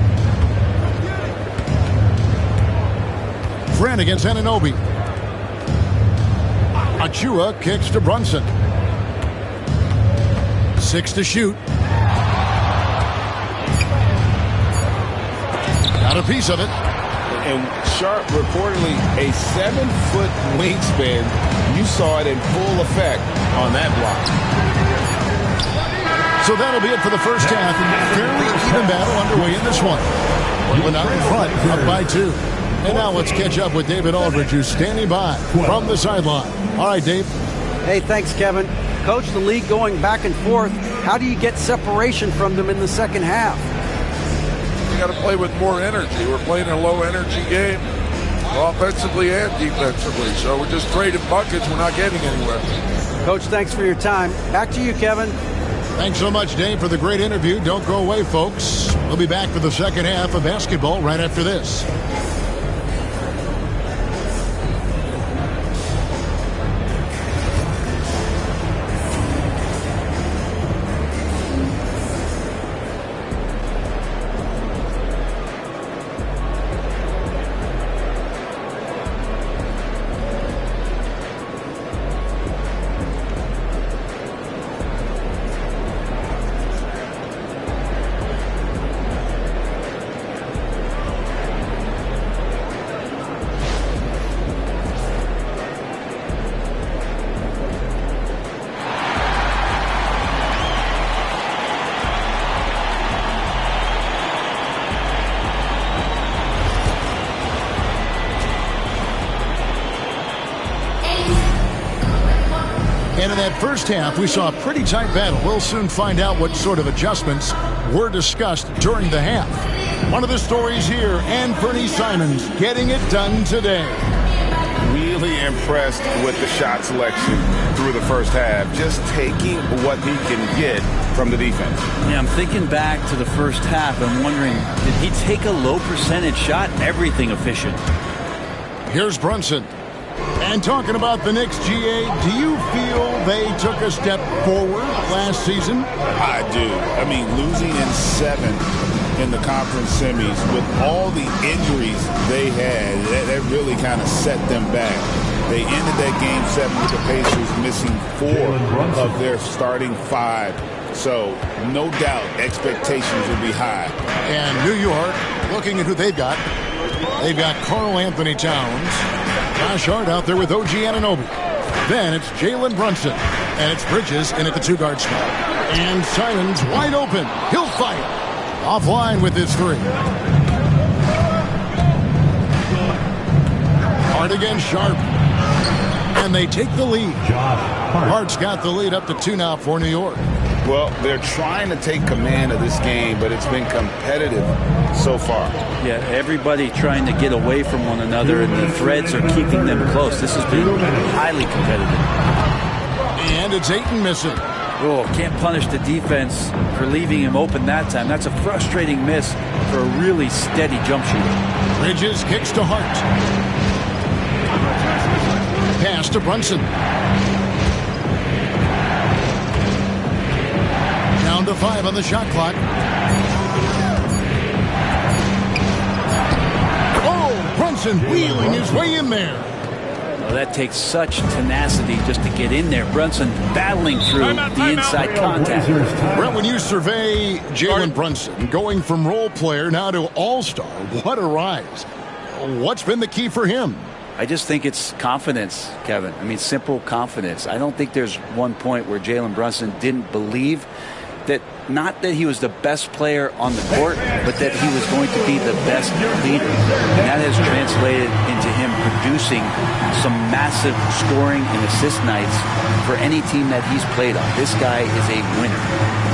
Grant against Anunoby. Achua kicks to Brunson. 6 to shoot. Got a piece of it. And Sharp reportedly a 7-foot wingspan. You saw it in full effect on that block. So that'll be it for the first half. Fairly even battle underway in this one. Portland out in front, up by 2. And now let's catch up with David Aldridge, who's standing by from the sideline. All right, Dave. Hey, thanks, Kevin. Coach, the league going back and forth. How do you get separation from them in the second half? You got to play with more energy. We're playing a low-energy game, offensively and defensively. So we're just trading buckets. We're not getting anywhere. Coach, thanks for your time. Back to you, Kevin. Thanks so much, Dave, for the great interview. Don't go away, folks. We'll be back for the second half of basketball right after this. And in that first half, we saw a pretty tight battle. We'll soon find out what sort of adjustments were discussed during the half. One of the stories here, Anthony Simons getting it done today. Really impressed with the shot selection through the first half, just taking what he can get from the defense. Yeah, I'm thinking back to the first half. I'm wondering, did he take a low percentage shot? Everything efficient. Here's Brunson. And talking about the Knicks, GA, do you feel they took a step forward last season? I do. I mean, losing in 7 in the conference semis with all the injuries they had, that really kind of set them back. They ended that game 7 with the Pacers missing 4 of their starting 5. So, no doubt, expectations will be high. And New York, looking at who they've got Karl Anthony Towns, Josh Hart out there with OG Anunoby. Then it's Jalen Brunson, and it's Bridges in at the 2-guard spot. And Simons wide open. He'll fire. Offline with his 3. Hart against Sharp. And they take the lead. Hart's got the lead up to 2 now for New York. Well, they're trying to take command of this game, but it's been competitive so far. Yeah, everybody trying to get away from one another, and the threads are keeping them close. This has been highly competitive. And it's Ayton missing. Oh, can't punish the defense for leaving him open that time. That's a frustrating miss for a really steady jump shooter. Bridges kicks to Hart. Pass to Brunson. Down to 5 on the shot clock. Oh, Brunson wheeling his way in there. Well, that takes such tenacity just to get in there. Brunson battling through the inside contact. Brett, when you survey Jalen Brunson going from role player now to all-star, what a rise. What's been the key for him? I just think it's confidence, Kevin. I mean, simple confidence. I don't think there's one point where Jalen Brunson didn't believe that, not that he was the best player on the court, but that he was going to be the best leader. And that has translated into him producing some massive scoring and assist nights for any team that he's played on. This guy is a winner.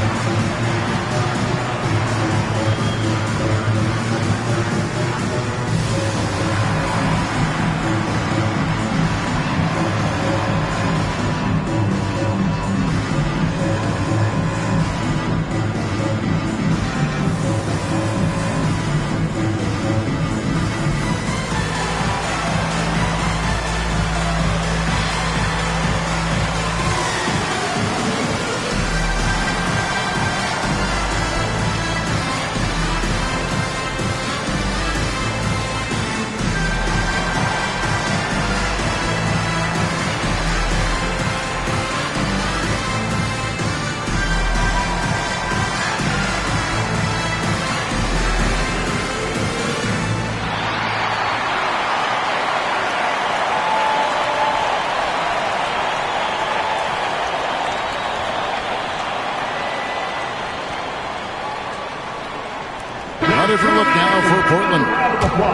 for Portland.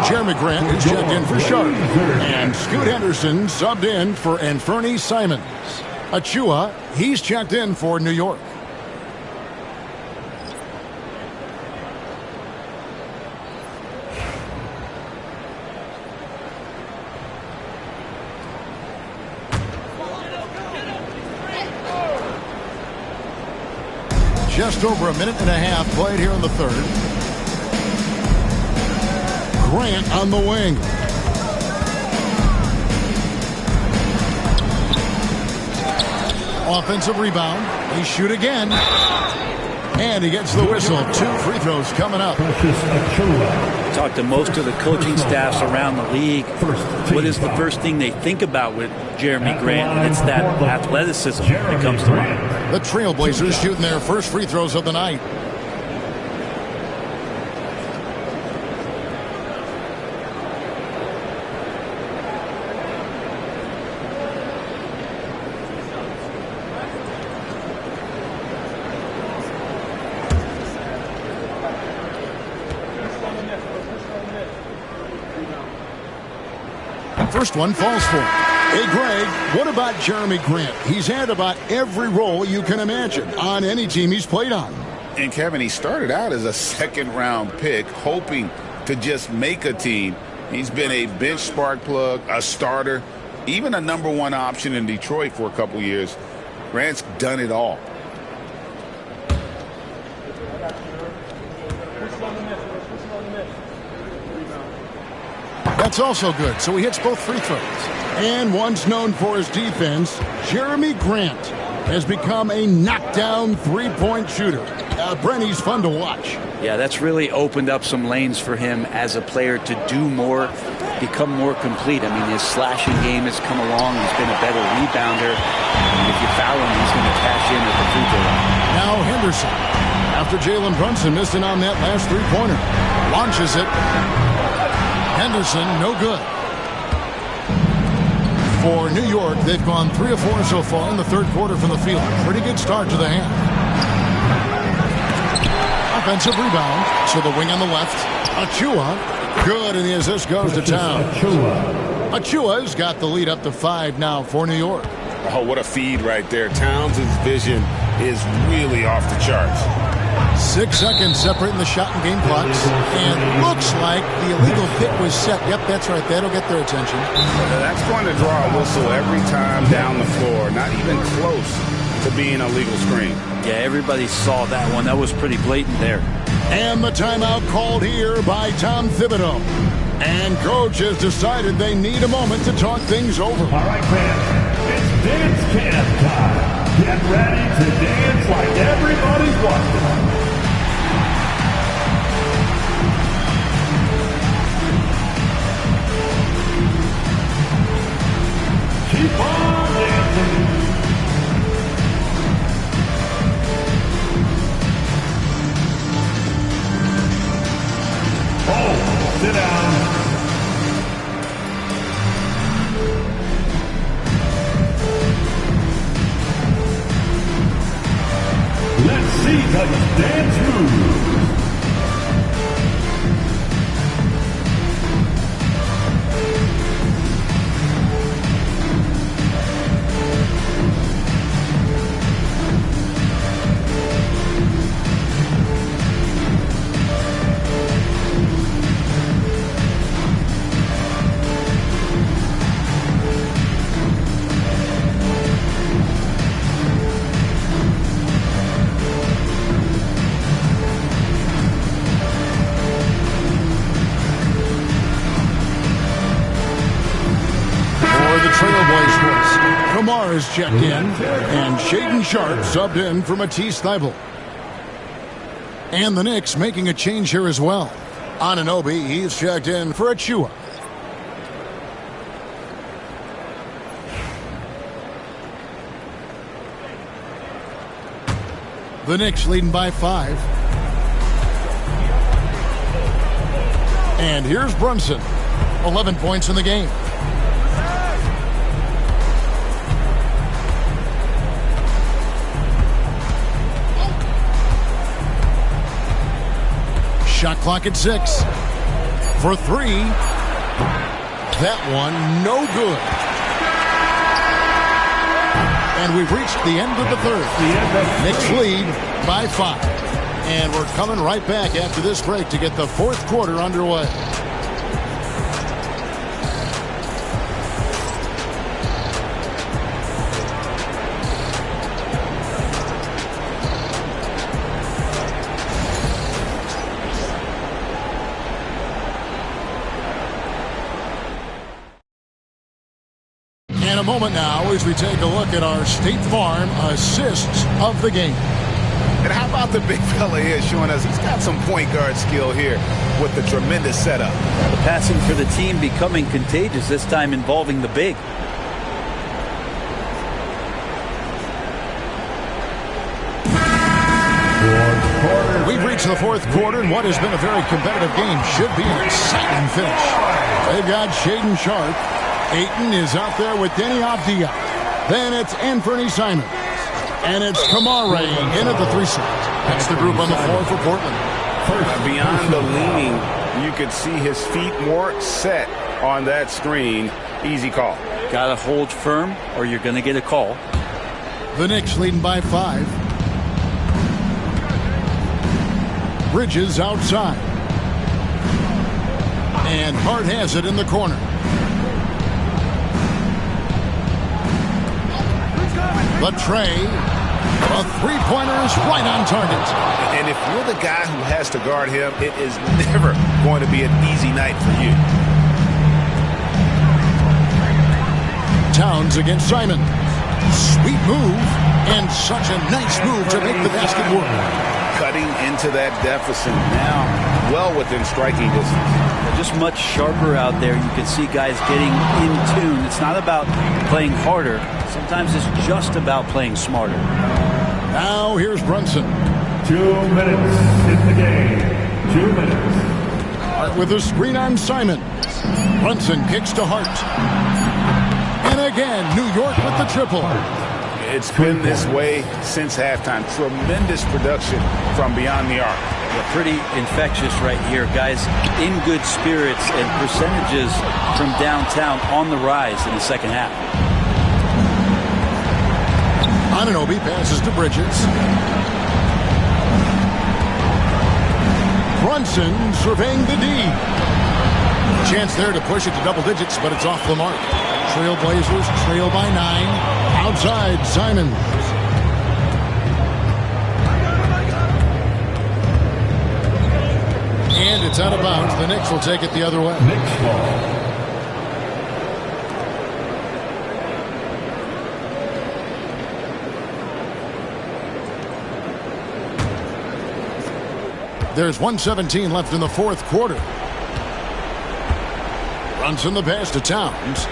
Jeremy Grant is checked in for Sharp. And Scoot Henderson subbed in for Anferni Simons. Achua, he's checked in for New York. Just over a minute and a half played here in the third. Grant on the wing. Offensive rebound. They shoot again. And he gets the whistle. 2 free throws coming up. Talk to most of the coaching staffs around the league. What is the first thing they think about with Jeremy Grant? And it's that athleticism that comes to mind. The Trailblazers shooting their first free throws of the night. First one falls for him. Hey, Greg, what about Jeremy Grant? He's had about every role you can imagine on any team he's played on. And, Kevin, he started out as a second-round pick, hoping to just make a team. He's been a bench spark plug, a starter, even a #1 option in Detroit for a couple years. Grant's done it all. That's also good, so he hits both free throws. And once known for his defense, Jeremy Grant has become a knockdown three-point shooter. Brent, he's fun to watch. Yeah, that's really opened up some lanes for him as a player to do more, become more complete. I mean, his slashing game has come along. He's been a better rebounder. And if you foul him, he's going to cash in at the free throw line. Now Henderson, after Jalen Brunson missed it on that last three-pointer, launches it. Henderson, no good. For New York, they've gone 3 of 4 so far in the third quarter from the field. Pretty good start to the half. Offensive rebound. So the wing on the left. Achua, good, and the assist goes to Towns. Achua's got the lead up to 5 now for New York. Oh, what a feed right there. Towns' vision is really off the charts. 6 seconds separating the shot and game clocks. And looks like the illegal pick was set. Yep, that's right. That'll get their attention. That's going to draw a whistle every time down the floor. Not even close to being a legal screen. Yeah, everybody saw that one. That was pretty blatant there. And the timeout called here by Tom Thibodeau. And coach has decided they need a moment to talk things over. All right, fans, it's dance camp time. Get ready to dance like everybody's watching. Keep on dancing. Oh, sit down. Let's see those dance moves. Is checked in, and Shaden Sharp subbed in for Matisse Thybulle. And the Knicks making a change here as well. Anunoby, he's checked in for Achua. The Knicks leading by 5. And here's Brunson, 11 points in the game. Shot clock at 6. for three. That one no good. And we've reached the end of the third. Knicks lead by 5. And we're coming right back after this break to get the fourth quarter underway. In a moment now as we take a look at our State Farm assists of the game. And how about the big fella here showing us he's got some point guard skill here with the tremendous setup. The passing for the team becoming contagious, this time involving the big. We've reached the fourth quarter, and what has been a very competitive game should be an exciting finish. They've got Shaden Sharp. Ayton is out there with Denny Avdia. Then it's Anthony Simons. And it's Kamare in at the 3 slot. That's the group on the floor for Portland. Beyond the leaning, you could see his feet more set on that screen. Easy call. Got to hold firm or you're going to get a call. The Knicks leading by 5. Bridges outside. And Hart has it in the corner. The tray, a three-pointer is right on target. And if you're the guy who has to guard him, it is never going to be an easy night for you. Towns against Simon. Sweet move, and such a nice move to make the basket work. Cutting into that deficit now, well within striking distance. Just much sharper out there. You can see guys getting in tune. It's not about playing harder. Sometimes it's just about playing smarter. Now here's Brunson. 2 minutes in the game. 2 minutes. Hart with a screen on Simon. Brunson kicks to Hart. And again, New York with the triple. It's been this way since halftime. Tremendous production from beyond the arc. Yeah, pretty infectious right here. Guys in good spirits and percentages from downtown on the rise in the second half. Anunoby passes to Bridges. Brunson surveying the D. Chance there to push it to double digits, but it's off the mark. Trailblazers trail by 9. Outside, Simons. And it's out of bounds. The Knicks will take it the other way. Knicks ball. There's 1:17 left in the fourth quarter. Brunson the pass to Towns.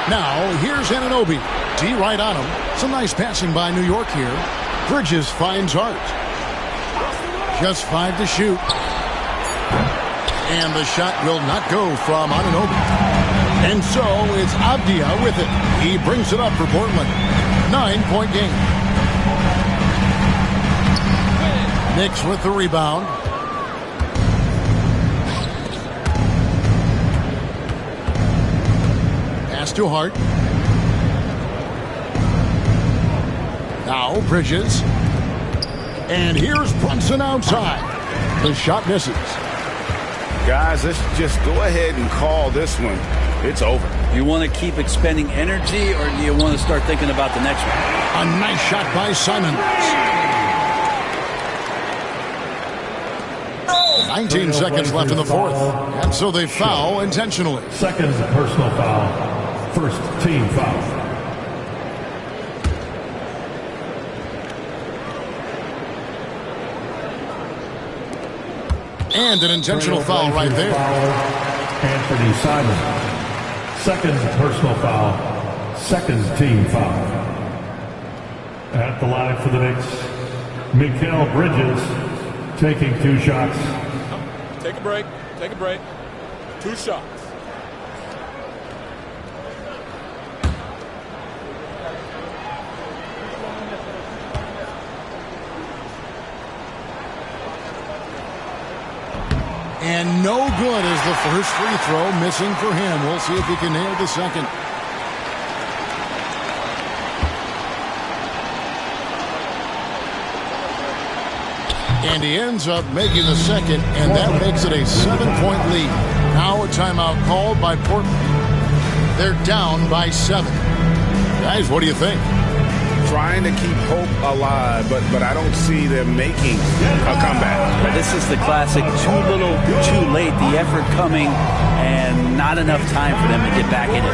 Now, here's Anunoby. D right on him. Some nice passing by New York here. Bridges finds Hart. Just 5 to shoot. And the shot will not go from Anunoby. And so it's Avdia with it. He brings it up for Portland. 9-point game. Knicks with the rebound. Pass to Hart. Now Bridges. And here's Brunson outside. The shot misses. Guys, let's just go ahead and call this one. It's over. You want to keep expending energy, or do you want to start thinking about the next one? A nice shot by Simons. 19 seconds left in the fourth. And so they foul intentionally. Second personal foul. First team foul. And an intentional foul right there. Anthony Simon. Second personal foul. Second team foul. At the line for the Knicks, Mikal Bridges taking 2 shots. Take a break. Take a break. 2 shots. And no good as the first free throw missing for him. We'll see if he can nail the second. And he ends up making the second, and that makes it a 7-point lead. Now a timeout called by Portland. They're down by 7. Guys, what do you think? Trying to keep hope alive, but I don't see them making a comeback. Well, this is the classic too little, too late. The effort coming and not enough time for them to get back in it.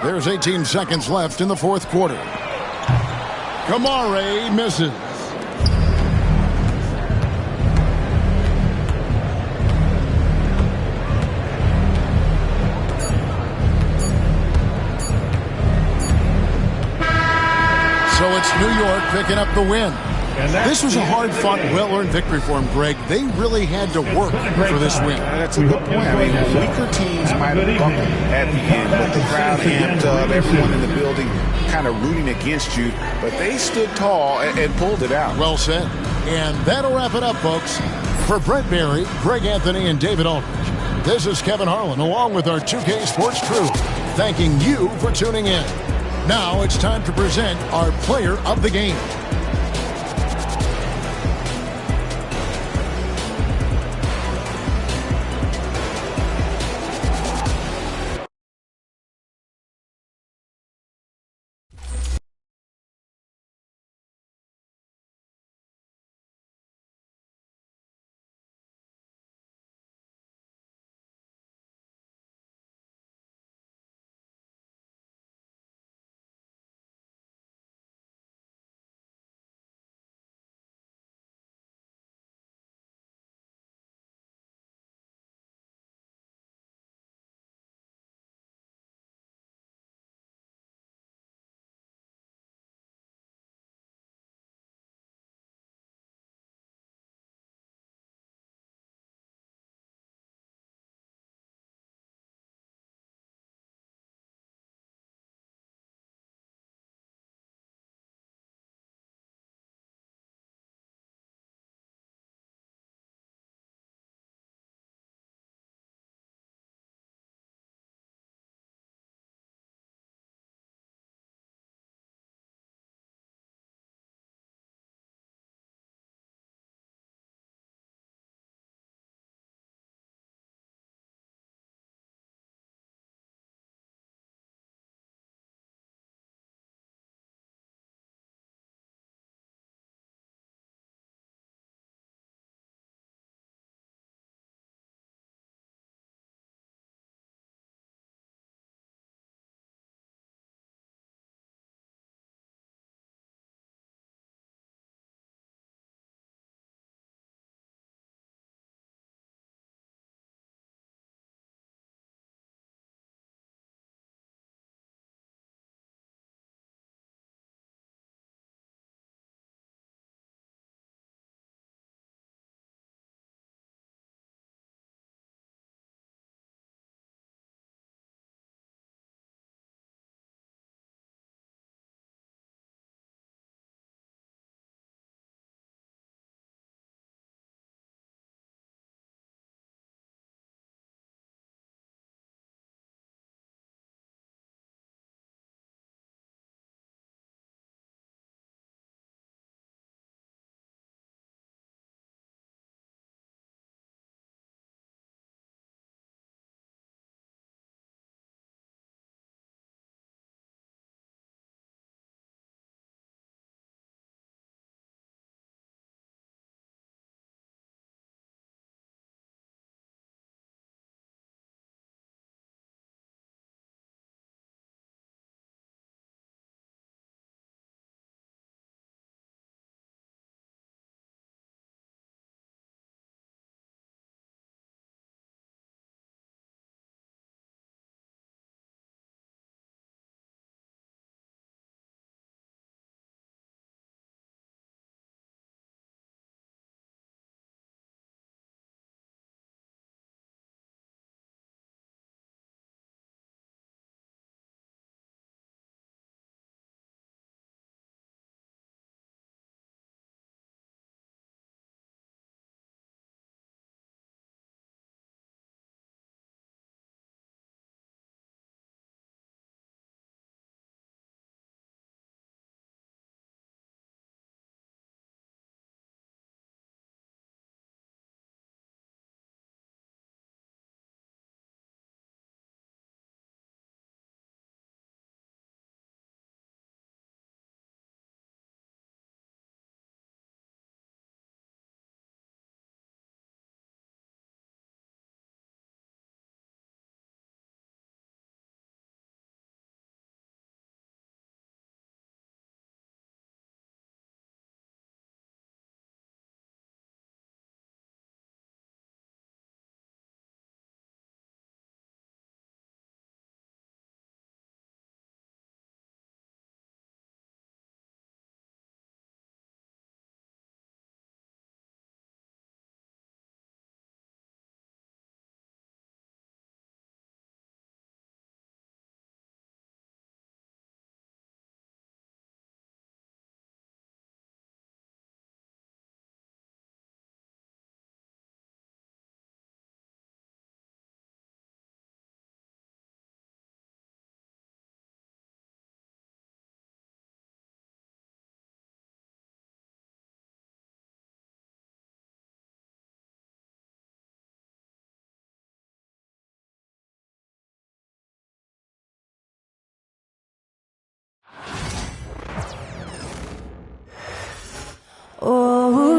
There's 18 seconds left in the fourth quarter. Kamare misses. So it's New York picking up the win. This was a hard-fought, well-earned victory for them, Greg. They really had to work for this win. That's a good point. I mean, weaker teams might have buckled at the end, with the crowd amped up, everyone in the building kind of rooting against you, but they stood tall and pulled it out. Well said. And that'll wrap it up, folks. For Brent Barry, Greg Anthony, and David Aldridge, this is Kevin Harlan, along with our 2K Sports crew, thanking you for tuning in. Now it's time to present our player of the game.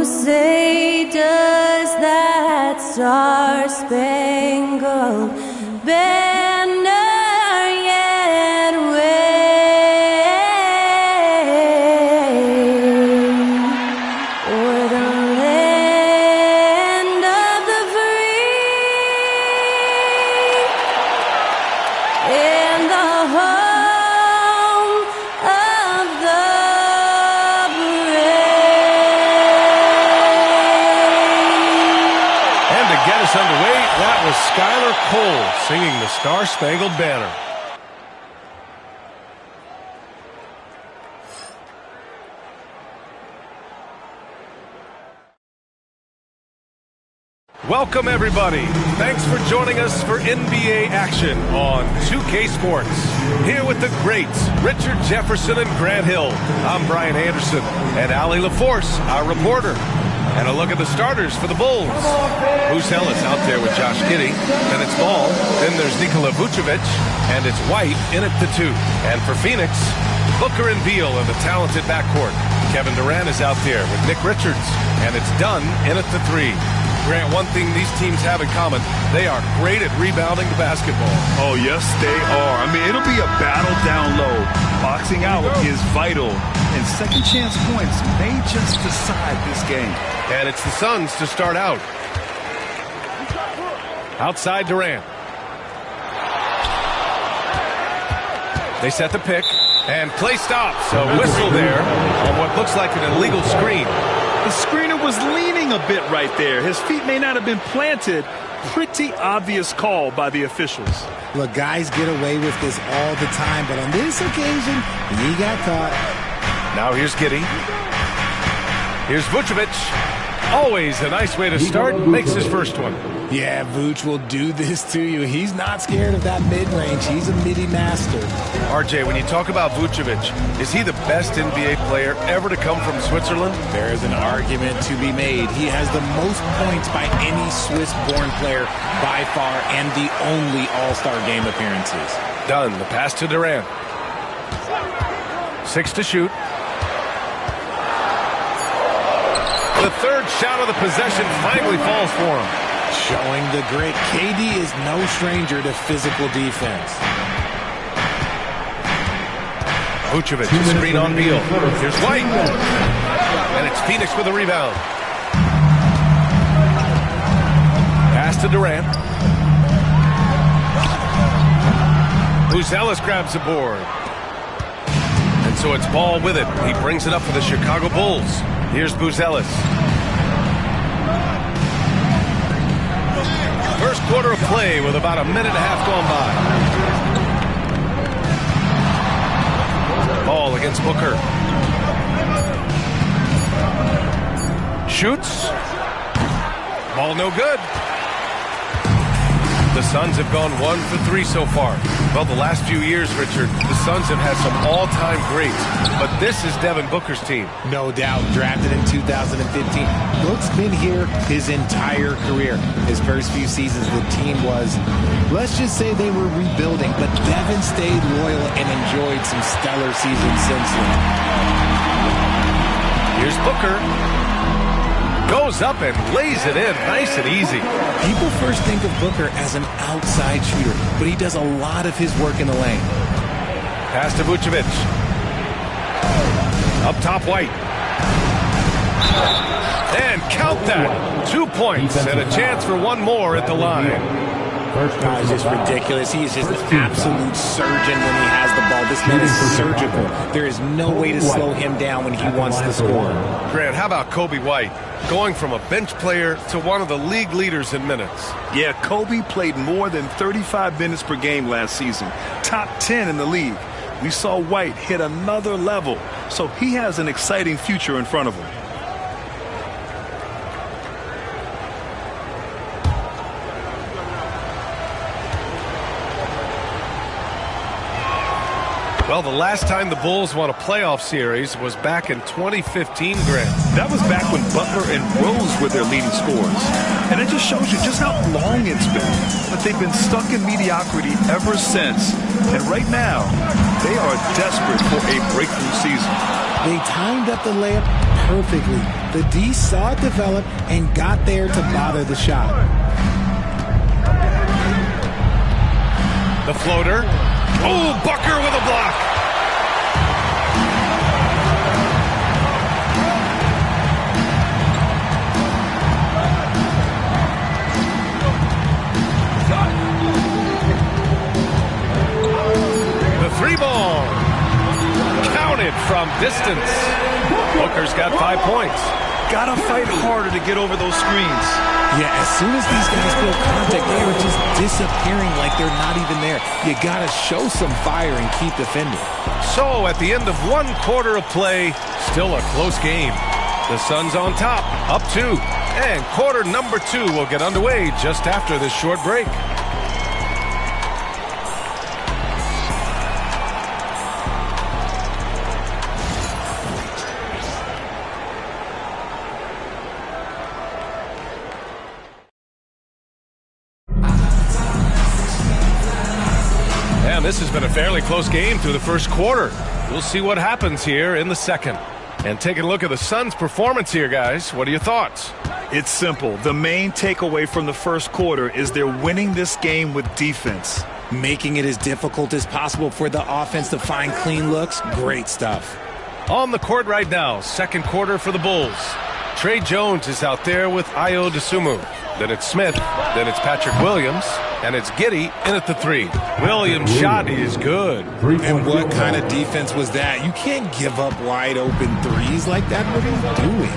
you say, does that star-spangled banner yet wave o'er the land of the free and the home of the Get us underway, that was Skylar Cole singing the Star-Spangled Banner. Welcome, everybody. Thanks for joining us for NBA action on 2K Sports. Here with the greats, Richard Jefferson and Grant Hill. I'm Brian Anderson, and Allie LaForce, our reporter. And a look at the starters for the Bulls. Buzelis out there with Josh Giddey. Then it's Ball. Then there's Nikola Vucevic. And it's White in at the 2. And for Phoenix, Booker and Beal are the talented backcourt. Kevin Durant is out there with Nick Richards. And it's Dunn in at the 3. Grant, one thing these teams have in common, they are great at rebounding the basketball. Oh, yes, they are. I mean, it'll be a battle down low. Boxing out is vital. And second chance points may just decide this game. And it's the Suns to start out. Outside Durant. They set the pick. And play stops. A whistle there on what looks like an illegal screen. The screener was leaning a bit right there. His feet may not have been planted. Pretty obvious call by the officials. Look, guys get away with this all the time, but on this occasion, he got caught. Now here's Giddey. Here's Vucevic. Always a nice way to start. Makes his first one. Yeah, Vooch will do this to you. He's not scared of that mid-range. He's a midi master. RJ, when you talk about Vucevic, is he the best NBA player ever to come from Switzerland? There is an argument to be made. He has the most points by any Swiss-born player by far and the only All-Star game appearances. Done. The pass to Durant. 6 to shoot. The third shot of the possession finally falls for him. Showing the grit. KD is no stranger to physical defense. Vucevic, screen on Beal. Here's White. And it's Phoenix with a rebound. Pass to Durant. Buzelis grabs the board. And so it's Ball with it. He brings it up for the Chicago Bulls. Here's Buzelis. First quarter of play with about a minute and a half gone by. Ball against Booker. Shoots. Ball no good. The Suns have gone 1 for 3 so far. Well, the last few years, Richard, the Suns have had some all-time greats. But this is Devin Booker's team. No doubt. Drafted in 2015. Book's been here his entire career. His first few seasons, the team was, let's just say they were rebuilding. But Devin stayed loyal and enjoyed some stellar seasons since then. Here's Booker. Goes up and lays it in nice and easy. People first think of Booker as an outside shooter, but he does a lot of his work in the lane. Pass to Vucevic. Up top, White. And count that. 2 points and a chance for one more at the line. It's just ridiculous. He's just an absolute surgeon when he has the ball. This man is surgical. There is no way to slow him down when he wants to score. Grant, how about Kobe White? Going from a bench player to one of the league leaders in minutes. Yeah, Kobe played more than 35 minutes per game last season. Top 10 in the league. We saw White hit another level, so he has an exciting future in front of him. Well, the last time the Bulls won a playoff series was back in 2015, Grant. That was back when Butler and Rose were their leading scorers. And it just shows you just how long it's been. But they've been stuck in mediocrity ever since. And right now, they are desperate for a breakthrough season. They timed up the layup perfectly. The D saw it develop and got there to bother the shot. The floater. Oh, Bucker with a block. The three ball. Counted from distance. Booker's got 5 points. Gotta fight harder to get over those screens. Yeah, as soon as these guys feel contact, they are just disappearing like they're not even there. You got to show some fire and keep defending. So at the end of 1 quarter of play, still a close game. The Suns on top, up 2. And quarter number 2 will get underway just after this short break. This has been a fairly close game through the first quarter. We'll see what happens here in the second. And taking a look at the Suns' performance here, guys. What are your thoughts? It's simple. The main takeaway from the first quarter is they're winning this game with defense. Making it as difficult as possible for the offense to find clean looks. Great stuff. On the court right now, second quarter for the Bulls. Trey Jones is out there with Ayo Dosunmu. Then it's Smith. Then it's Patrick Williams. And it's Giddey in at the 3. Williams' shot is good. And what kind of defense was that? You can't give up wide open threes like that. What are you doing?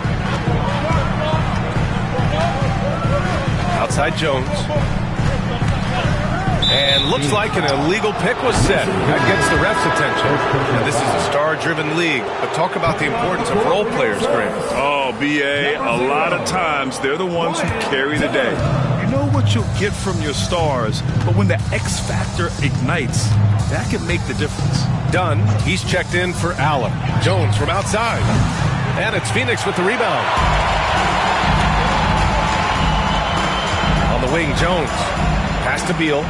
Outside Jones. And looks like an illegal pick was set. That gets the ref's attention. And this is a star-driven league. But talk about the importance of role players, Grant. Oh, B.A., a lot of times they're the ones who carry the day. You know what you'll get from your stars, but when the X factor ignites, that can make the difference. Dunn, he's checked in for Allen. Jones from outside. And it's Phoenix with the rebound. On the wing, Jones. Pass to Beal.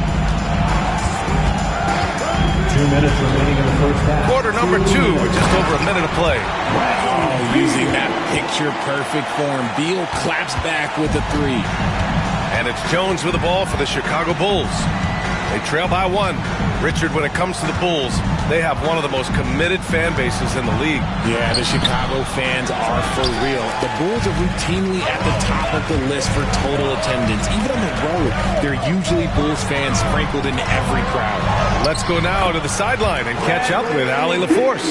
2 minutes remaining in the first half. Quarter number 2 with just over a minute of play. Oh, using that picture-perfect form. Beal claps back with a 3. And it's Jones with the ball for the Chicago Bulls. They trail by 1. Richard, when it comes to the Bulls, they have one of the most committed fan bases in the league. Yeah, the Chicago fans are for real. The Bulls are routinely at the top of the list for total attendance. Even on the road, there are usually Bulls fans sprinkled in every crowd. Let's go now to the sideline and catch up with Allie LaForce.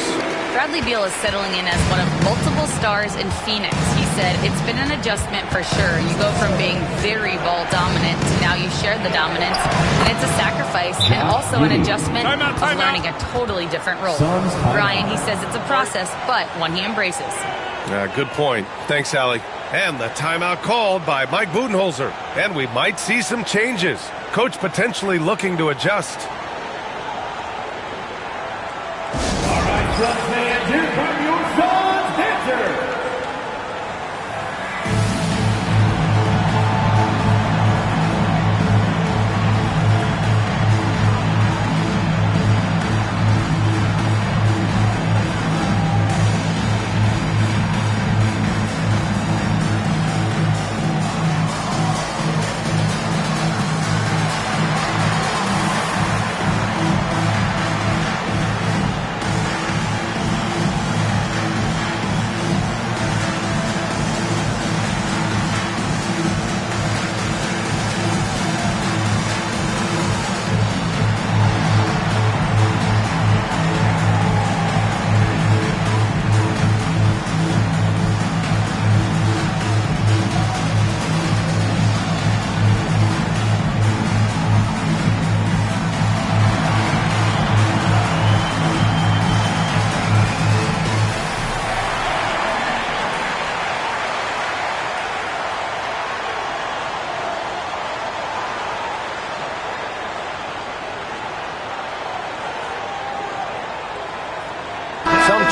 Bradley Beal is settling in as one of multiple stars in Phoenix. He said, it's been an adjustment for sure. You go from being very ball dominant to now you share the dominance. And it's a sacrifice and also an adjustment of learning a totally different role. Brian, he says it's a process, but one he embraces. Good point. Thanks, Allie. And the timeout called by Mike Budenholzer. And we might see some changes. Coach potentially looking to adjust. Suns fans, here come your Suns dancers.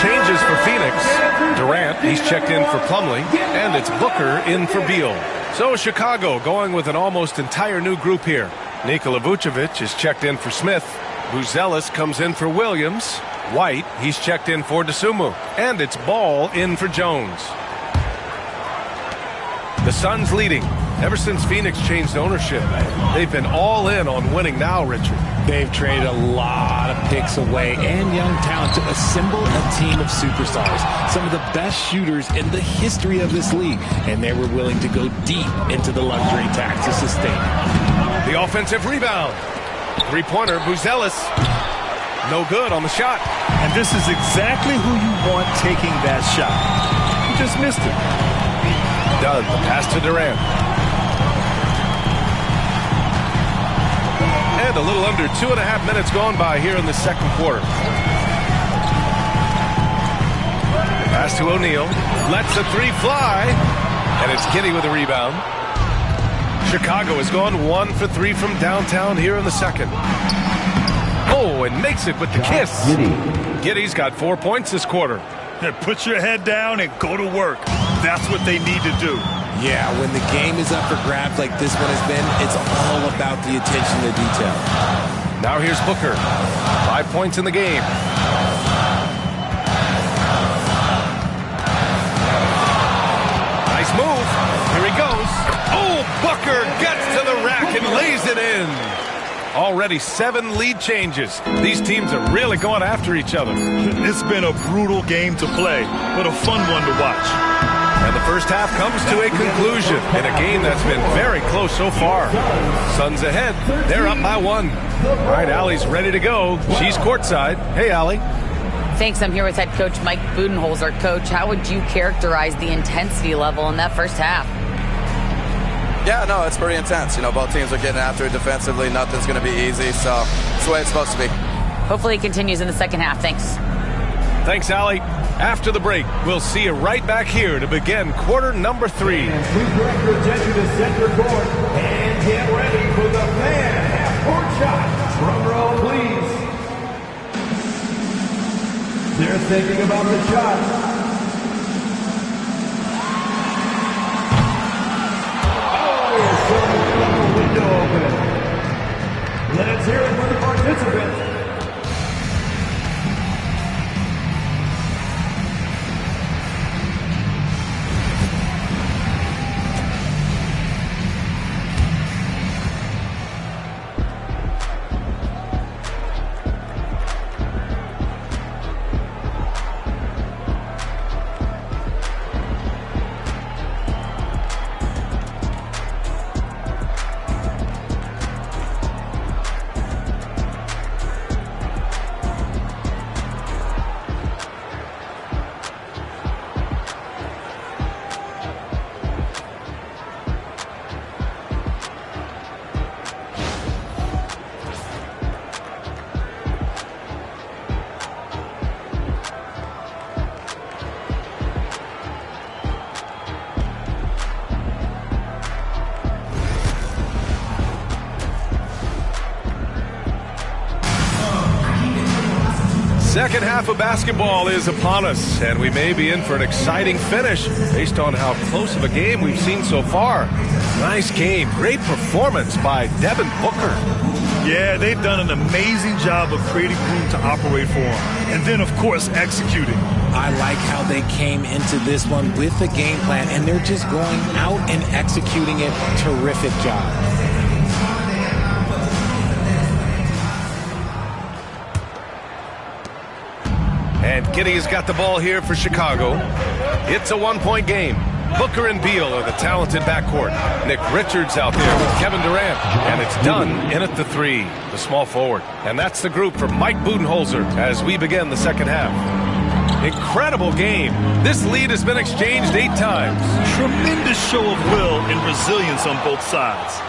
Changes for Phoenix. Durant, he's checked in for Plumlee, and it's Booker in for Beal. So Chicago going with an almost entire new group here. Nikola Vucevic is checked in for Smith. Buzelis comes in for Williams. White, he's checked in for Dosunmu. And it's Ball in for Jones. The Suns leading. Ever since Phoenix changed ownership, they've been all in on winning now, Richard. They've traded a lot of picks away and young talent to assemble a team of superstars, some of the best shooters in the history of this league, and they were willing to go deep into the luxury tax to sustain it. The offensive rebound. Three-pointer, Buzelis. No good on the shot. And this is exactly who you want taking that shot. He just missed it. Done. The pass to Durant. And a little under 2.5 minutes gone by here in the second quarter. Pass to O'Neal. Lets the three fly. And it's Giddey with a rebound. Chicago has gone 1 for 3 from downtown here in the second. Oh, and makes it with the kiss. Giddey's got 4 points this quarter. Yeah, put your head down and go to work. That's what they need to do. Yeah, when the game is up for grabs like this one has been, it's all about the attention to detail. Now here's Booker. 5 points in the game. Nice move. Here he goes. Oh, Booker gets to the rack and lays it in. Already 7 lead changes. These teams are really going after each other. It's been a brutal game to play, but a fun one to watch. And the first half comes to a conclusion in a game that's been very close so far. Suns ahead. They're up by 1. All right, Allie's ready to go. She's courtside. Hey, Allie. Thanks. I'm here with head coach Mike Budenholzer. Coach, how would you characterize the intensity level in that first half? Yeah, no, it's pretty intense. You know, both teams are getting after it defensively. Nothing's going to be easy, so it's the way it's supposed to be. Hopefully it continues in the second half. Thanks. Thanks, Allie. After the break, we'll see you right back here to begin quarter number 3. And please direct your attention to center court and get ready for the fan half-court shot. Drum roll, please. They're thinking about the shot. Window open. Let's hear it for the participants. Second half of basketball is upon us, and we may be in for an exciting finish based on how close of a game we've seen so far. Nice game. Great performance by Devin Booker. Yeah, they've done an amazing job of creating room to operate for him. And then, of course, executing. I like how they came into this one with a game plan, and they're just going out and executing it. Terrific job. And Giddey has got the ball here for Chicago. It's a 1-point game. Booker and Beal are the talented backcourt. Nick Richards out there with Kevin Durant. And it's done in at the 3, the small forward. And that's the group for Mike Budenholzer as we begin the second half. Incredible game. This lead has been exchanged 8 times. Tremendous show of will and resilience on both sides.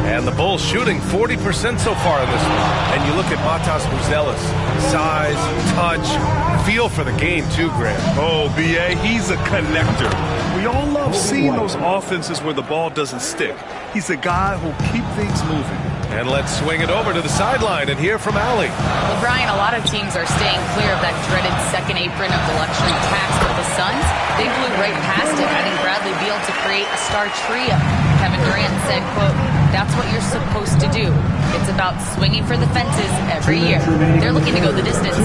And the Bulls shooting 40% so far in this one. And you look at Matas Buzelis. Size, touch, feel for the game too, Grant. Oh, B.A., he's a connector. We all love seeing those offenses where the ball doesn't stick. He's a guy who'll keep things moving. And let's swing it over to the sideline and hear from Allie. Well, Brian, a lot of teams are staying clear of that dreaded second apron of the luxury tax, but the Suns, they blew right past it, adding Bradley Beal to create a star trio. Kevin Durant said, quote, "That's what you're supposed to do. It's about swinging for the fences every year." They're looking to go the distance.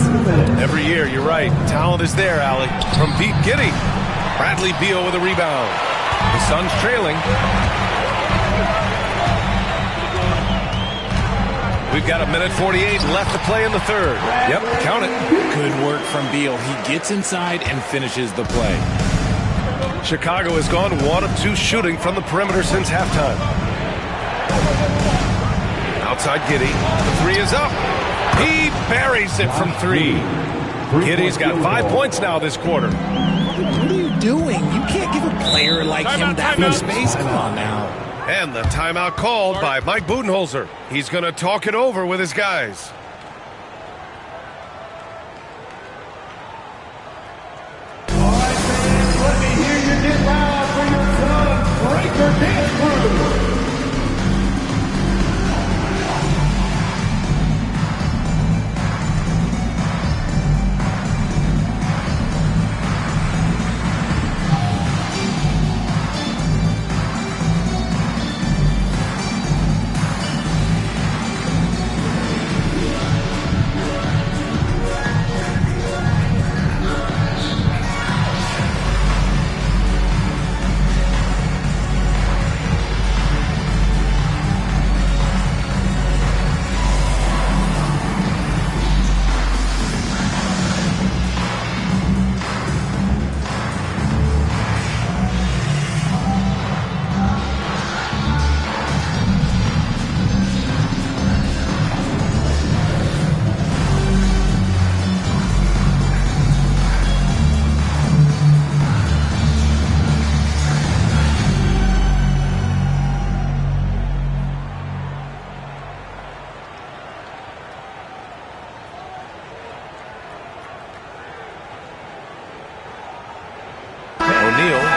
Every year, you're right. Talent is there, Allie. From Pete Giddey. Bradley Beal with a rebound. The Suns trailing. We've got 1:48 left to play in the third. Yep, count it. Good work from Beal. He gets inside and finishes the play. Chicago has gone 1 of 2 shooting from the perimeter since halftime. Outside Giddey. The three is up. He buries it from 3. Giddey's got 5 points now this quarter. What are you doing? You can't give a player like him that much space. Come on now. And the timeout called by Mike Budenholzer. He's going to talk it over with his guys. All right, fans, let me hear you get loud for your Suns Breaker Dance Crew.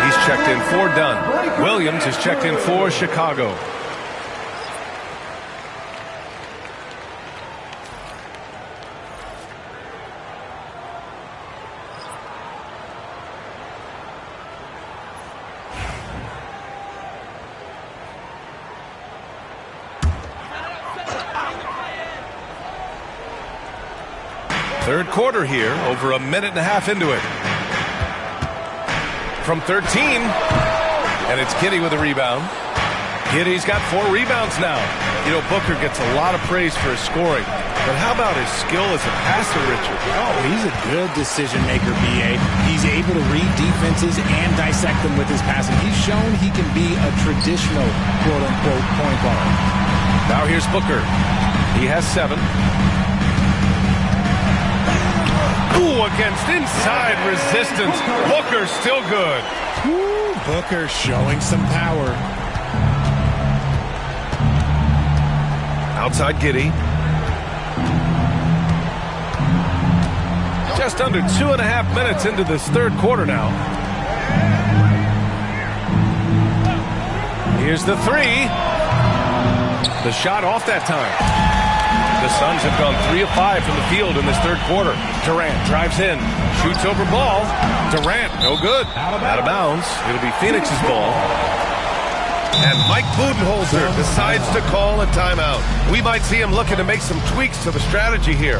He's checked in for Dunn. Williams is checked in for Chicago. Third quarter here, over a minute and a half into it. From 13, and it's Giddey with a rebound. Giddey's got 4 rebounds now. You know, Booker gets a lot of praise for his scoring, but how about his skill as a passer, Richard? Oh, he's a good decision maker, B.A. He's able to read defenses and dissect them with his passing. He's shown he can be a traditional quote-unquote point guard. Now here's Booker. He has 7. Ooh, against inside resistance. Booker still good. Ooh, Booker showing some power. Outside Giddey. Just under 2.5 minutes into this third quarter now. Here's the 3. The shot off that time. The Suns have gone 3 of 5 from the field in this third quarter. Durant drives in, shoots over ball. Durant, no good. Out of bounds. It'll be Phoenix's ball. And Mike Budenholzer decides to call a timeout. We might see him looking to make some tweaks to the strategy here.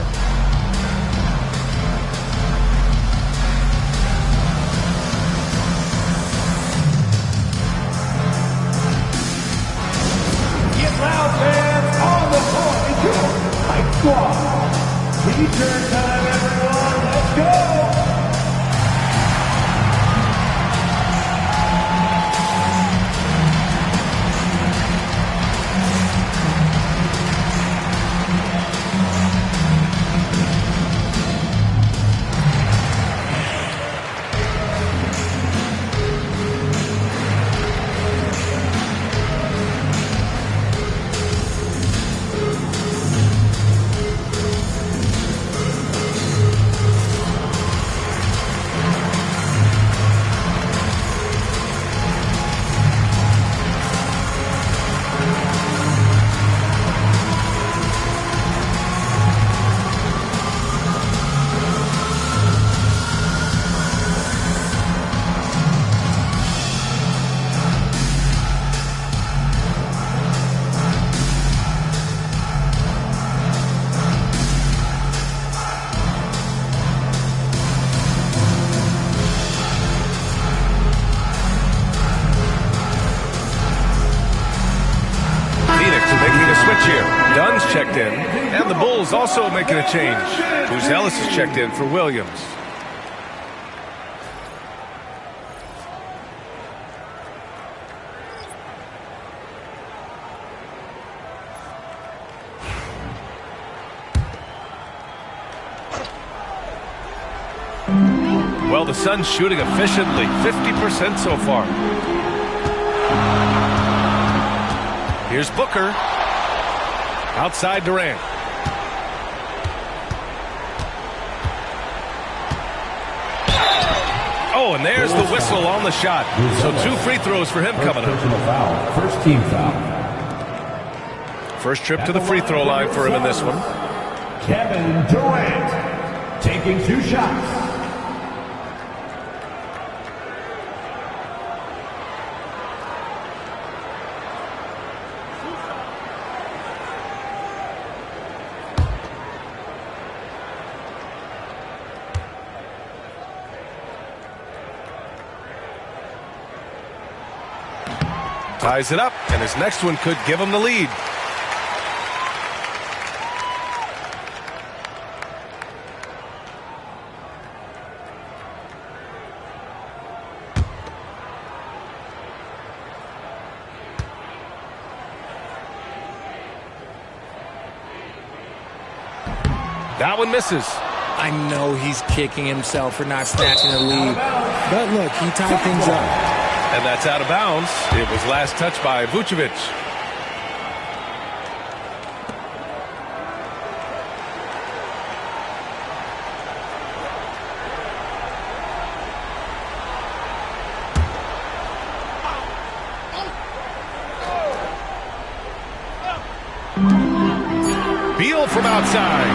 Get loud, fans, on the court is yours. T-shirt time, everyone. Let's go. checked in, and the Bulls also making a change. Ellis is checked in for Williams. Well, the Suns shooting efficiently, 50% so far. Here's Booker. Outside Durant. Oh, and there's the whistle on the shot. So 2 free throws for him coming up. First team foul. First trip to the free throw line for him in this one. Kevin Durant taking 2 shots. Ties it up, and his next one could give him the lead. That one misses. I know he's kicking himself for not snatching the lead. But look, he tied things up. And that's out of bounds. It was last touched by Vucevic. Beal from outside.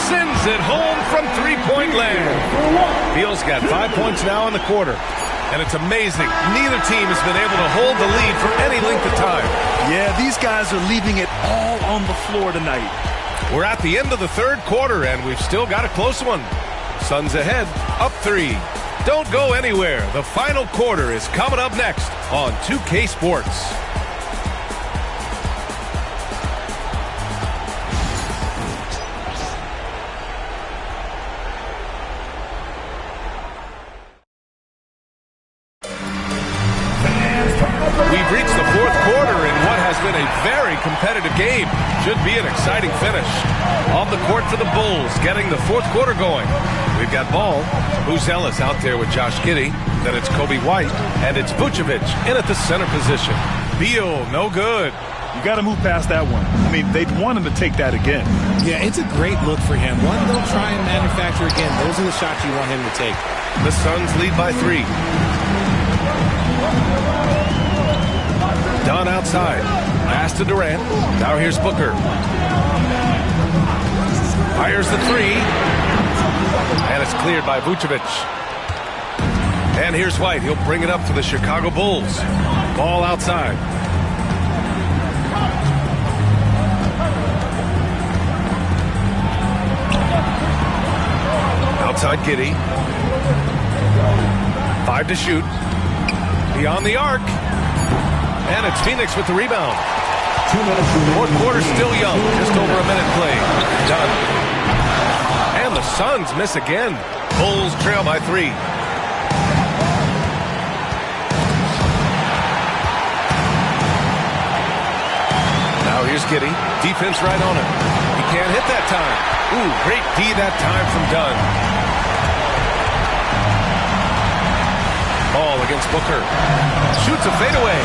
Sends it home from three-point land. Beal's got 5 points now in the quarter. And it's amazing. Neither team has been able to hold the lead for any length of time. Yeah, these guys are leaving it all on the floor tonight. We're at the end of the third quarter, and we've still got a close one. Suns ahead, up 3. Don't go anywhere. The final quarter is coming up next on 2K Sports. We've reached the fourth quarter in what has been a very competitive game. Should be an exciting finish. On the court for the Bulls, getting the fourth quarter going. We've got Ball, Ellis out there with Josh Giddey. Then it's Kobe White, and it's Vucevic in at the center position. Beal, no good. You got to move past that one. I mean, they'd want him to take that again. Yeah, it's a great look for him. One they'll try and manufacture again. Those are the shots you want him to take. The Suns lead by 3. Dunn outside. Pass to Durant. Now here's Booker. Fires the 3. And it's cleared by Vucevic. And here's White. He'll bring it up for the Chicago Bulls. Ball outside. Outside Giddey. 5 to shoot. Beyond the arc. And it's Phoenix with the rebound. Fourth quarter still young. Just over a minute played. Done. And the Suns miss again. Bulls trail by 3. Now here's Giddey. Defense right on him. He can't hit that time. Ooh, great D that time from Dunn. Ball against Booker. Shoots a fadeaway.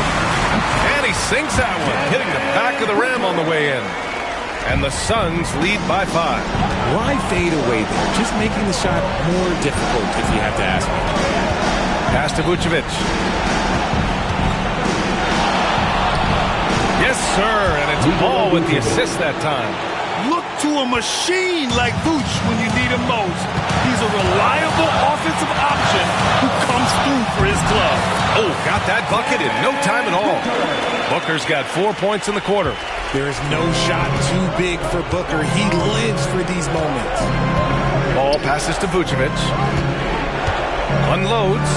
And he sinks that one, hitting the back of the rim on the way in. And the Suns lead by 5. Why fade away there? Just making the shot more difficult, if you have to ask me. Pass to Vucevic. Yes, sir, and it's Ball with the assist that time. Look to a machine like Vooch when you need him most. He's a reliable offensive option who comes through for his club. Oh, got that bucket in no time at all. Booker's got 4 points in the quarter. There is no shot too big for Booker. He lives for these moments. Ball passes to Vucevic. Unloads.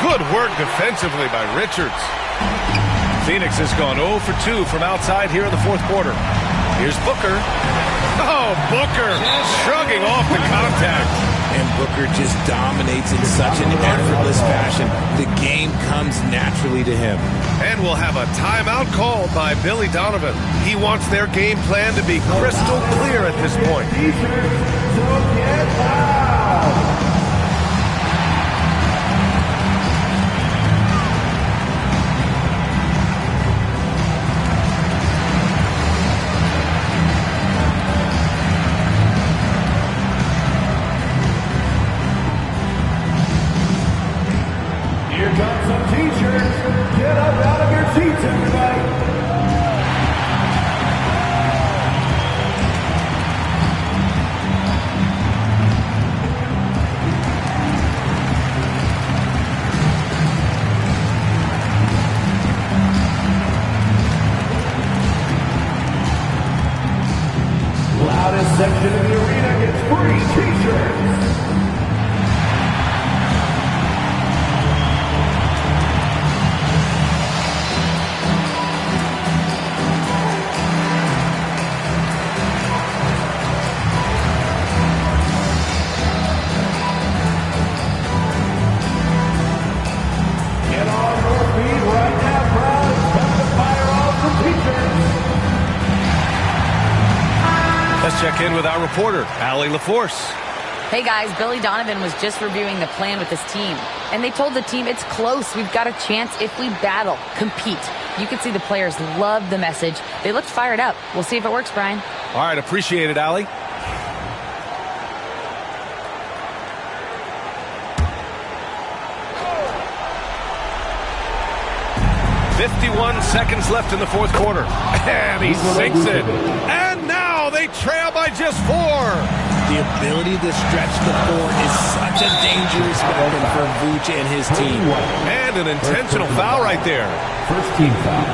Good work defensively by Richards. Phoenix has gone 0 for 2 from outside here in the fourth quarter. Here's Booker. Oh, Booker shrugging off the contact. And Booker just dominates in such an effortless fashion. The game comes naturally to him. And we'll have a timeout called by Billy Donovan. He wants their game plan to be crystal clear at this point. Here comes some t-shirts. Get up out of your seats, everybody. Loudest section of the arena gets free t-shirts. Get on your feet right now, crowd. It's time to fire off some t-shirts. Let's check in with our reporter, Allie LaForce. Hey guys, Billy Donovan was just reviewing the plan with his team. And they told the team it's close. We've got a chance if we battle, compete. You can see the players love the message. They looked fired up. We'll see if it works, Brian. All right, appreciate it, Allie. .51 seconds left in the fourth quarter. And he sinks it. And now they trail by just 4. The ability to stretch the floor is such a dangerous weapon for Vooch and his team. And an intentional foul right there. First team foul.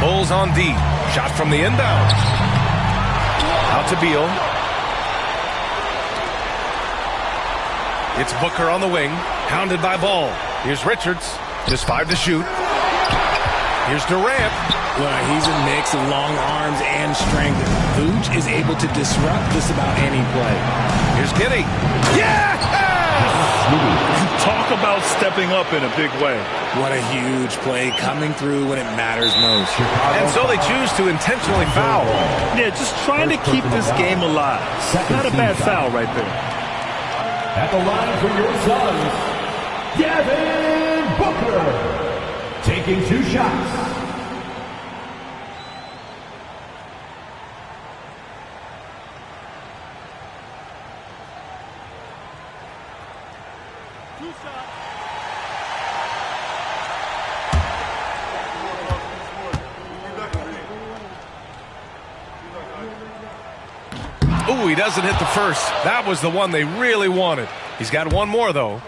Bulls on D. Shot from the inbound. Out to Beal. It's Booker on the wing. Hounded by Ball. Here's Richards. Just 5 to shoot. Here's Durant. Well, he's a mix of long arms and strength. Vooch is able to disrupt just about any play. Here's Giddey. Yeah! Talk about stepping up in a big way. What a huge play coming through when it matters most. And so they choose to intentionally foul. Yeah, just trying to keep this game alive. Not a bad foul right there. At the line for your sons, Devin Booker, taking 2 shots. Ooh, he doesn't hit the first. That was the one they really wanted. He's got one more, though.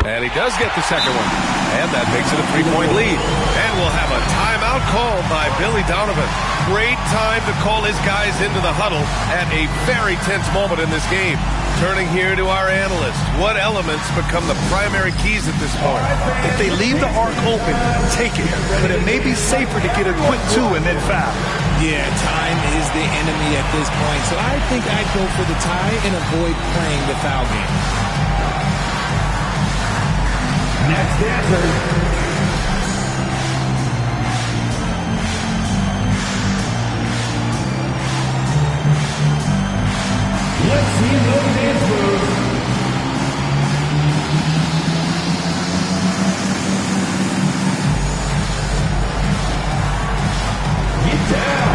And he does get the second one. And that makes it a 3-point lead. And we'll have a timeout called by Billy Donovan. Great time to call his guys into the huddle at a very tense moment in this game. Turning here to our analyst. What elements become the primary keys at this point? If they leave the arc open, take it. But it may be safer to get a quick 2 and then foul. Yeah, time is the enemy at this point. So I think I'd go for the tie and avoid playing the foul game. Next dancer. Let's see those dance moves. Get down.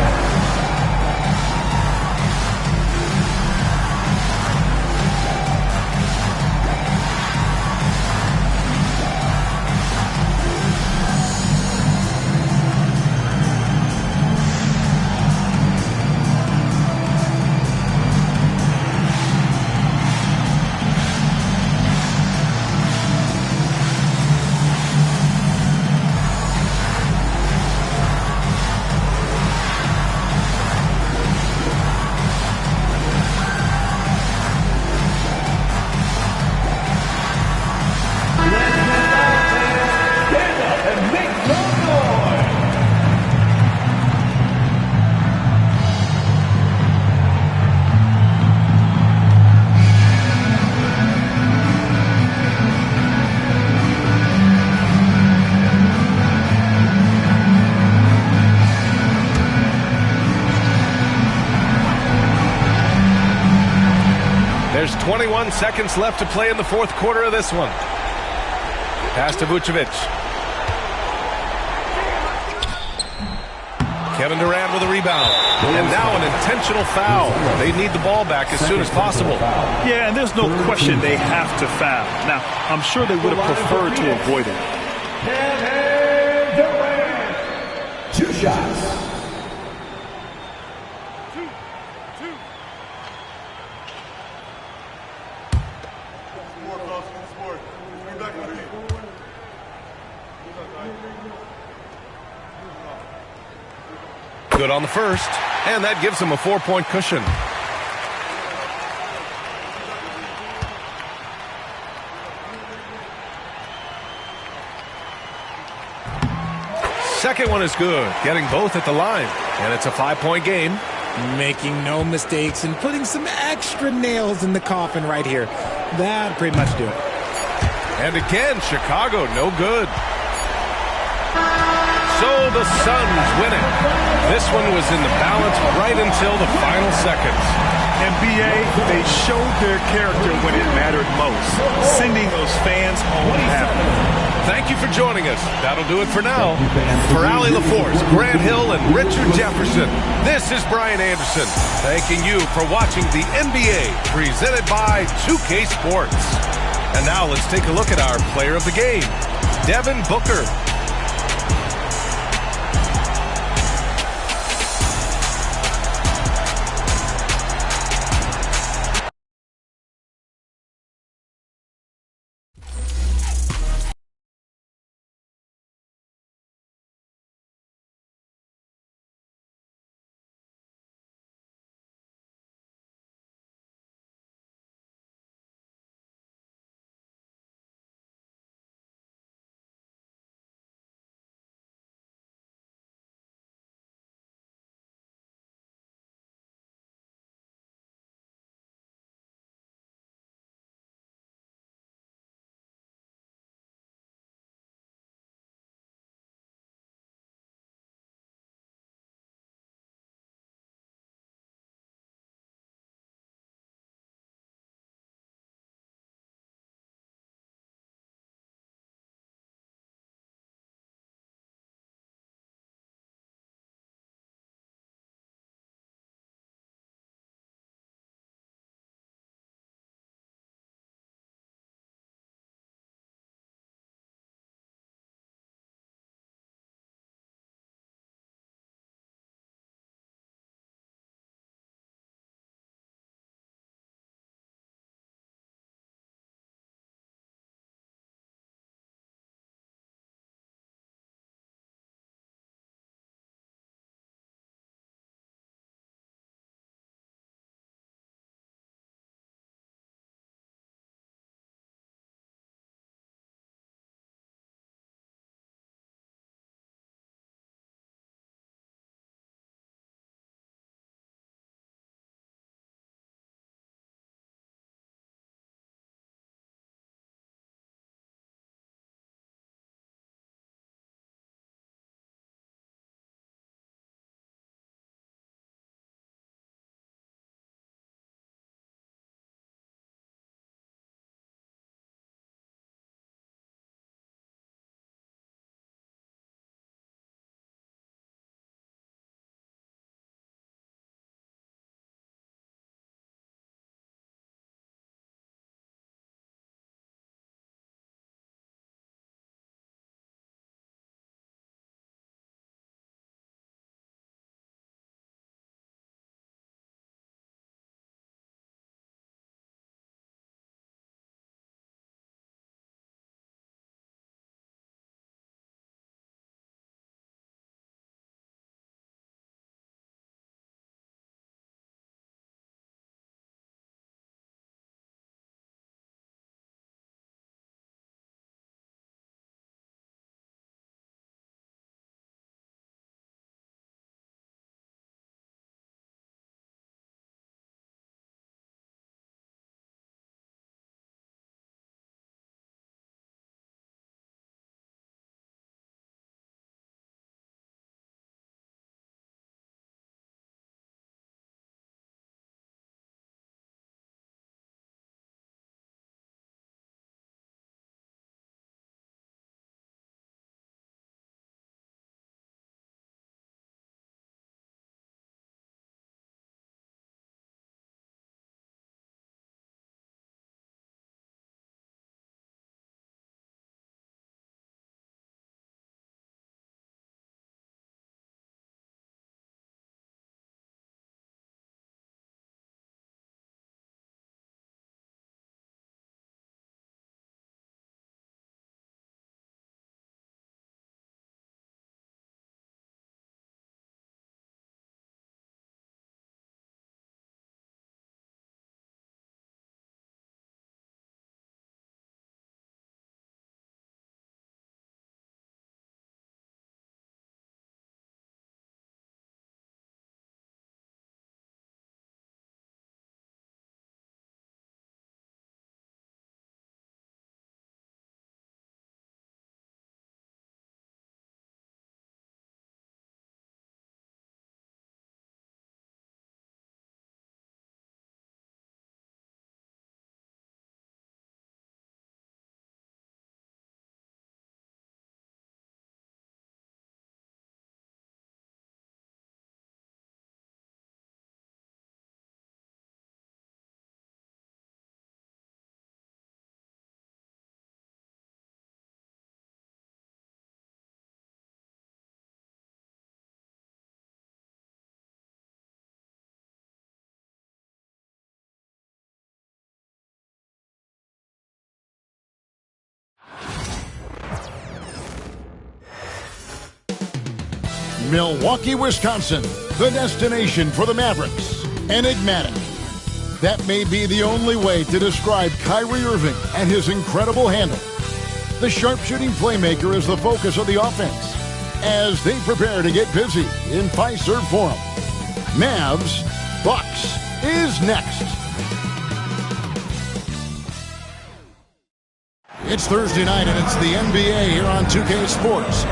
21 seconds left to play in the fourth quarter of this one. Pass to Vucevic. Kevin Durant with a rebound. And now an intentional foul. They need the ball back as soon as possible. Yeah, and there's no question they have to foul. Now, I'm sure they would have preferred to avoid it. Kevin Durant. 2 shots. Good on the first, and that gives him a 4-point cushion. Second one is good, getting both at the line, and it's a 5-point game. Making no mistakes and putting some extra nails in the coffin right here. That pretty much do it. And again, Chicago, no good. So the Suns win it. This one was in the balance right until the final seconds. NBA, they showed their character when it mattered most, sending those fans home happy. Thank you for joining us. That'll do it for now. For Allie LaForce, Grant Hill, and Richard Jefferson, this is Brian Anderson, thanking you for watching the NBA presented by 2K Sports. And now let's take a look at our player of the game, Devin Booker. Milwaukee, Wisconsin, the destination for the Mavericks. Enigmatic. That may be the only way to describe Kyrie Irving and his incredible handle. The sharpshooting playmaker is the focus of the offense as they prepare to get busy in Fiserv Forum. Mavs Bucks is next. It's Thursday night, and it's the NBA here on 2K Sports.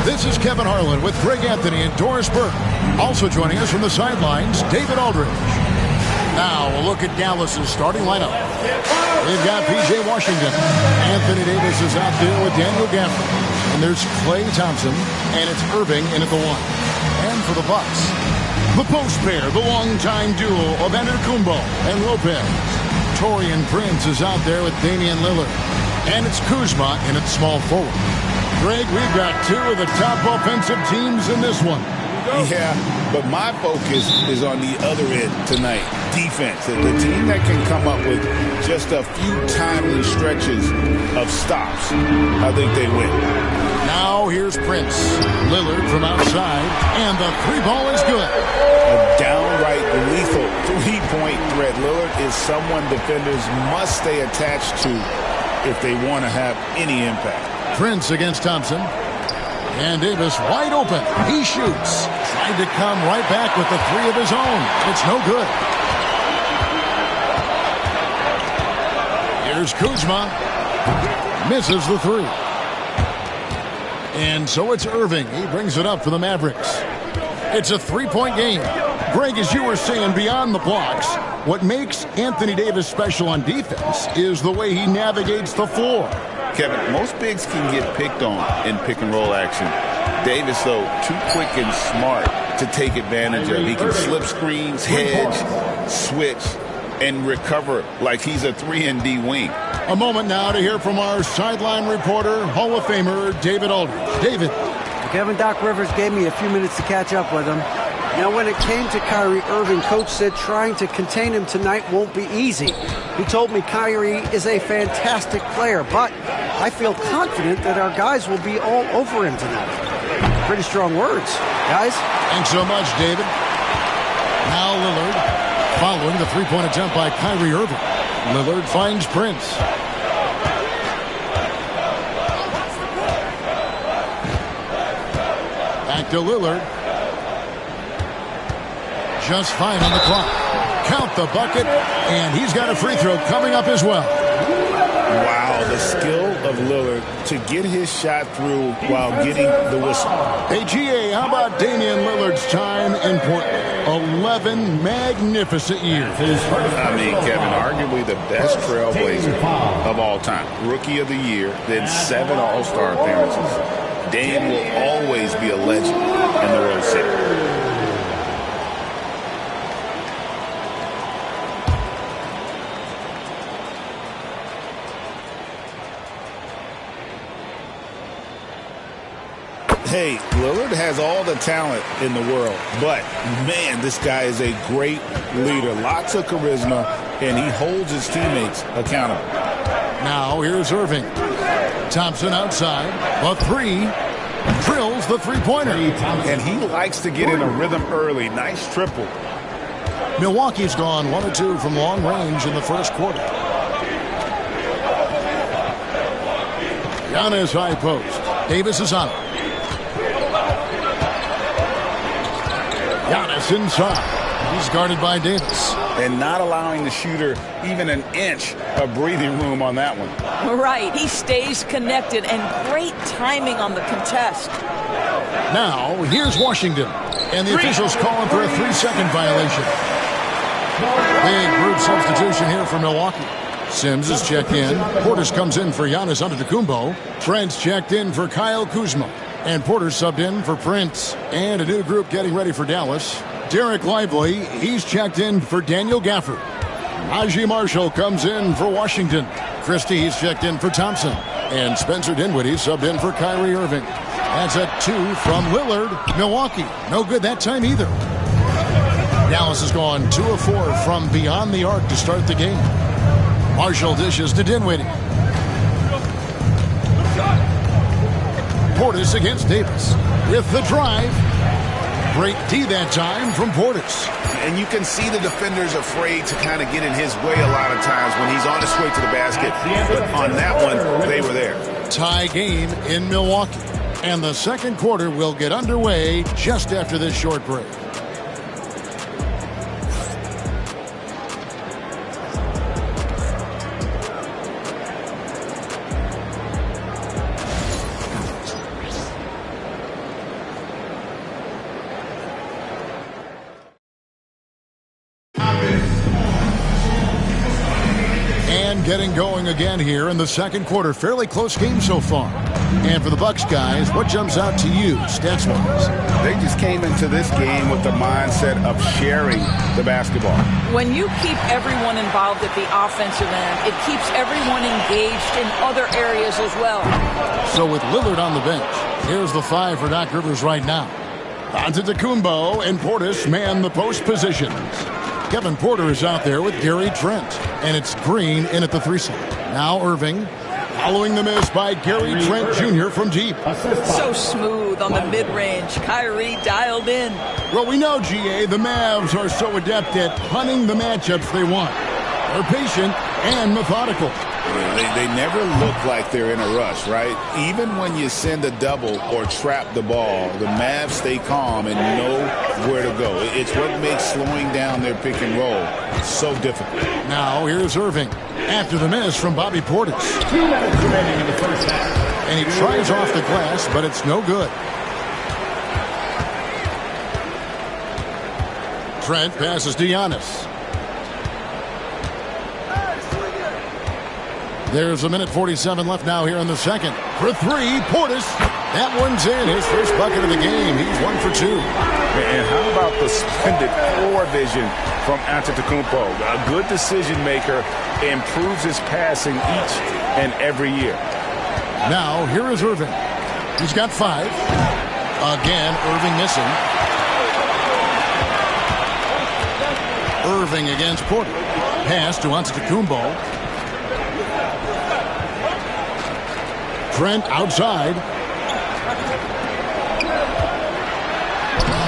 This is Kevin Harlan with Greg Anthony and Doris Burke. Also joining us from the sidelines, David Aldridge. Now, a look at Dallas's starting lineup. They've got P.J. Washington. Anthony Davis is out there with Daniel Gafford. And there's Klay Thompson, and it's Irving in at the 1. And for the Bucks, the post pair, the longtime duo of Antetokounmpo and Lopez. Taurean Prince is out there with Damian Lillard. And it's Kuzma in at small forward. Greg, we've got two of the top offensive teams in this one. Yeah, but my focus is on the other end tonight. Defense. The team that can come up with just a few timely stretches of stops, I think they win. Now here's Prince. Lillard from outside, and the three ball is good. A downright lethal three-point threat. Lillard is someone defenders must stay attached to if they want to have any impact. Prince against Thompson. And Davis wide open. He shoots. Tried to come right back with the three of his own. It's no good. Here's Kuzma. Misses the three. And so it's Irving. He brings it up for the Mavericks. It's a three-point game. Greg, as you were saying, beyond the blocks, what makes Anthony Davis special on defense is the way he navigates the floor. Kevin, most bigs can get picked on in pick-and-roll action. Davis, though, too quick and smart to take advantage of. He can slip screens, hedge, switch, and recover like he's a 3-and-D wing. A moment now to hear from our sideline reporter, Hall of Famer David Aldridge. David. Kevin, Doc Rivers gave me a few minutes to catch up with him. Now, when it came to Kyrie Irving, Coach said trying to contain him tonight won't be easy. He told me Kyrie is a fantastic player, but I feel confident that our guys will be all over him tonight. Pretty strong words, guys. Thanks so much, David. Now Lillard following the three-point attempt by Kyrie Irving. Lillard finds Prince. Back to Lillard. Just 5 on the clock. Count the bucket, and he's got a free throw coming up as well. Wow, the skill of Lillard to get his shot through while getting the whistle. Hey, GA, how about Damian Lillard's time in Portland? 11 magnificent years. I mean, Kevin, arguably the best trailblazer of all time. Rookie of the year, then 7 All-Star appearances. Dame will always be a legend in the Rose City. Hey, Lillard has all the talent in the world, but, man, this guy is a great leader. Lots of charisma, and he holds his teammates accountable. Now here's Irving. Thompson outside. A three. Drills the three-pointer. And he likes to get in a rhythm early. Nice triple. Milwaukee's gone 1 or 2 from long range in the first quarter. Giannis high post. Davis is on it. Giannis inside. He's guarded by Davis. And not allowing the shooter even an inch of breathing room on that one. Right. He stays connected, and great timing on the contest. Now, here's Washington. And the officials calling for a 3-second violation. Big group substitution here for Milwaukee. Sims is checked in. Portis comes in for Giannis Antetokounmpo. Trent's checked in for Kyle Kuzma. And Porter subbed in for Prince. And a new group getting ready for Dallas. Derek Lively, he's checked in for Daniel Gafford. Najee Marshall comes in for Washington. Christie, he's checked in for Thompson. And Spencer Dinwiddie subbed in for Kyrie Irving. That's a 2 from Lillard. Milwaukee, no good that time either. Dallas has gone 2 of 4 from beyond the arc to start the game. Marshall dishes to Dinwiddie. Portis against Davis with the drive. Great D that time from Portis. And you can see the defenders afraid to kind of get in his way a lot of times when he's on his way to the basket. But on that one, they were there. Tie game in Milwaukee. And the second quarter will get underway just after this short break. Getting going again here in the second quarter. Fairly close game so far. And for the Bucks guys, what jumps out to you stats-wise? They just came into this game with the mindset of sharing the basketball. When you keep everyone involved at the offensive end, it keeps everyone engaged in other areas as well. So with Lillard on the bench, here's the 5 for Doc Rivers right now. Antetokounmpo and Portis man the post positions. Kevin Porter is out there with Gary Trent. And it's Green in at the 3 spot. Now Irving following the miss by Gary Trent Jr. from deep. So smooth on the mid-range. Kyrie dialed in. Well, we know, GA, the Mavs are so adept at hunting the matchups they want. They're patient and methodical. They never look like they're in a rush, right? Even when you send a double or trap the ball, the Mavs stay calm and know where to go. It's what makes slowing down their pick and roll so difficult. Now here's Irving after the miss from Bobby Portis. 2 minutes remaining in the first half. And he tries off the glass, but it's no good. Trent passes to Giannis. There's 1:47 left now here in the second. For 3, Portis. That one's in. His first bucket of the game. He's 1 for 2. And how about the splendid floor vision from Antetokounmpo? A good decision maker, improves his passing each and every year. Now, here is Irving. He's got 5. Again, Irving missing. Irving against Porter. Pass to Antetokounmpo. Trent outside.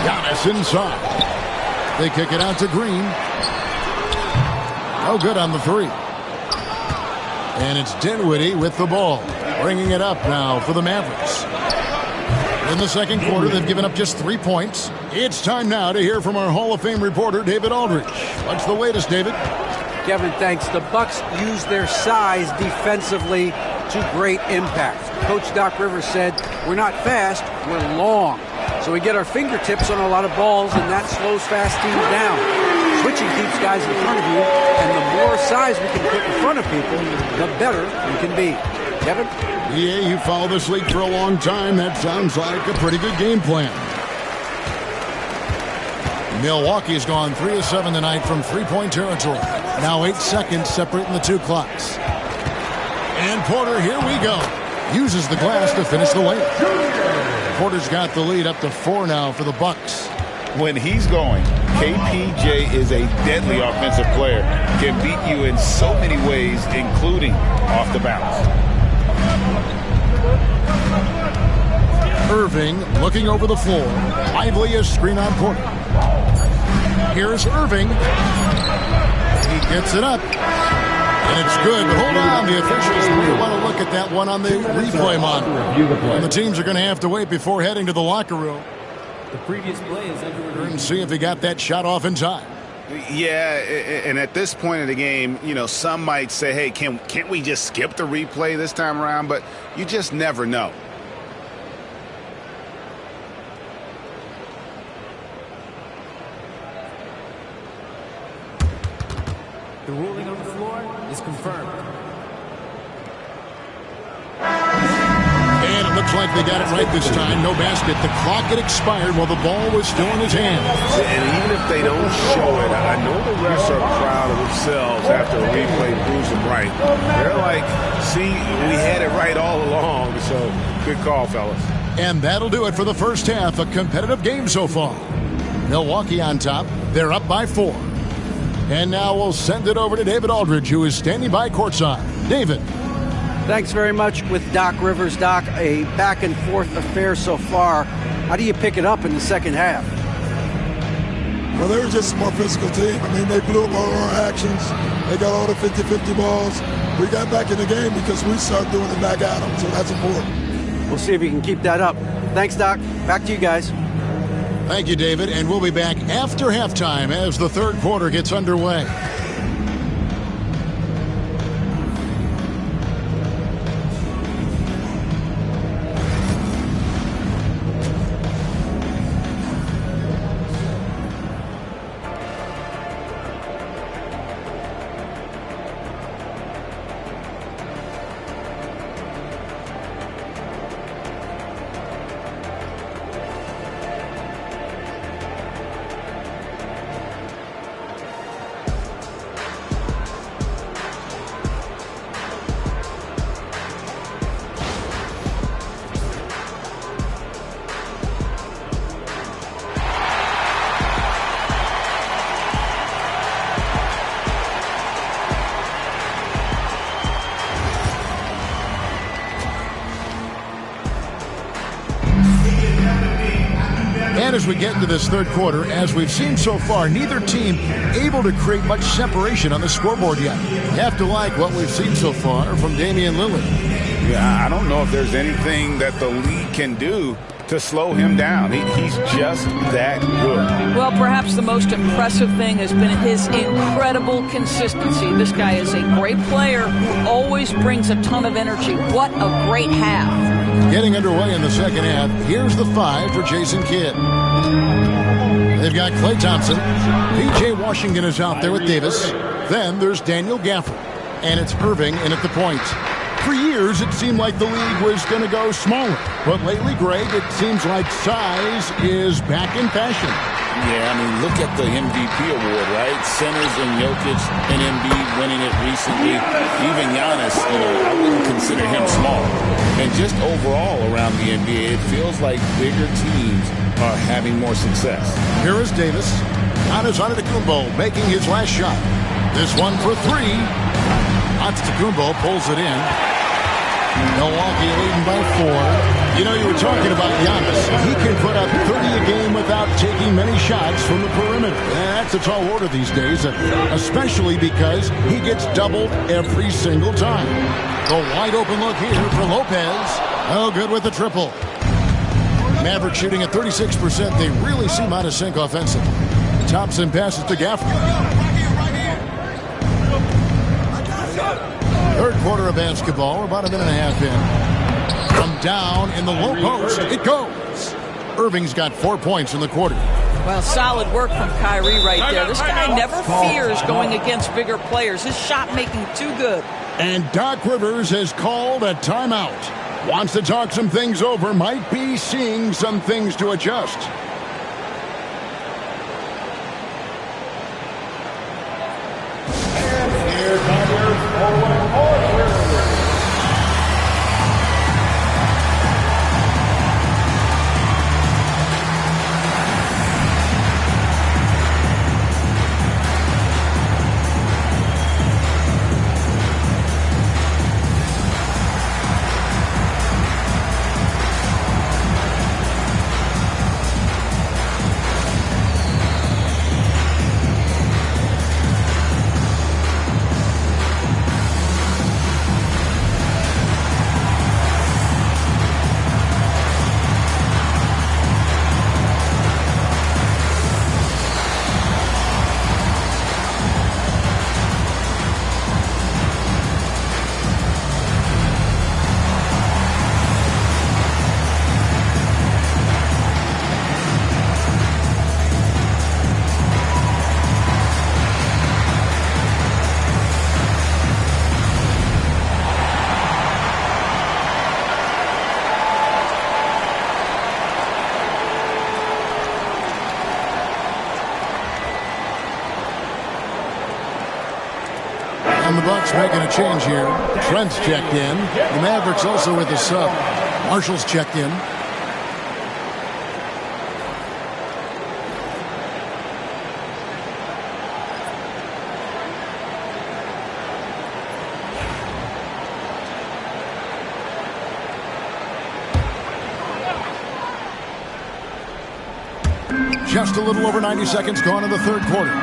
Giannis inside. They kick it out to Green. No good on the 3. And it's Dinwiddie with the ball. Bringing it up now for the Mavericks. In the second quarter, they've given up just 3 points. It's time now to hear from our Hall of Fame reporter, David Aldridge. What's the latest, David? Kevin, thanks. The Bucks use their size defensively to great impact. Coach Doc Rivers said, we're not fast, we're long. So we get our fingertips on a lot of balls, and that slows fast teams down. Switching keeps guys in front of you, and the more size we can put in front of people, the better we can be. Kevin? Yeah, you follow this league for a long time. That sounds like a pretty good game plan. Milwaukee's gone 3 of 7 tonight from three-point territory. Now 8 seconds separating the 2 clocks. And Porter, here we go. Uses the glass to finish the layup. Porter's got the lead up to 4 now for the Bucks. When he's going, KPJ is a deadly offensive player. Can beat you in so many ways, including off the bounce. Irving looking over the floor. Lively a screen on Porter. Here's Irving. He gets it up. And it's good. But hold on. The officials may want to look at that one on the replay monitor. And the teams are going to have to wait before heading to the locker room. The previous play is and see if he got that shot off in time. Yeah, and at this point in the game, you know, some might say, hey, can't we just skip the replay this time around? But you just never know. The ruling on the floor is confirmed. And it looks like they got it right this time. No basket. The clock had expired while the ball was still in his hands. And even if they don't show it, I know the refs are proud of themselves after a replay proves them right. They're like, see, we had it right all along. So good call, fellas. And that'll do it for the first half. A competitive game so far. Milwaukee on top. They're up by 4. And now we'll send it over to David Aldridge, who is standing by courtside. David. Thanks very much with Doc Rivers. Doc, a back-and-forth affair so far. How do you pick it up in the second half? Well, they were just a more physical team. I mean, they blew up all our actions. They got all the 50-50 balls. We got back in the game because we started doing it back at them, so that's important. We'll see if you can keep that up. Thanks, Doc. Back to you guys. Thank you, David, and we'll be back after halftime as the third quarter gets underway. And as we get into this third quarter, as we've seen so far, neither team able to create much separation on the scoreboard yet. You have to like what we've seen so far from Damian Lillard. Yeah, I don't know if there's anything that the league can do to slow him down. He's just that good. Well, perhaps the most impressive thing has been his incredible consistency. This guy is a great player who always brings a ton of energy. What a great half. Getting underway in the second half, here's the 5 for Jason Kidd. They've got Klay Thompson. P.J. Washington is out there with Davis. Then there's Daniel Gafford. And it's Irving in at the point. For years, it seemed like the league was going to go smaller. But lately, Greg, it seems like size is back in fashion. Yeah, I mean, look at the MVP award, right? Centers and Jokic and Embiid winning it recently. Even Giannis, I wouldn't consider him small. And just overall around the NBA, it feels like bigger teams are having more success. Here is Davis. Giannis Antetokounmpo making his last shot. This one for 3. Antetokounmpo pulls it in. Milwaukee leading by 4. You were talking about Giannis. He can put up 30 a game without taking many shots from the perimeter. That's a tall order these days, especially because he gets doubled every single time. The wide open look here for Lopez. Oh, good with the triple. Maverick shooting at 36%. They really seem out of sync offensively. Thompson passes to Gafford. Third quarter of basketball. We're about a minute and a half in. From down in the low post, it goes. Irving's got 4 points in the quarter. Well, solid work from Kyrie right there. This guy never fears going against bigger players. His shot making too good. And Doc Rivers has called a timeout. Wants to talk some things over. Might be seeing some things to adjust. Here comes forward. And the Bucks making a change here. Trent's checked in. The Mavericks also with a sub. Marshall's checked in. Just a little over 90 seconds gone in the third quarter.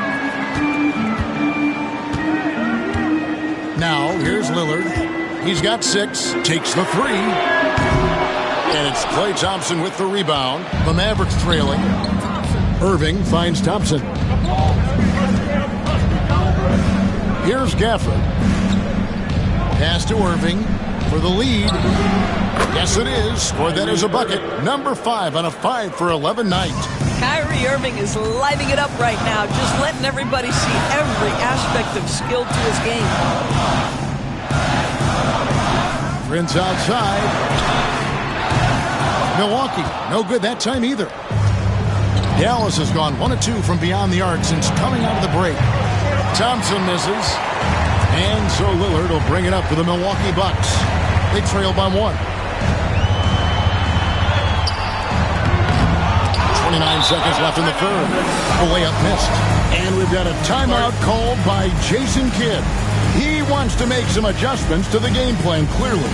Now, here's Lillard. He's got 6, takes the 3. And it's Klay Thompson with the rebound. The Mavericks trailing. Irving finds Thompson. Here's Gafford. Pass to Irving for the lead. Yes, it is. Scored that as a bucket. Number 5 on a 5 for 11 night. Kyrie Irving is lighting it up right now, just letting everybody see every aspect of skill to his game. Prince outside. Milwaukee, no good that time either. Dallas has gone 1 of 2 from beyond the arc since coming out of the break. Thompson misses. And so Lillard will bring it up for the Milwaukee Bucks. They trail by 1. 29 seconds left in the third. A layup missed. And we've got a timeout called by Jason Kidd. He wants to make some adjustments to the game plan, clearly.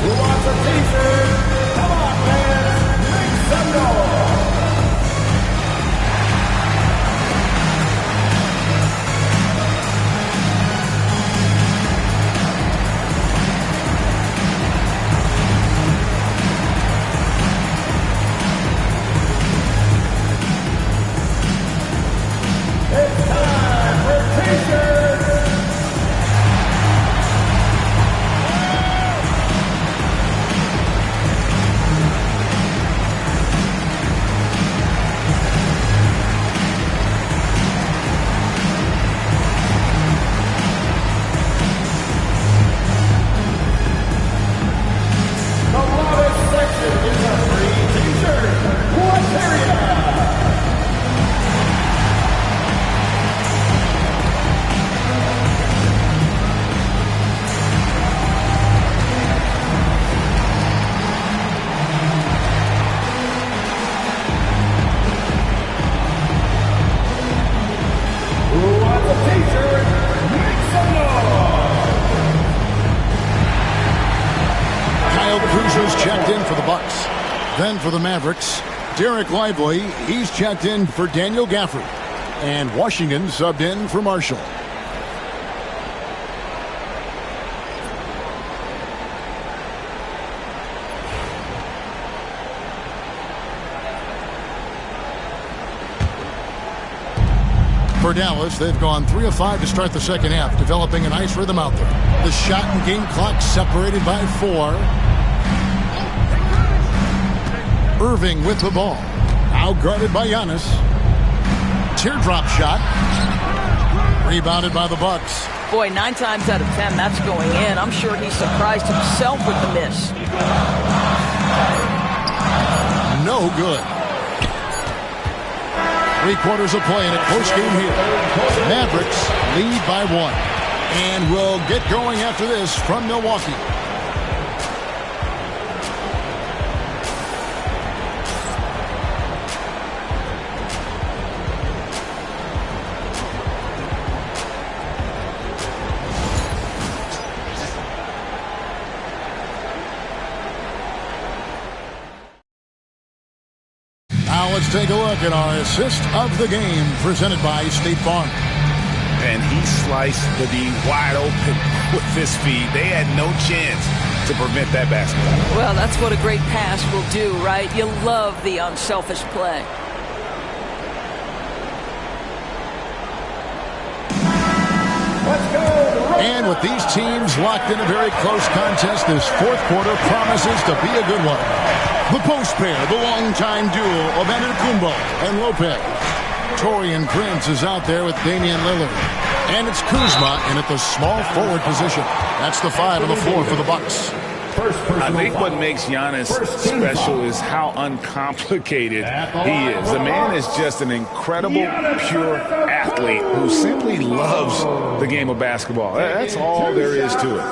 Who wants a t-shirt? Come on, fans. Make some noise. It's time for t-shirts. The lowest section is a free t-shirt. What area? Who wants a t-shirt? Make some noise. Kyle Kuzma's checked in for the Bucks. Then for the Mavericks, Derek Lively, he's checked in for Daniel Gafford. And Washington subbed in for Marshall. For Dallas, they've gone 3 of 5 to start the second half, developing a nice rhythm out there. The shot and game clock separated by 4. Irving with the ball. Now guarded by Giannis. Teardrop shot. Rebounded by the Bucks. Boy, 9 times out of 10, that's going in. I'm sure he surprised himself with the miss. No good. 3 quarters of play in a close game here. Mavericks lead by 1. And we'll get going after this from Milwaukee. Now let's take a look at our assist of the game presented by State Farm. And he sliced the D wide open with his feet. They had no chance to prevent that basket. Well, that's what a great pass will do, right? You love the unselfish play. And with these teams locked in a very close contest, this fourth quarter promises to be a good one. The post pair, the longtime duo of Antetokounmpo and Lopez. Taurean Prince is out there with Damian Lillard. And it's Kuzma in at the small forward position. That's the 5 and the 4 for the Bucks. I think what makes Giannis special is how uncomplicated he is. The man is just an incredible, pure athlete who simply loves the game of basketball. That's all there is to it.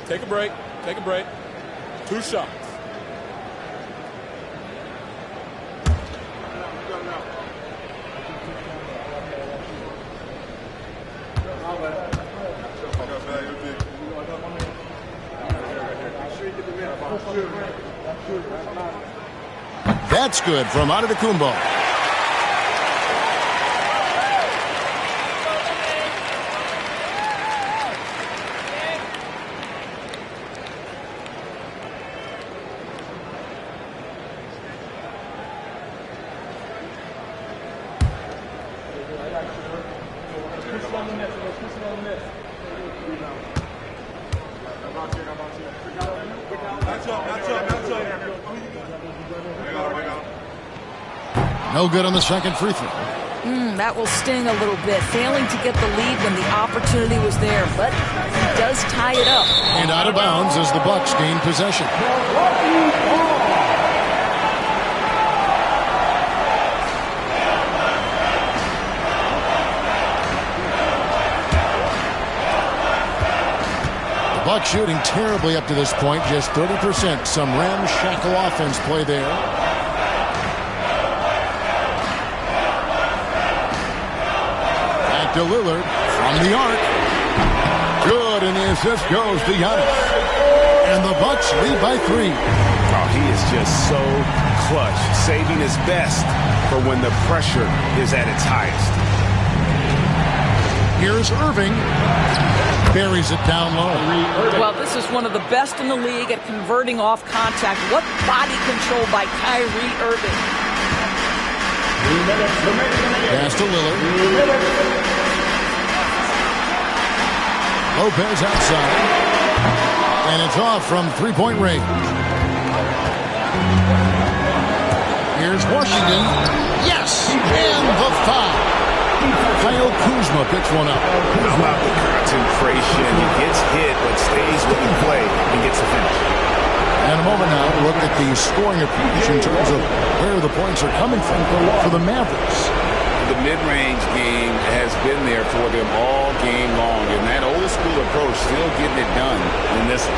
Take a break. Take a break. 2 shots. That's good from Antetokounmpo. No good on the second free throw. That will sting a little bit. Failing to get the lead when the opportunity was there, but he does tie it up. And out of bounds as the Bucks gain possession. The Bucks shooting terribly up to this point, just 30%. Some ramshackle offense play there. To Lillard from the arc. Good, and the assist goes to Giannis. And the Bucks lead by 3. Oh, he is just so clutch, saving his best for when the pressure is at its highest. Here's Irving. Buries it down low. Well, this is one of the best in the league at converting off contact. What body control by Kyrie Irving. Pass to Lillard. Lopez outside. And it's off from three-point range. Here's Washington. Yes! And the foul. Kyle Kuzma picks one up. How about the concentration? He gets hit, but stays with the play and gets the finish. And a moment now to look at the scoring approach in terms of where the points are coming from for the Mavericks. The mid-range game has been there for them all game long, and that old-school approach still getting it done in this one.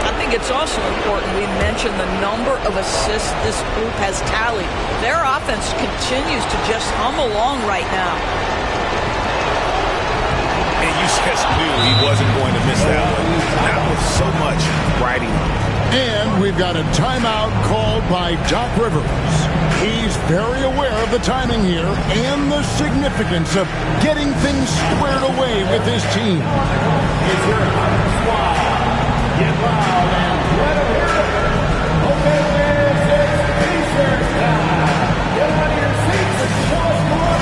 I think it's also important we mention the number of assists this group has tallied. Their offense continues to just hum along right now. And you just knew he wasn't going to miss that one. Not with so much riding on it. And we've got a timeout called by Doc Rivers. He's very aware of the timing here and the significance of getting things squared away with his team. It's your squad. Get loud and let it hear. Okay, fans, it's Pacers time. Get out of your seats and show us more.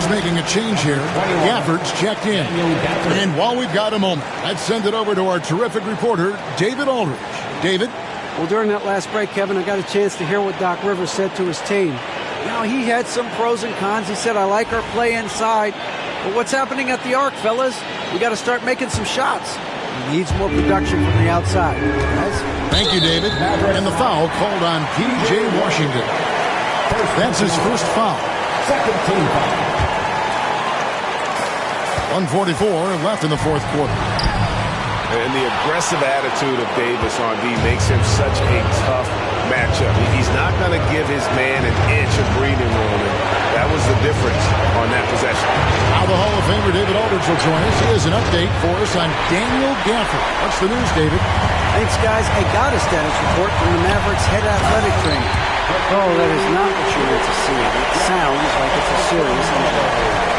Making a change here. Gafford's checked in. And while we've got a moment, let's send it over to our terrific reporter, David Aldridge. David? Well, during that last break, Kevin, I got a chance to hear what Doc Rivers said to his team. You know, he had some pros and cons. He said, I like our play inside. But what's happening at the arc, fellas? We got to start making some shots. He needs more production from the outside. Thank you, David. And the foul called on P.J. Washington. That's his first foul. Second team foul. 1:44 left in the fourth quarter. And the aggressive attitude of Davis on D makes him such a tough matchup. He's not going to give his man an inch of breathing room. And that was the difference on that possession. Now the Hall of Famer receiver David Aldridge will join us. He has an update for us on Daniel Gafford. What's the news, David? Thanks, guys. I got a status report from the Mavericks head athletic trainer. Oh, that is not what you meant to see. It sounds like it's a serious injury.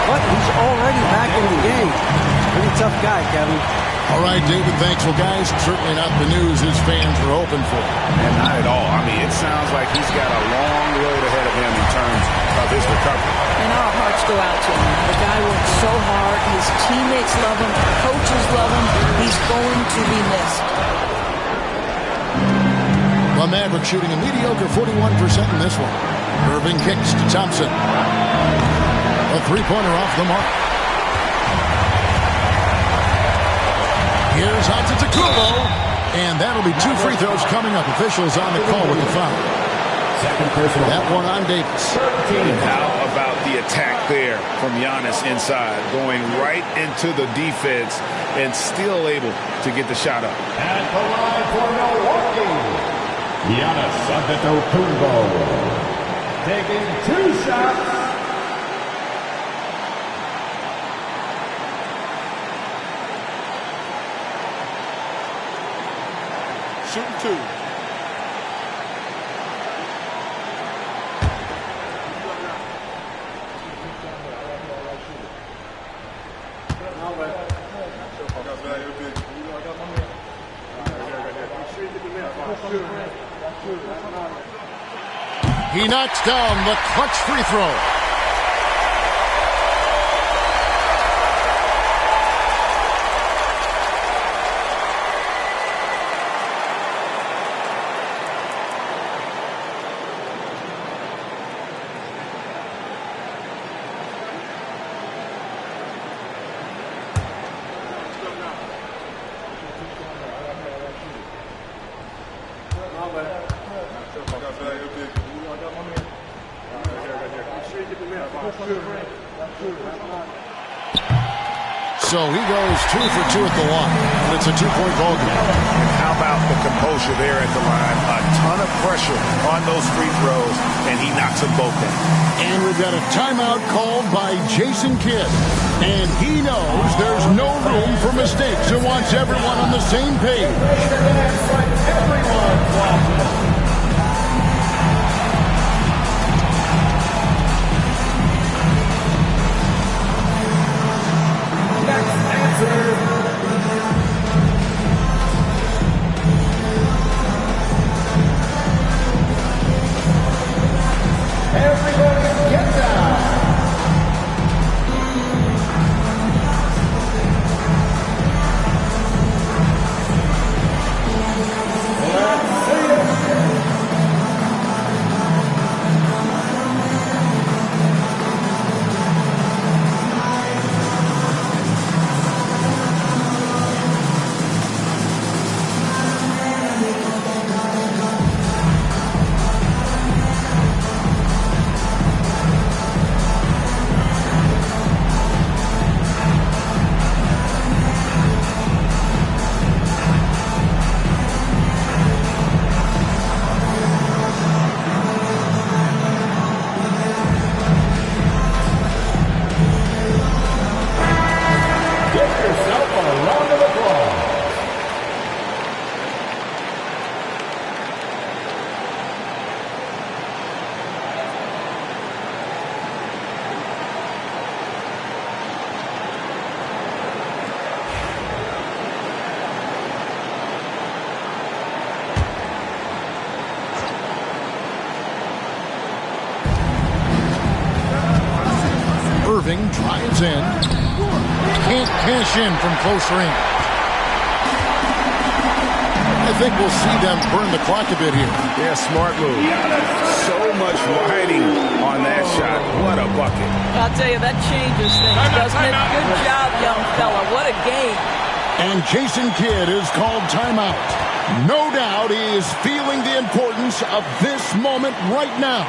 But he's already back in the game. Pretty tough guy, Kevin. All right, David, thanks. Well, guys, certainly not the news his fans were hoping for. And not at all. I mean, it sounds like he's got a long road ahead of him in terms of his recovery. And our hearts go out to him. The guy worked so hard. His teammates love him. Coaches love him. He's going to be missed. The Mavericks shooting a mediocre 41% in this one. Irving kicks to Thompson. A three-pointer off the mark. Here's out to Takubo. And that'll be 2 free throws coming up. Officials on the call with the foul. That one on Davis. And how about the attack there from Giannis inside, going right into the defense and still able to get the shot up. At the line for Milwaukee, Giannis Antetokounmpo, taking 2 shots. Shooting 2. He knocks down the clutch free throw. So he goes 2 for 2 at the line. It's a 2-point ball game. And how about the composure there at the line? A ton of pressure on those free throws, and he knocks them both in. And we've got a timeout called by Jason Kidd. And he knows there's no room for mistakes and wants everyone on the same page. Everybody get down. Let's see it. Irving drives in. Can't cash in from close range. I think we'll see them burn the clock a bit here. Yeah, smart move. So much riding on that shot. What a bucket. I'll tell you, that changes things, doesn't it? Good job, young fella. What a game. And Jason Kidd is called timeout. No doubt he is feeling the importance of this moment right now.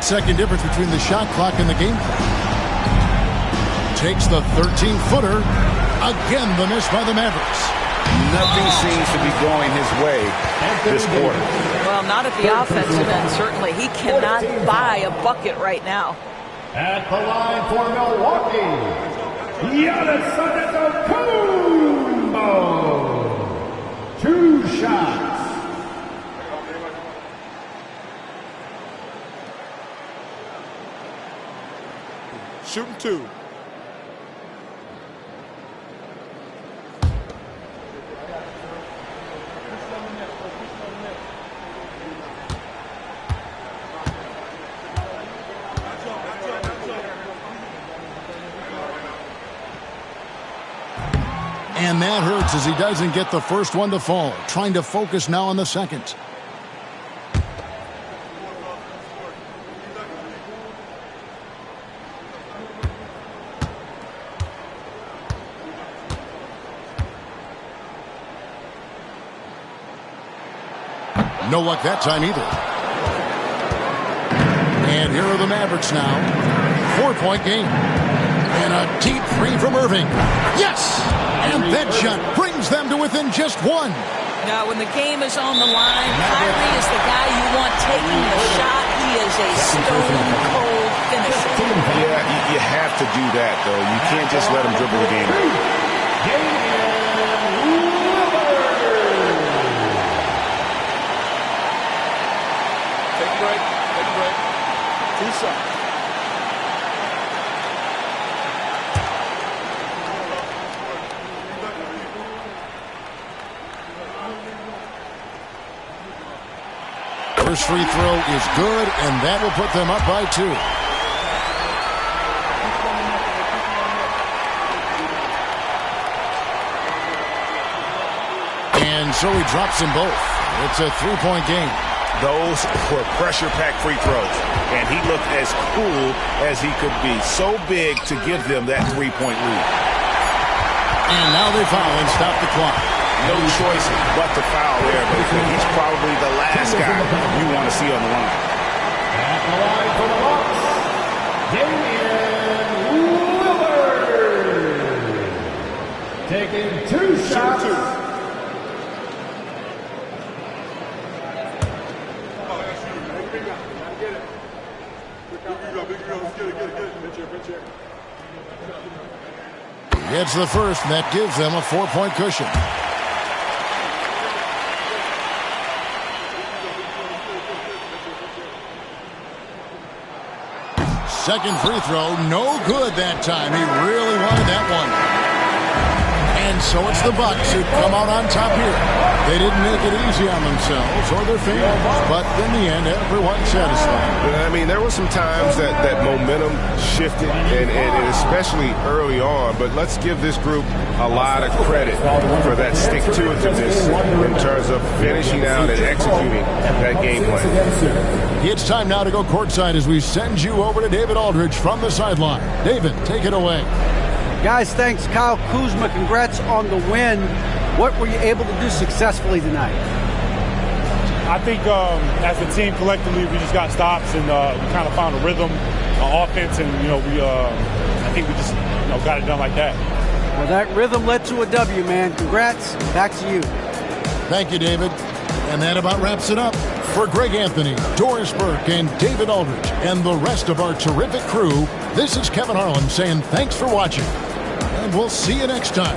8-second difference between the shot clock and the game clock. Takes the 13-footer. Again, the miss by the Mavericks. Nothing seems to be going his way this quarter. Well, not at the offensive end, certainly. He cannot buy a bucket right now. At the line for Milwaukee, Giannis Antetokounmpo. 2 shots. Shooting 2. And that hurts as he doesn't get the first one to fall. Trying to focus now on the second. No luck that time either. And here are the Mavericks now. 4-point game. And a deep three from Irving. Yes! And that shot brings them to within just 1. Now, when the game is on the line, Kyrie is the guy you want taking the shot. He is a stone-cold finisher. Yeah, you have to do that, though. You can't just let him dribble the game. Take a break. Take a break. 2 shots. First free throw is good, and that will put them up by 2. And so he drops them both. It's a 3-point game. Those were pressure-packed free throws, and he looked as cool as he could be. So big to give them that 3-point lead. And now they foul and stop the clock. No choice but to foul there, but he's probably the last guy you want to see on the line. At the line for the Bucks, Damian Lillard. Taking 2 shots. Gets the first, and that gives them a 4-point cushion. Second free throw, no good that time. He really wanted that one. And so it's the Bucks who come out on top here. They didn't make it easy on themselves or their fans, but in the end, everyone's satisfied. I mean, there were some times that momentum shifted, and especially early on, but let's give this group a lot of credit for that stick-to-itiveness in terms of finishing out and executing that game plan. It's time now to go courtside as we send you over to David Aldridge from the sideline. David, take it away. Guys, thanks. Kyle Kuzma, congrats on the win. What were you able to do successfully tonight? I think as a team collectively, we just got stops and we kind of found a rhythm on offense, and I think we just got it done like that. Well, that rhythm led to a W, man. Congrats. Back to you. Thank you, David. And that about wraps it up. For Greg Anthony, Doris Burke, and David Aldridge, and the rest of our terrific crew, this is Kevin Harlan saying thanks for watching. And we'll see you next time.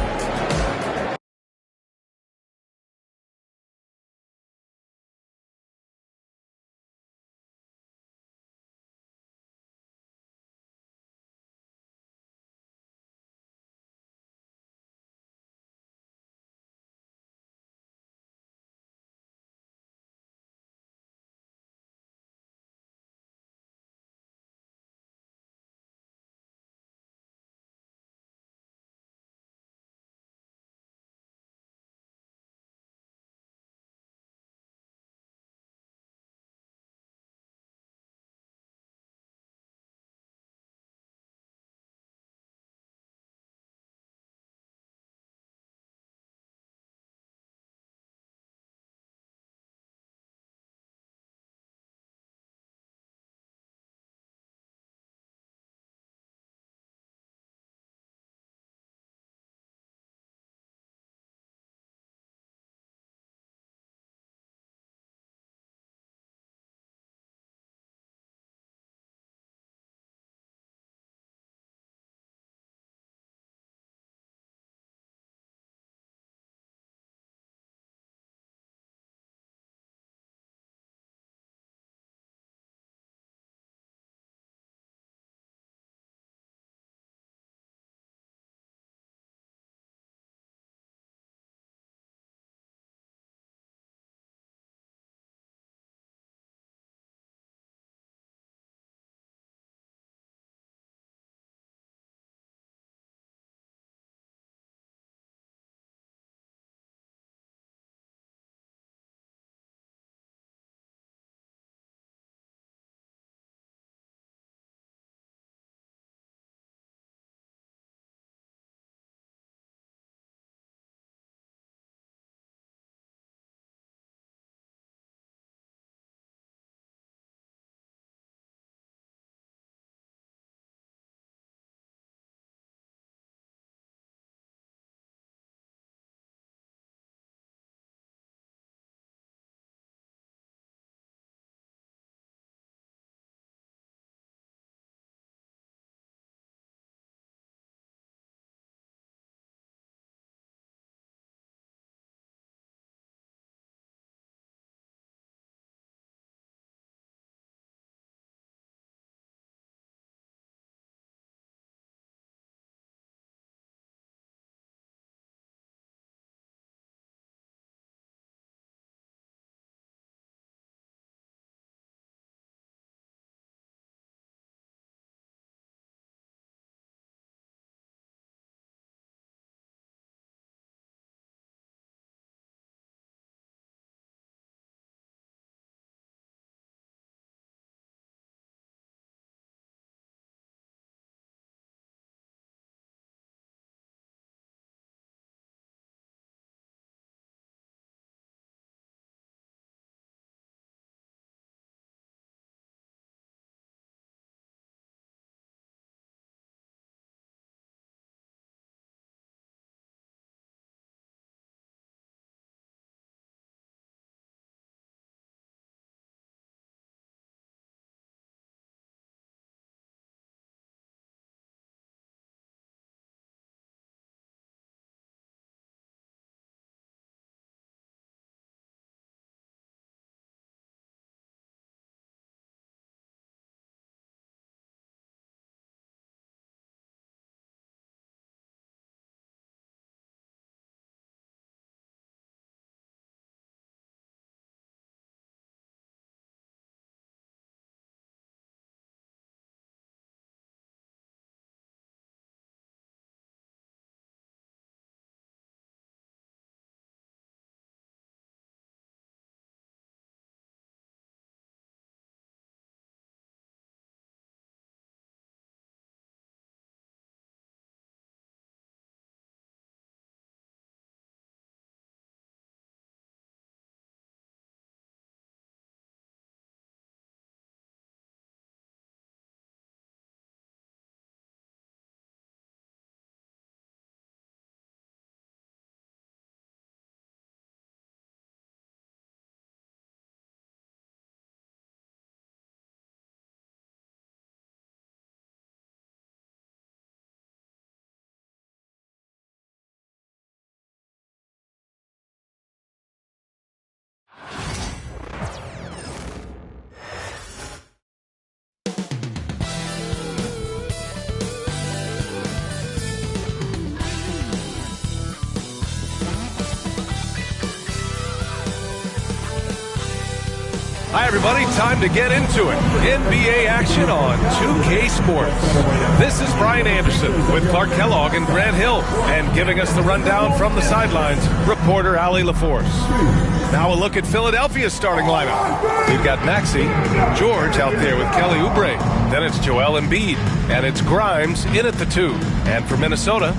Hi, everybody. Time to get into it. NBA action on 2K Sports. This is Brian Anderson with Clark Kellogg and Grant Hill. And giving us the rundown from the sidelines, reporter Allie LaForce. Now a look at Philadelphia's starting lineup. We've got Maxey, George out there with Kelly Oubre. Then it's Joel Embiid. And it's Grimes in at the 2. And for Minnesota,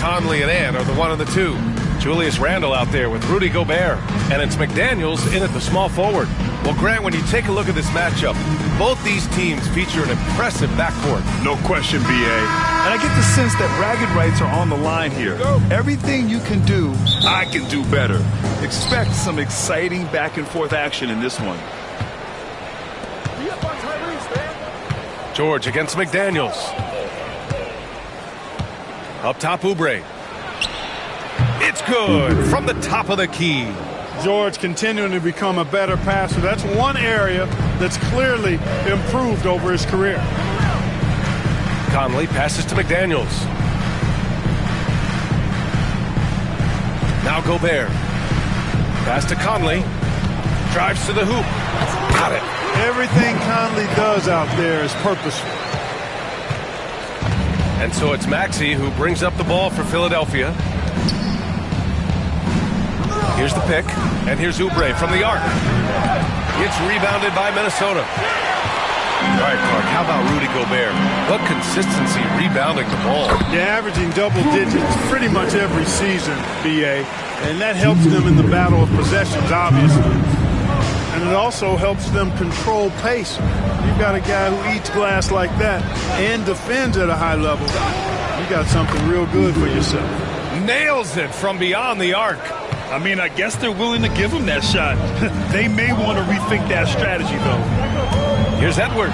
Conley and Ann are the 1 and the 2. Julius Randle out there with Rudy Gobert. And it's McDaniels in at the small forward. Well, Grant, when you take a look at this matchup, both these teams feature an impressive backcourt. No question, B.A. And I get the sense that bragging rights are on the line here. Everything you can do, I can do better. Expect some exciting back-and-forth action in this one. George against McDaniels. Up top, Oubre. It's good from the top of the key. George continuing to become a better passer. That's one area that's clearly improved over his career. Conley passes to McDaniels. Now Gobert. Pass to Conley. Drives to the hoop. Got it. Everything Conley does out there is purposeful. And so it's Maxey who brings up the ball for Philadelphia. Here's the pick, and here's Oubre from the arc. It's rebounded by Minnesota. All right, Clark, how about Rudy Gobert? What consistency rebounding the ball. Yeah, averaging double digits pretty much every season, B.A., and that helps them in the battle of possessions, obviously. And it also helps them control pace. You've got a guy who eats glass like that and defends at a high level. You got something real good for yourself. Nails it from beyond the arc. I mean, I guess they're willing to give him that shot. They may want to rethink that strategy, though. Here's Edwards.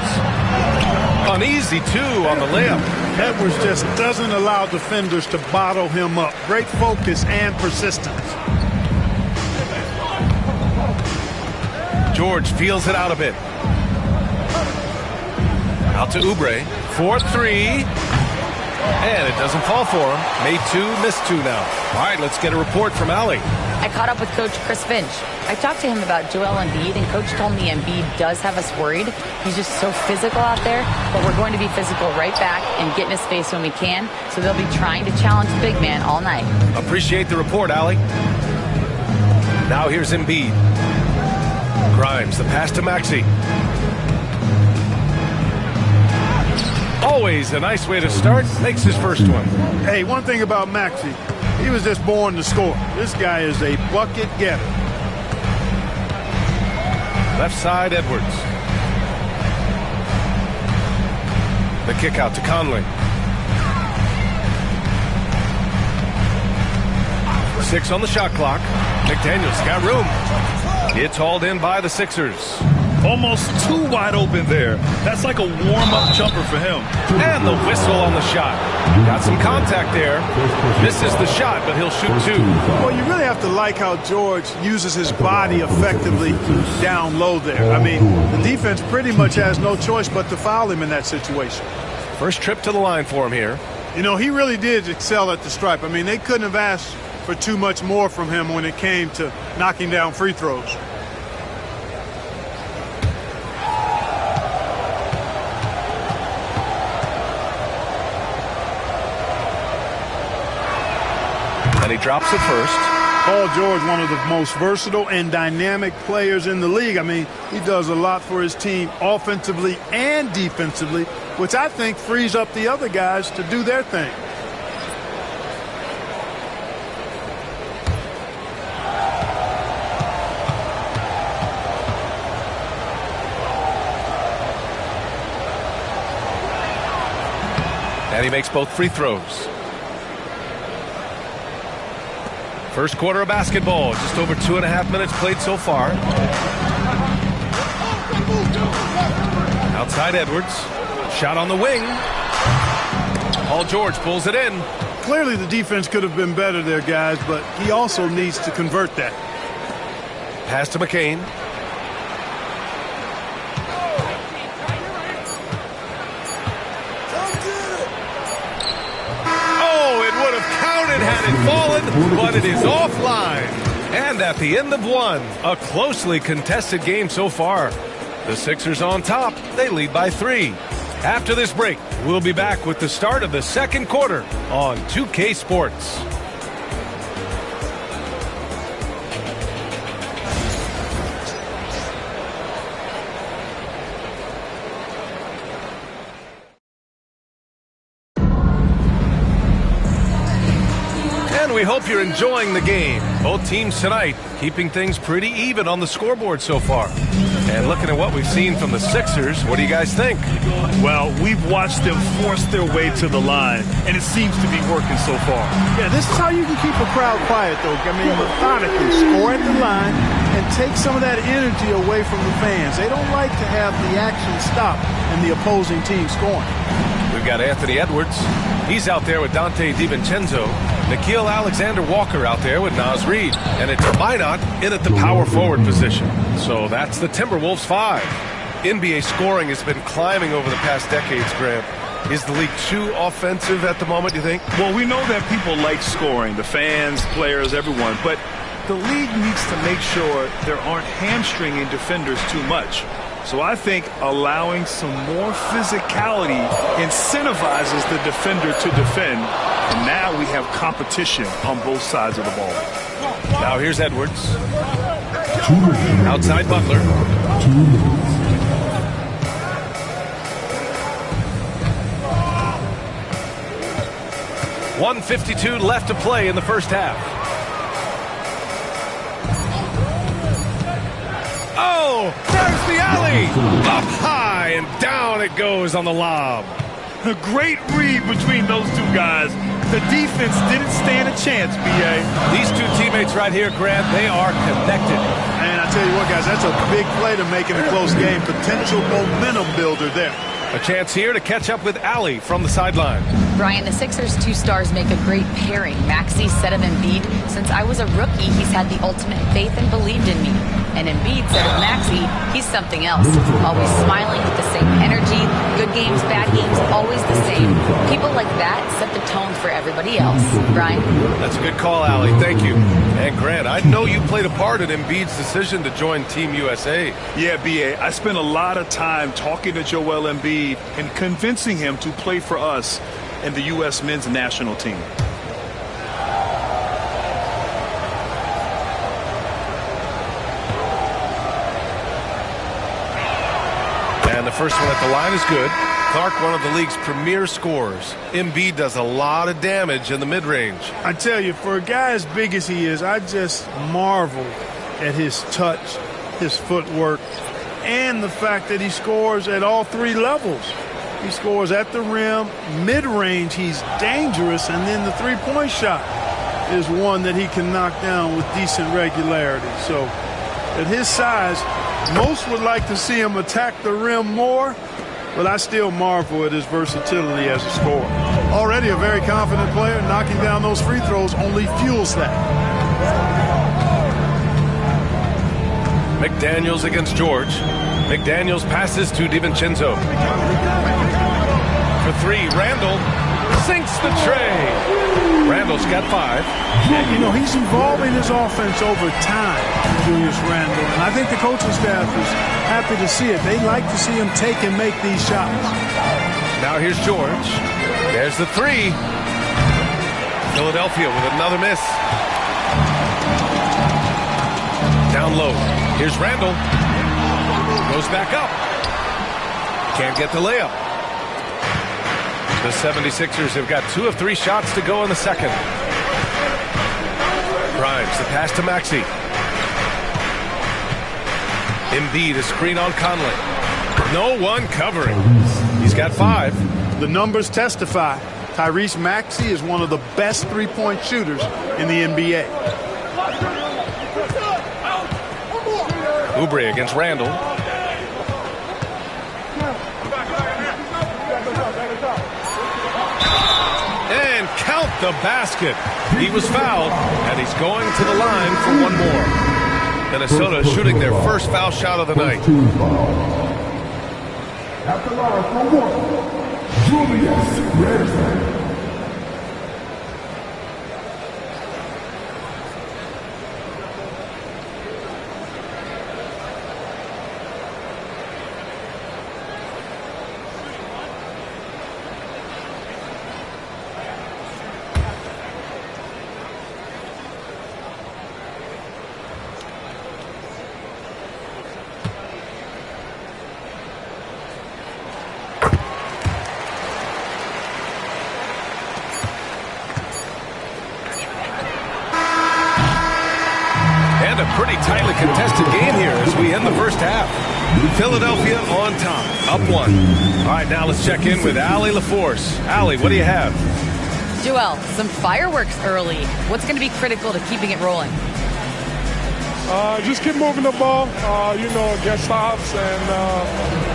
An easy 2 on the layup. Edwards just doesn't allow defenders to bottle him up. Great focus and persistence. George feels it out a bit. Out to Oubre. 4-3. And it doesn't fall for him. Made 2, missed 2 now. All right, let's get a report from Allie. I caught up with Coach Chris Finch. I talked to him about Joel Embiid, and Coach told me Embiid does have us worried. He's just so physical out there, but we're going to be physical right back and get in his face when we can, so they'll be trying to challenge the big man all night. Appreciate the report, Allie. Now here's Embiid. Grimes, the pass to Maxey. Always a nice way to start. Makes his first one. Hey, one thing about Maxey, he was just born to score. This guy is a bucket getter. Left side, Edwards. The kick out to Conley. 6 on the shot clock. McDaniels got room. It's hauled in by the Sixers. Almost too wide open there. That's like a warm-up jumper for him. And the whistle on the shot. Got some contact there. Misses the shot, but he'll shoot 2. Well, you really have to like how George uses his body effectively down low there. I mean, the defense pretty much has no choice but to foul him in that situation. First trip to the line for him here. You know, he really did excel at the stripe. I mean, they couldn't have asked for too much more from him when it came to knocking down free throws. And he drops it first. Paul George, one of the most versatile and dynamic players in the league. I mean, he does a lot for his team offensively and defensively, which I think frees up the other guys to do their thing. And he makes both free throws. First quarter of basketball, just over 2.5 minutes played so far. Outside Edwards, shot on the wing. Paul George pulls it in. Clearly the defense could have been better there, guys, but he also needs to convert that. Pass to McCain. Had it fallen, but it is offline. And at the end of one, a closely contested game so far. The Sixers on top. They lead by 3. After this break, we'll be back with the start of the second quarter on 2K Sports. We hope you're enjoying the game. Both teams tonight keeping things pretty even on the scoreboard so far. And looking at what we've seen from the Sixers, what do you guys think? Well, we've watched them force their way to the line, and it seems to be working so far. Yeah, this is how you can keep a crowd quiet, though. I mean, methodically score at the line and take some of that energy away from the fans. They don't like to have the action stop and the opposing team scoring. We've got Anthony Edwards. He's out there with Dante DiVincenzo. Nikhil Alexander-Walker out there with Naz Reid. And it's Minot in at the power forward position. So that's the Timberwolves 5. NBA scoring has been climbing over the past decades, Grant. Is the league too offensive at the moment, do you think? Well, we know that people like scoring, the fans, players, everyone. But the league needs to make sure there aren't hamstringing defenders too much. So I think allowing some more physicality incentivizes the defender to defend. And now we have competition on both sides of the ball. Now here's Edwards. Outside Butler. 1:52 left to play in the first half. Oh, there's the alley. Up high and down it goes on the lob. A great read between those two guys. The defense didn't stand a chance, B.A. These two teammates right here, Grant, they are connected. And I tell you what, guys, that's a big play to make in a close game. Potential momentum builder there. A chance here to catch up with Allie from the sideline. Brian, the Sixers' two stars make a great pairing. Maxey said of Embiid, since I was a rookie, he's had the ultimate faith and believed in me. And Embiid said of Maxey, he's something else. Always smiling with the same energy. Good games, bad games, always the same. People like that set the tone for everybody else. Brian? That's a good call, Allie. Thank you. And Grant, I know you played a part in Embiid's decision to join Team USA. Yeah, B.A. I spent a lot of time talking to Joel Embiid and convincing him to play for us and the U.S. men's national team. And the first one at the line is good. Clark, one of the league's premier scorers. Embiid does a lot of damage in the mid-range. I tell you, for a guy as big as he is, I just marvel at his touch, his footwork, and the fact that he scores at all three levels. He scores at the rim, mid-range, he's dangerous, and then the three-point shot is one that he can knock down with decent regularity. So at his size, most would like to see him attack the rim more, but I still marvel at his versatility as a scorer. Already a very confident player, knocking down those free throws only fuels that. McDaniels against George. McDaniels passes to DiVincenzo. For three, Randall sinks the tray. Randall's got 5. And, you know, he's evolving his offense over time, Julius Randall. And I think the coaching staff is happy to see it. They like to see him take and make these shots. Now here's George. There's the 3. Philadelphia with another miss. Down low. Here's Randall. Goes back up. Can't get the layup. The 76ers have got 2 of 3 shots to go in the second. Grimes, the pass to Maxey. Embiid, a screen on Conley. No one covering. He's got 5. The numbers testify. Tyrese Maxey is one of the best three-point shooters in the NBA. Oubre against Randall. And count the basket. He was fouled, and he's going to the line for one more. Minnesota shooting their first foul shot of the night. At the line for one, Julius Randle. And a pretty tightly contested game here as we end the first half. Philadelphia on top, up 1. All right, now let's check in with Allie LaForce. Allie, what do you have? Joel, some fireworks early. What's going to be critical to keeping it rolling? Just keep moving the ball, get stops. And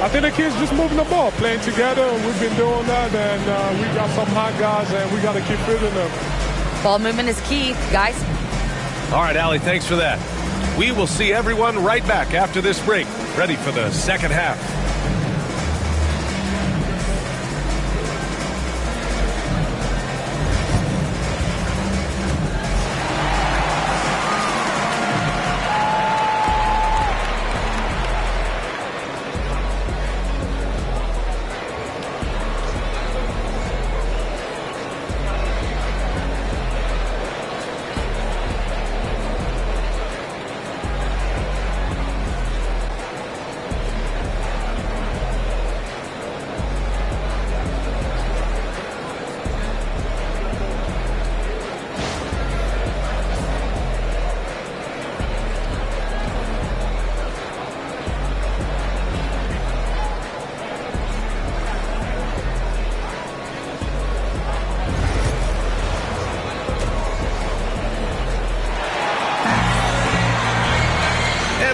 I think the kids just moving the ball, playing together. We've been doing that, and we got some hot guys, and we got to keep fitting them. Ball movement is key, guys. All right, Allie, thanks for that. We will see everyone right back after this break, ready for the second half.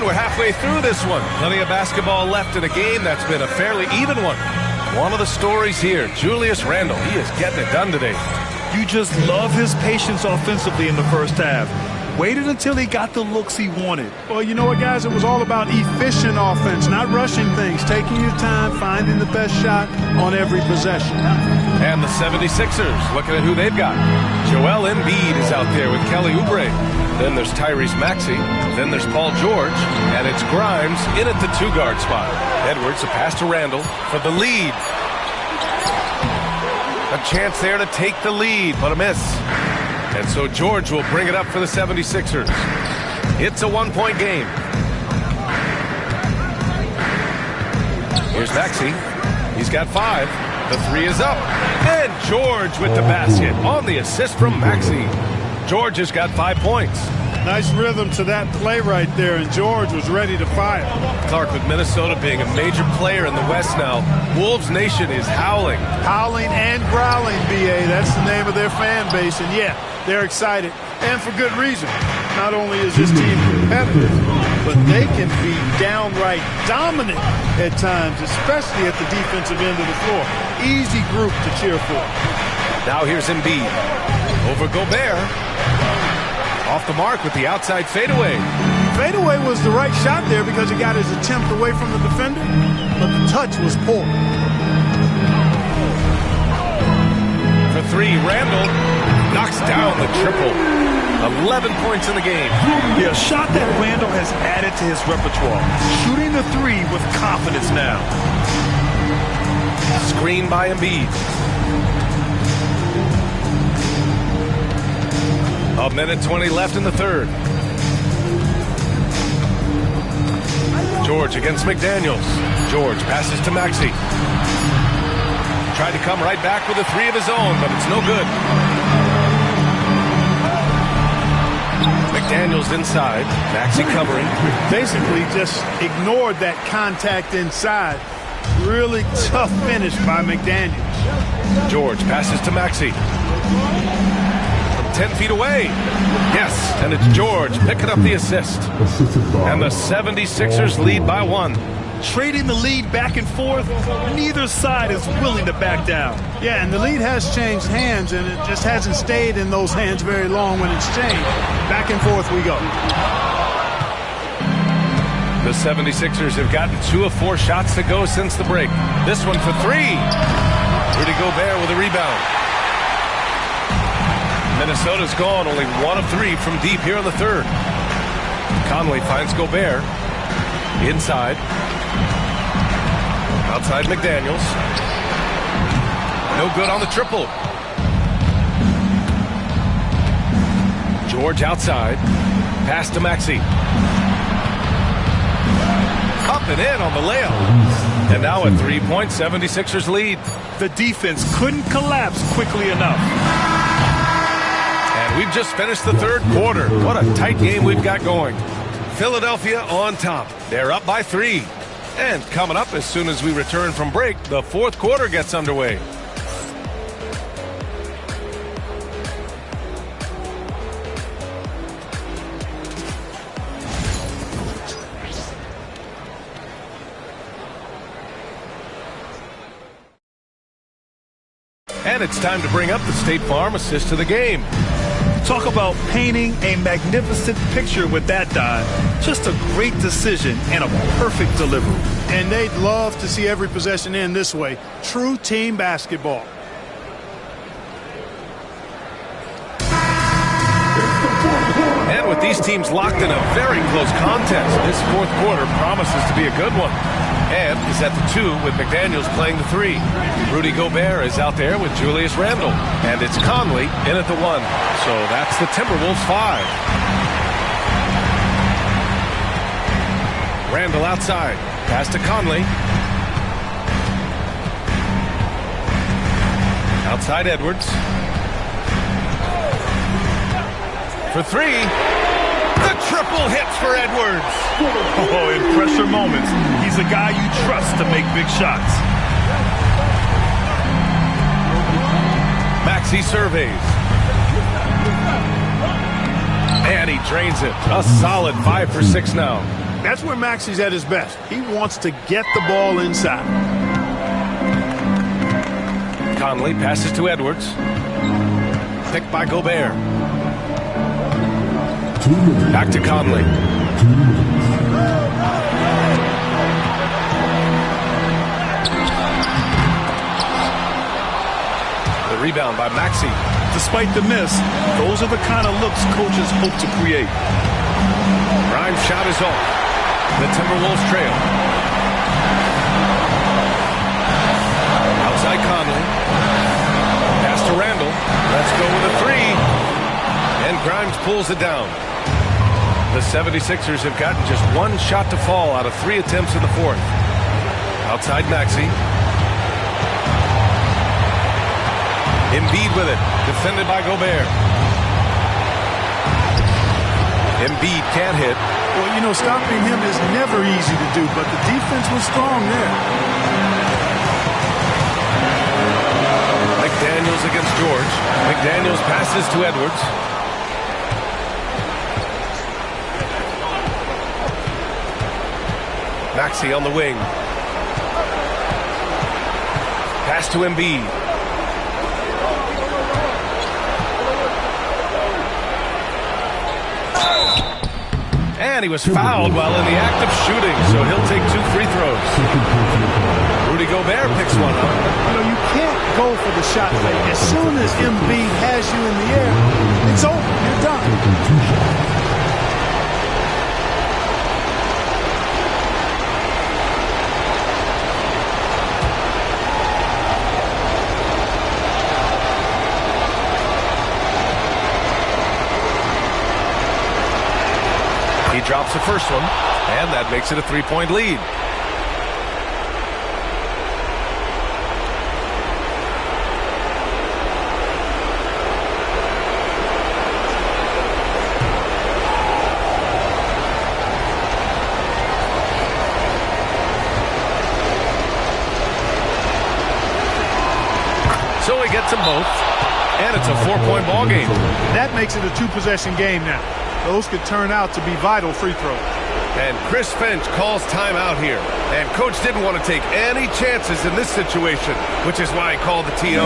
We're halfway through this one. Plenty of basketball left in a game that's been a fairly even one. One of the stories here, Julius Randle. He is getting it done today. You just love his patience offensively in the first half. Waited until he got the looks he wanted. Well, you know what, guys? It was all about efficient offense, not rushing things, taking your time, finding the best shot on every possession. And the 76ers, looking at who they've got. Joel Embiid is out there with Kelly Oubre. Then there's Tyrese Maxey. Then there's Paul George. And it's Grimes in at the 2-guard spot. Edwards, a pass to Randle for the lead. A chance there to take the lead, but a miss. And so George will bring it up for the 76ers. It's a 1-point game. Here's Maxey. He's got 5. The 3 is up. And George with the basket on the assist from Maxey. George has got 5 points. Nice rhythm to that play right there, and George was ready to fire. Clark, with Minnesota being a major player in the West now, Wolves Nation is howling. Howling and growling, B.A. That's the name of their fan base, and yeah, they're excited, and for good reason. Not only is this team competitive, but they can be downright dominant at times, especially at the defensive end of the floor. Easy group to cheer for. Now here's Embiid. Over Gobert. Off the mark with the outside fadeaway. Fadeaway was the right shot there because he got his attempt away from the defender, but the touch was poor. For 3, Randle knocks down the triple. 11 points in the game. Yeah, a shot that Randle has added to his repertoire. Shooting the 3 with confidence now. Screen by Embiid. A minute 20 left in the third. George against McDaniels. George passes to Maxey. Tried to come right back with a 3 of his own, but it's no good. McDaniels inside. Maxey covering. Basically just ignored that contact inside. Really tough finish by McDaniels. George passes to Maxey. 10 feet away. Yes, and it's George picking up the assist. And the 76ers lead by 1. Trading the lead back and forth, neither side is willing to back down. Yeah, and the lead has changed hands, and it just hasn't stayed in those hands very long when it's changed. Back and forth we go. The 76ers have gotten 2 of 4 shots to go since the break. This one for 3. Rudy Gobert with a rebound. Minnesota's gone only 1 of 3 from deep here in the third. Conley finds Gobert. Inside. Outside McDaniels. No good on the triple. George outside. Pass to Maxey. Up and in on the layup. And now a 3-point 76ers lead. The defense couldn't collapse quickly enough. And we've just finished the third quarter. What a tight game we've got going. Philadelphia on top. They're up by 3. And coming up as soon as we return from break, the fourth quarter gets underway. And it's time to bring up the State Farm assist to the game. Talk about painting a magnificent picture with that dive. Just a great decision and a perfect delivery. And they'd love to see every possession end this way. True team basketball. And with these teams locked in a very close contest, this fourth quarter promises to be a good one. And is at the 2 with McDaniels playing the 3. Rudy Gobert is out there with Julius Randle. And it's Conley in at the 1. So that's the Timberwolves 5. Randle outside. Pass to Conley. Outside Edwards. For 3. The triple hits for Edwards. Oh, in pressure moments, he's a guy you trust to make big shots. Maxey surveys. And he drains it. A solid 5 for 6 now. That's where Maxey's at his best. He wants to get the ball inside. Conley passes to Edwards. Picked by Gobert. Back to Conley. The rebound by Maxey. Despite the miss, those are the kind of looks coaches hope to create. Grimes' shot is off. The Timberwolves trail. Outside Conley. Pass to Randle. Let's go with a 3. And Grimes pulls it down. The 76ers have gotten just 1 shot to fall out of 3 attempts in the fourth. Outside Maxey. Embiid with it. Defended by Gobert. Embiid can't hit. Well, you know, stopping him is never easy to do, but the defense was strong there. McDaniels against George. McDaniels passes to Edwards. Maxey on the wing. Pass to Embiid. And he was fouled while in the act of shooting, so he'll take 2 free throws. Rudy Gobert picks one up. You know, you can't go for the shot fake. As soon as Embiid has you in the air, it's over. You're done. He drops the first one, and that makes it a 3-point lead. So he gets them both, and it's a 4-point ball game. That makes it a 2-possession game now. Those could turn out to be vital free throws. And Chris Finch calls timeout here. And coach didn't want to take any chances in this situation, which is why he called the TO.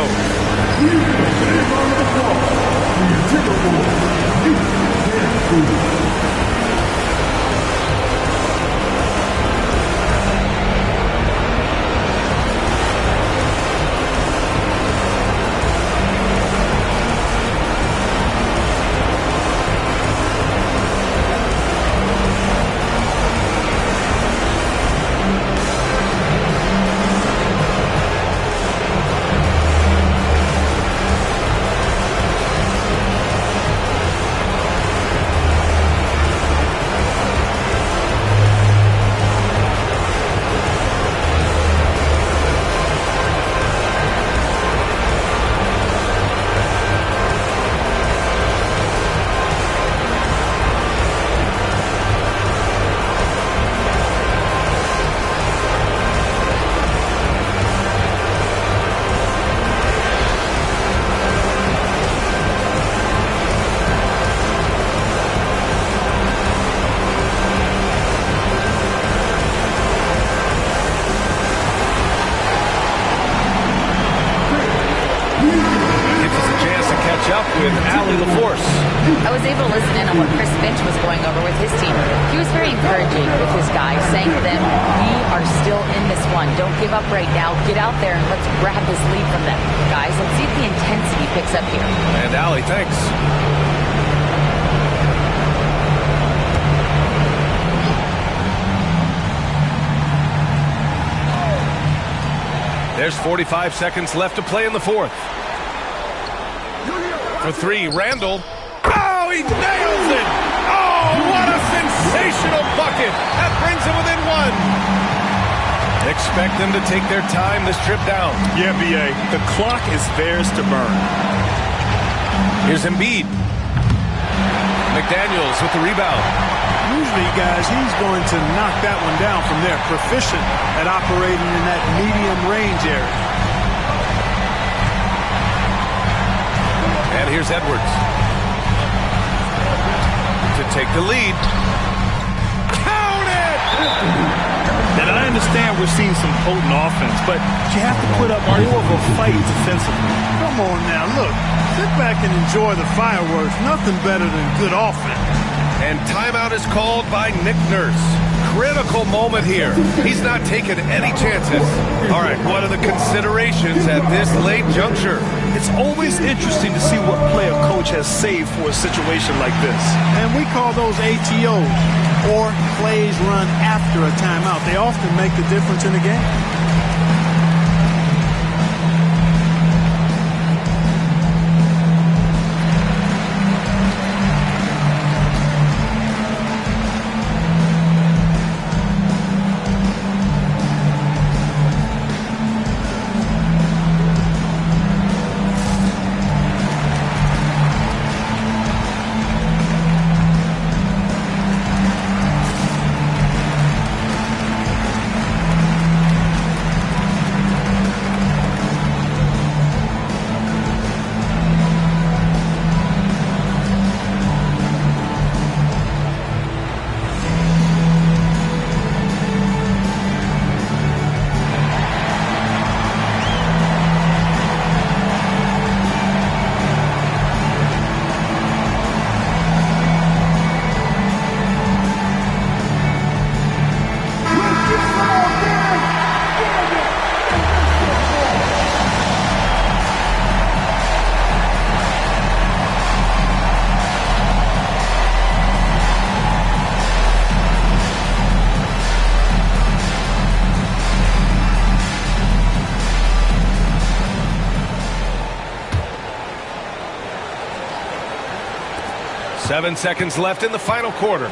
the force. I was able to listen in on what Chris Finch was going over with his team. He was very encouraging with his guys, saying to them, we are still in this one. Don't give up right now. Get out there and let's grab this lead from them. Guys, let's see if the intensity picks up here. And Allie, thanks. There's 45 seconds left to play in the fourth. For three, Randall. Oh, he nails it! Oh, what a sensational bucket! That brings him within one. Expect them to take their time this trip down. Yeah, B.A., the clock is theirs to burn. Here's Embiid. McDaniels with the rebound. Usually, guys, he's going to knock that one down from there. Proficient at operating in that medium range area. And here's Edwards to take the lead. Count it! And I understand we're seeing some potent offense, but you have to put up more of a fight defensively. Come on now, look. Sit back and enjoy the fireworks. Nothing better than good offense. And timeout is called by Nick Nurse. Critical moment here. He's not taking any chances. All right, what are the considerations at this late juncture? It's always interesting to see what play a coach has saved for a situation like this. And we call those ATOs, or plays run after a timeout. They often make the difference in the game. Seven seconds left in the final quarter.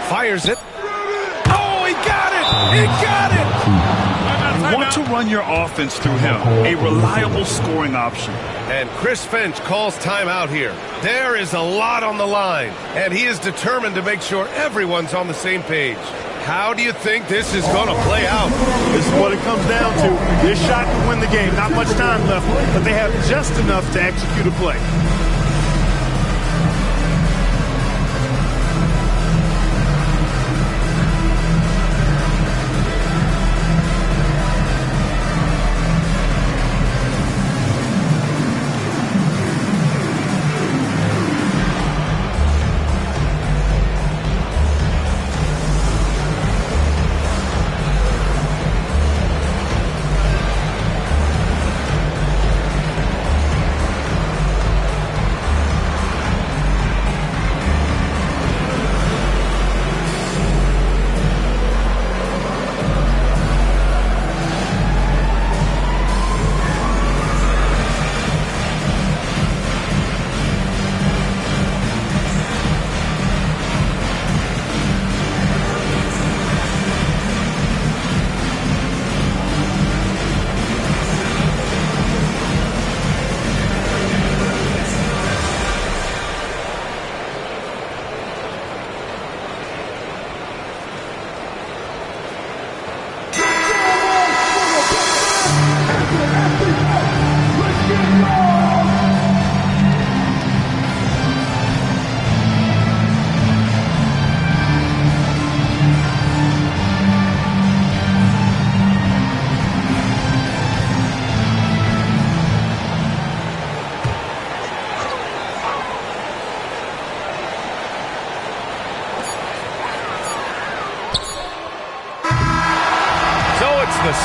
Fires it. Oh, he got it! He got it! You want to run your offense through him, a reliable scoring option. And Chris Finch calls timeout here. There is a lot on the line, and he is determined to make sure everyone's on the same page. How do you think this is going to play out? This is what it comes down to. This shot could win the game. Not much time left, but they have just enough to execute a play.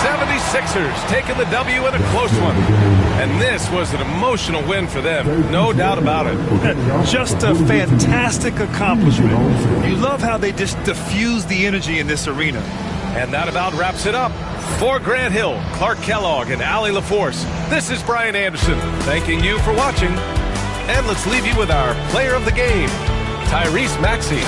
76ers taking the W in a close one. And this was an emotional win for them, no doubt about it. Just a fantastic accomplishment. You love how they just diffuse the energy in this arena. And that about wraps it up. For Grant Hill, Clark Kellogg, and Allie LaForce, this is Brian Anderson thanking you for watching. And let's leave you with our player of the game, Tyrese Maxey.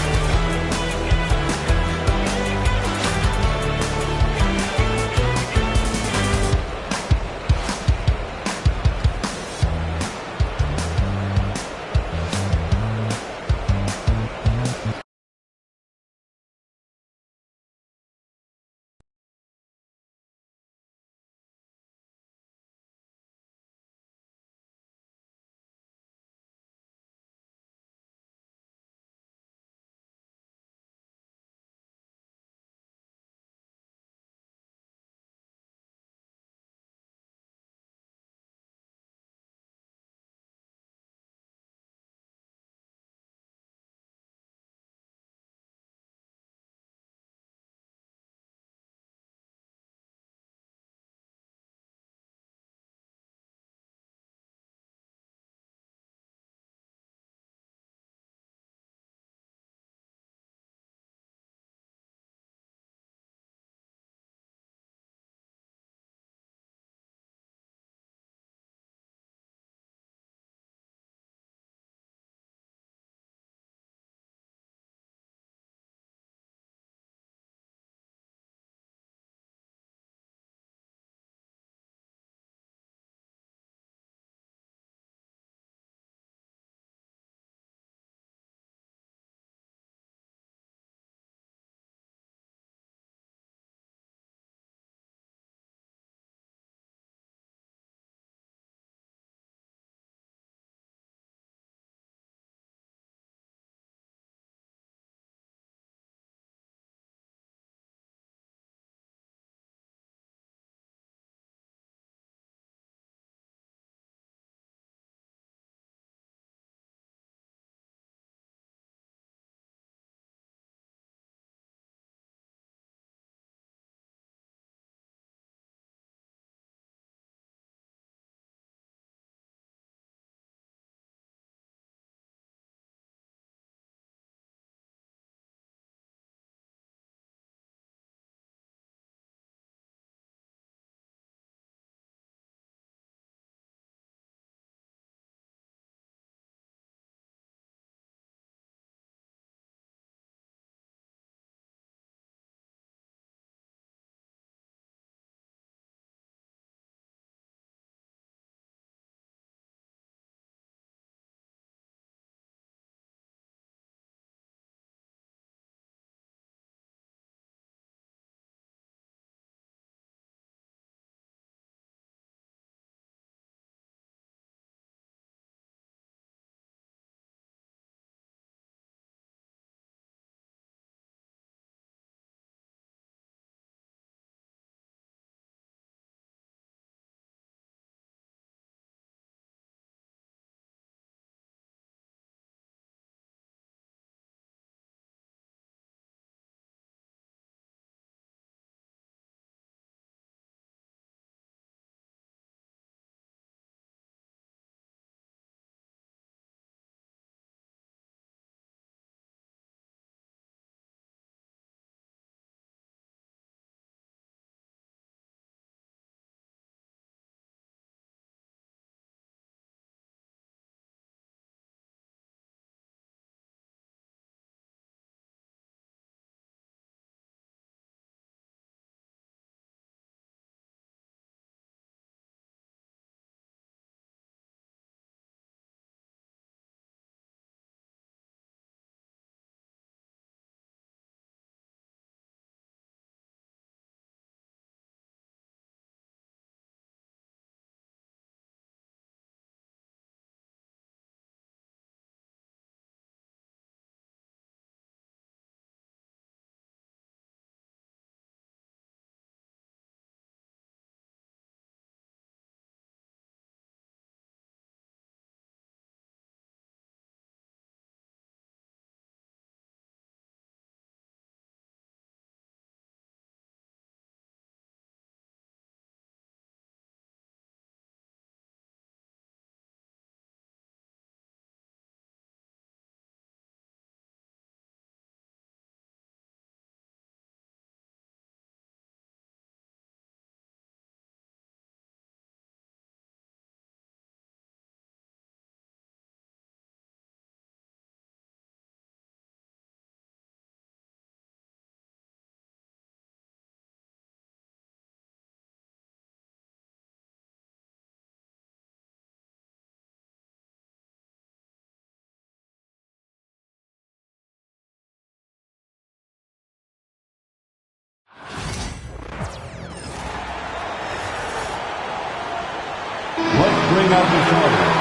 the starters,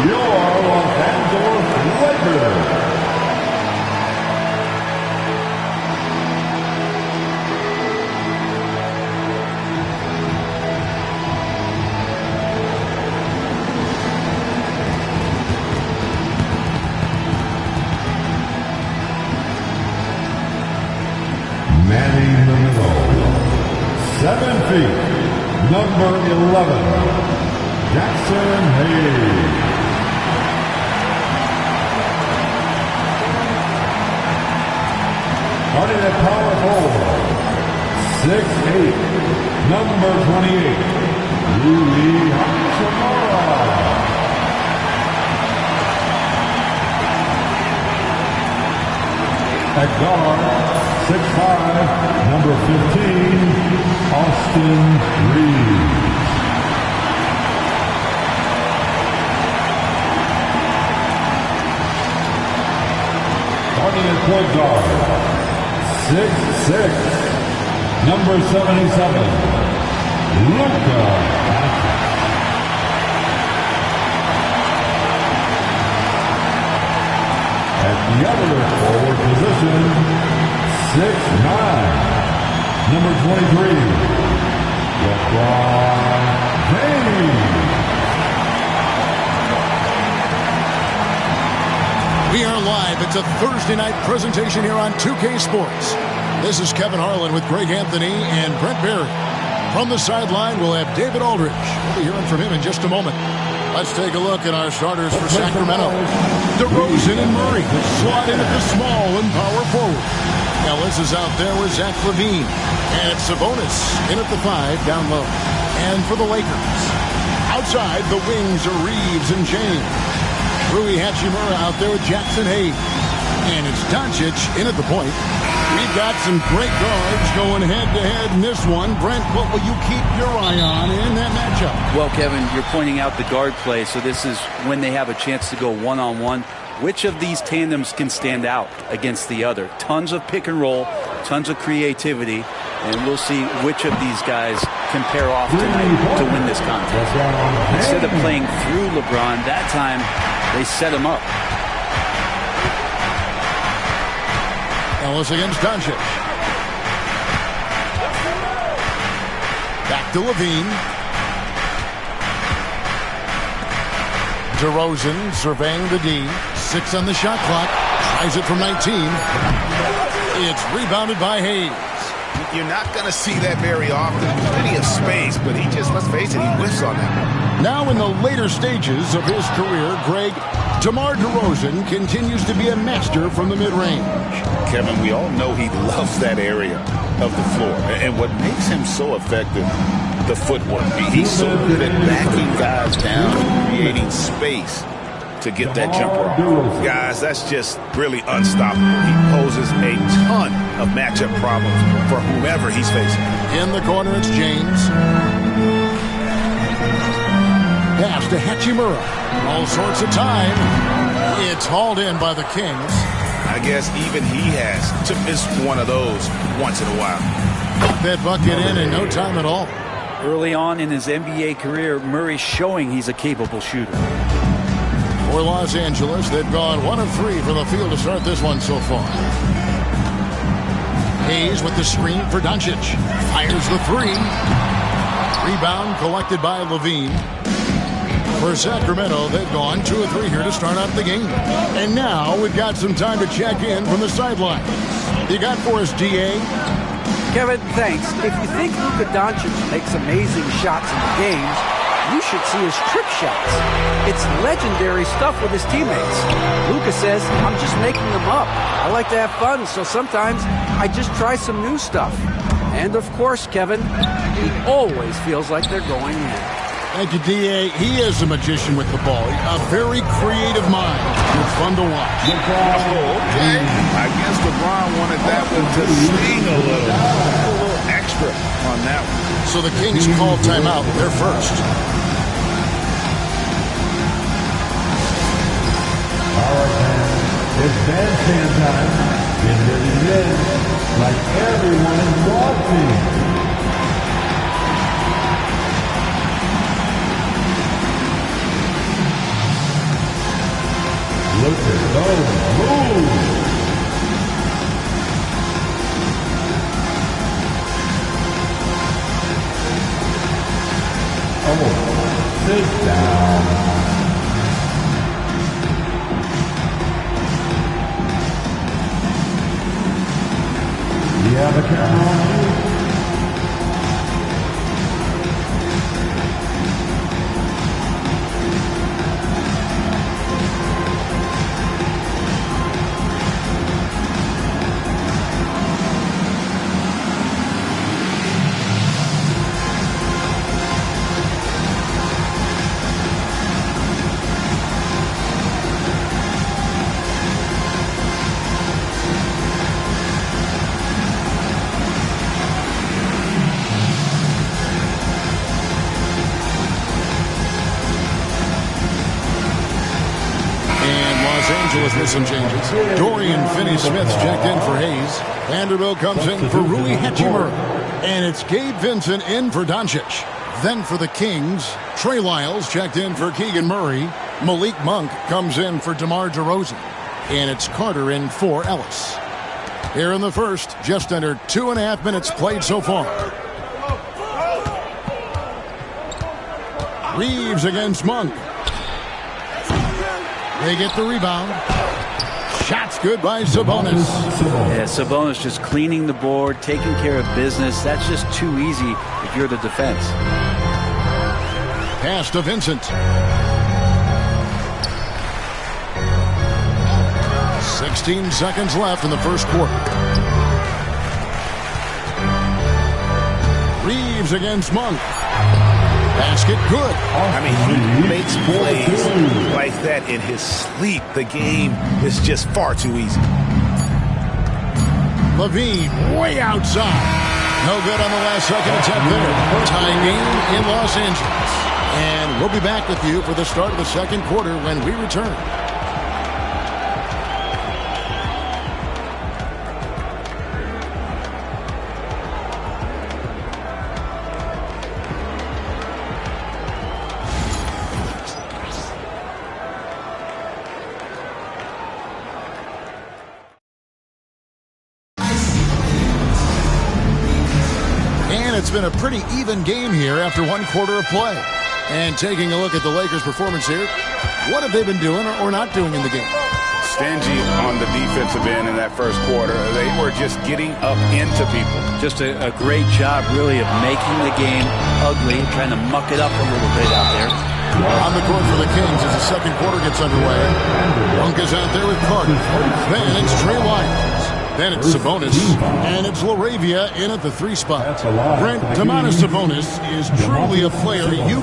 your Los Angeles Lakers. Manny in the middle, 7 feet, number 11, Jackson Hayes. Starting at power forward, 6'8", number 28, Louis Hachimura. At guard, 6'5", number 15, Austin Reeves. Starting at point guard, 6'6", number 77, Luka. At the other forward position, 6'9", number 23, LeBron James. We are live. It's a Thursday night presentation here on 2K Sports. This is Kevin Harlan with Greg Anthony and Brent Barry. From the sideline, we'll have David Aldridge. We'll be hearing from him in just a moment. Let's take a look at our starters for Sacramento. DeRozan and Murray slot in at the small and power forward. Ellis is out there with Zach LaVine. And Sabonis in at the 5 down low. And for the Lakers, outside the wings are Reeves and James. Rui Hachimura out there with Jackson Hayes. And it's Doncic in at the point. We've got some great guards going head-to-head in this one. Brent, what will you keep your eye on in that matchup? Well, Kevin, you're pointing out the guard play, so this is when they have a chance to go one-on-one. Which of these tandems can stand out against the other? Tons of pick and roll, tons of creativity, and we'll see which of these guys can pair off tonight to win this contest. Instead of playing through LeBron, that time they set him up. Ellis against Doncic. Back to LaVine. DeRozan surveying the D. 6 on the shot clock. Tries it from 19. It's rebounded by Hayes. You're not going to see that very often. Plenty of space, but he just, let's face it, he whiffs on that. Now in the later stages of his career, Greg, DeMar DeRozan continues to be a master from the mid-range. Kevin, we all know he loves that area of the floor. And what makes him so effective, the footwork. He's so good at backing guys down and creating space to get that jumper off. Guys, that's just really unstoppable. He poses a ton of matchup problems for whomever he's facing. In the corner, it's James. Pass to Hachimura. All sorts of time. It's hauled in by the Kings. I guess even he has to miss one of those once in a while. Got that bucket in no time at all. Early on in his NBA career, Murray's showing he's a capable shooter. For Los Angeles, they've gone 1 of 3 from the field to start this one so far. Hayes with the screen for Doncic. Fires the 3. Rebound collected by LaVine. For Sacramento, they've gone 2 of 3 here to start out the game. And now we've got some time to check in from the sidelines. You got for us, DA? Kevin, thanks. If you think Luka Doncic makes amazing shots in the games, you should see his trick shots. It's legendary stuff with his teammates. Luka says, I'm just making them up. I like to have fun, so sometimes I just try some new stuff. And of course, Kevin, he always feels like they're going in. Thank you, D.A. He is a magician with the ball. A very creative mind. It's fun to watch. Okay. I guess LeBron wanted that one to sting a little extra on that one. So the Kings call timeout. They're first. All right, man. It's bandstand time. Get ready to dance like everyone is watching. Sit down. Yeah, the camera on you. With some changes. Dorian Finney-Smith's checked in for Hayes. Vanderbilt comes in for Rui Hachimura. And it's Gabe Vincent in for Doncic. Then for the Kings, Trey Lyles checked in for Keegan Murray. Malik Monk comes in for DeMar DeRozan. And it's Carter in for Ellis. Here in the first, just under 2.5 minutes played so far. Reeves against Monk. They get the rebound. Shots good by Sabonis. Yeah, Sabonis just cleaning the board, taking care of business. That's just too easy if you're the defense. Pass to Vincent. 16 seconds left in the first quarter. Reeves against Monk. Basket good. I mean, he makes plays like that in his sleep. The game is just far too easy. Levine way outside. No good on the last second attempt there. Tie game in Los Angeles. And we'll be back with you for the start of the second quarter when we return. It's been a pretty even game here after one quarter of play. And taking a look at the Lakers' performance here, what have they been doing or not doing in the game? Stingy on the defensive end in that first quarter. They were just getting up into people. Just a great job, really, of making the game ugly, trying to muck it up a little bit out there. On the court for the Kings as the second quarter gets underway. Monk is out there with Carter. Then it's Trey Lyles. Then it's Sabonis, and it's LaRavia in at the 3 spot. Brent, Domantas Sabonis is truly a player you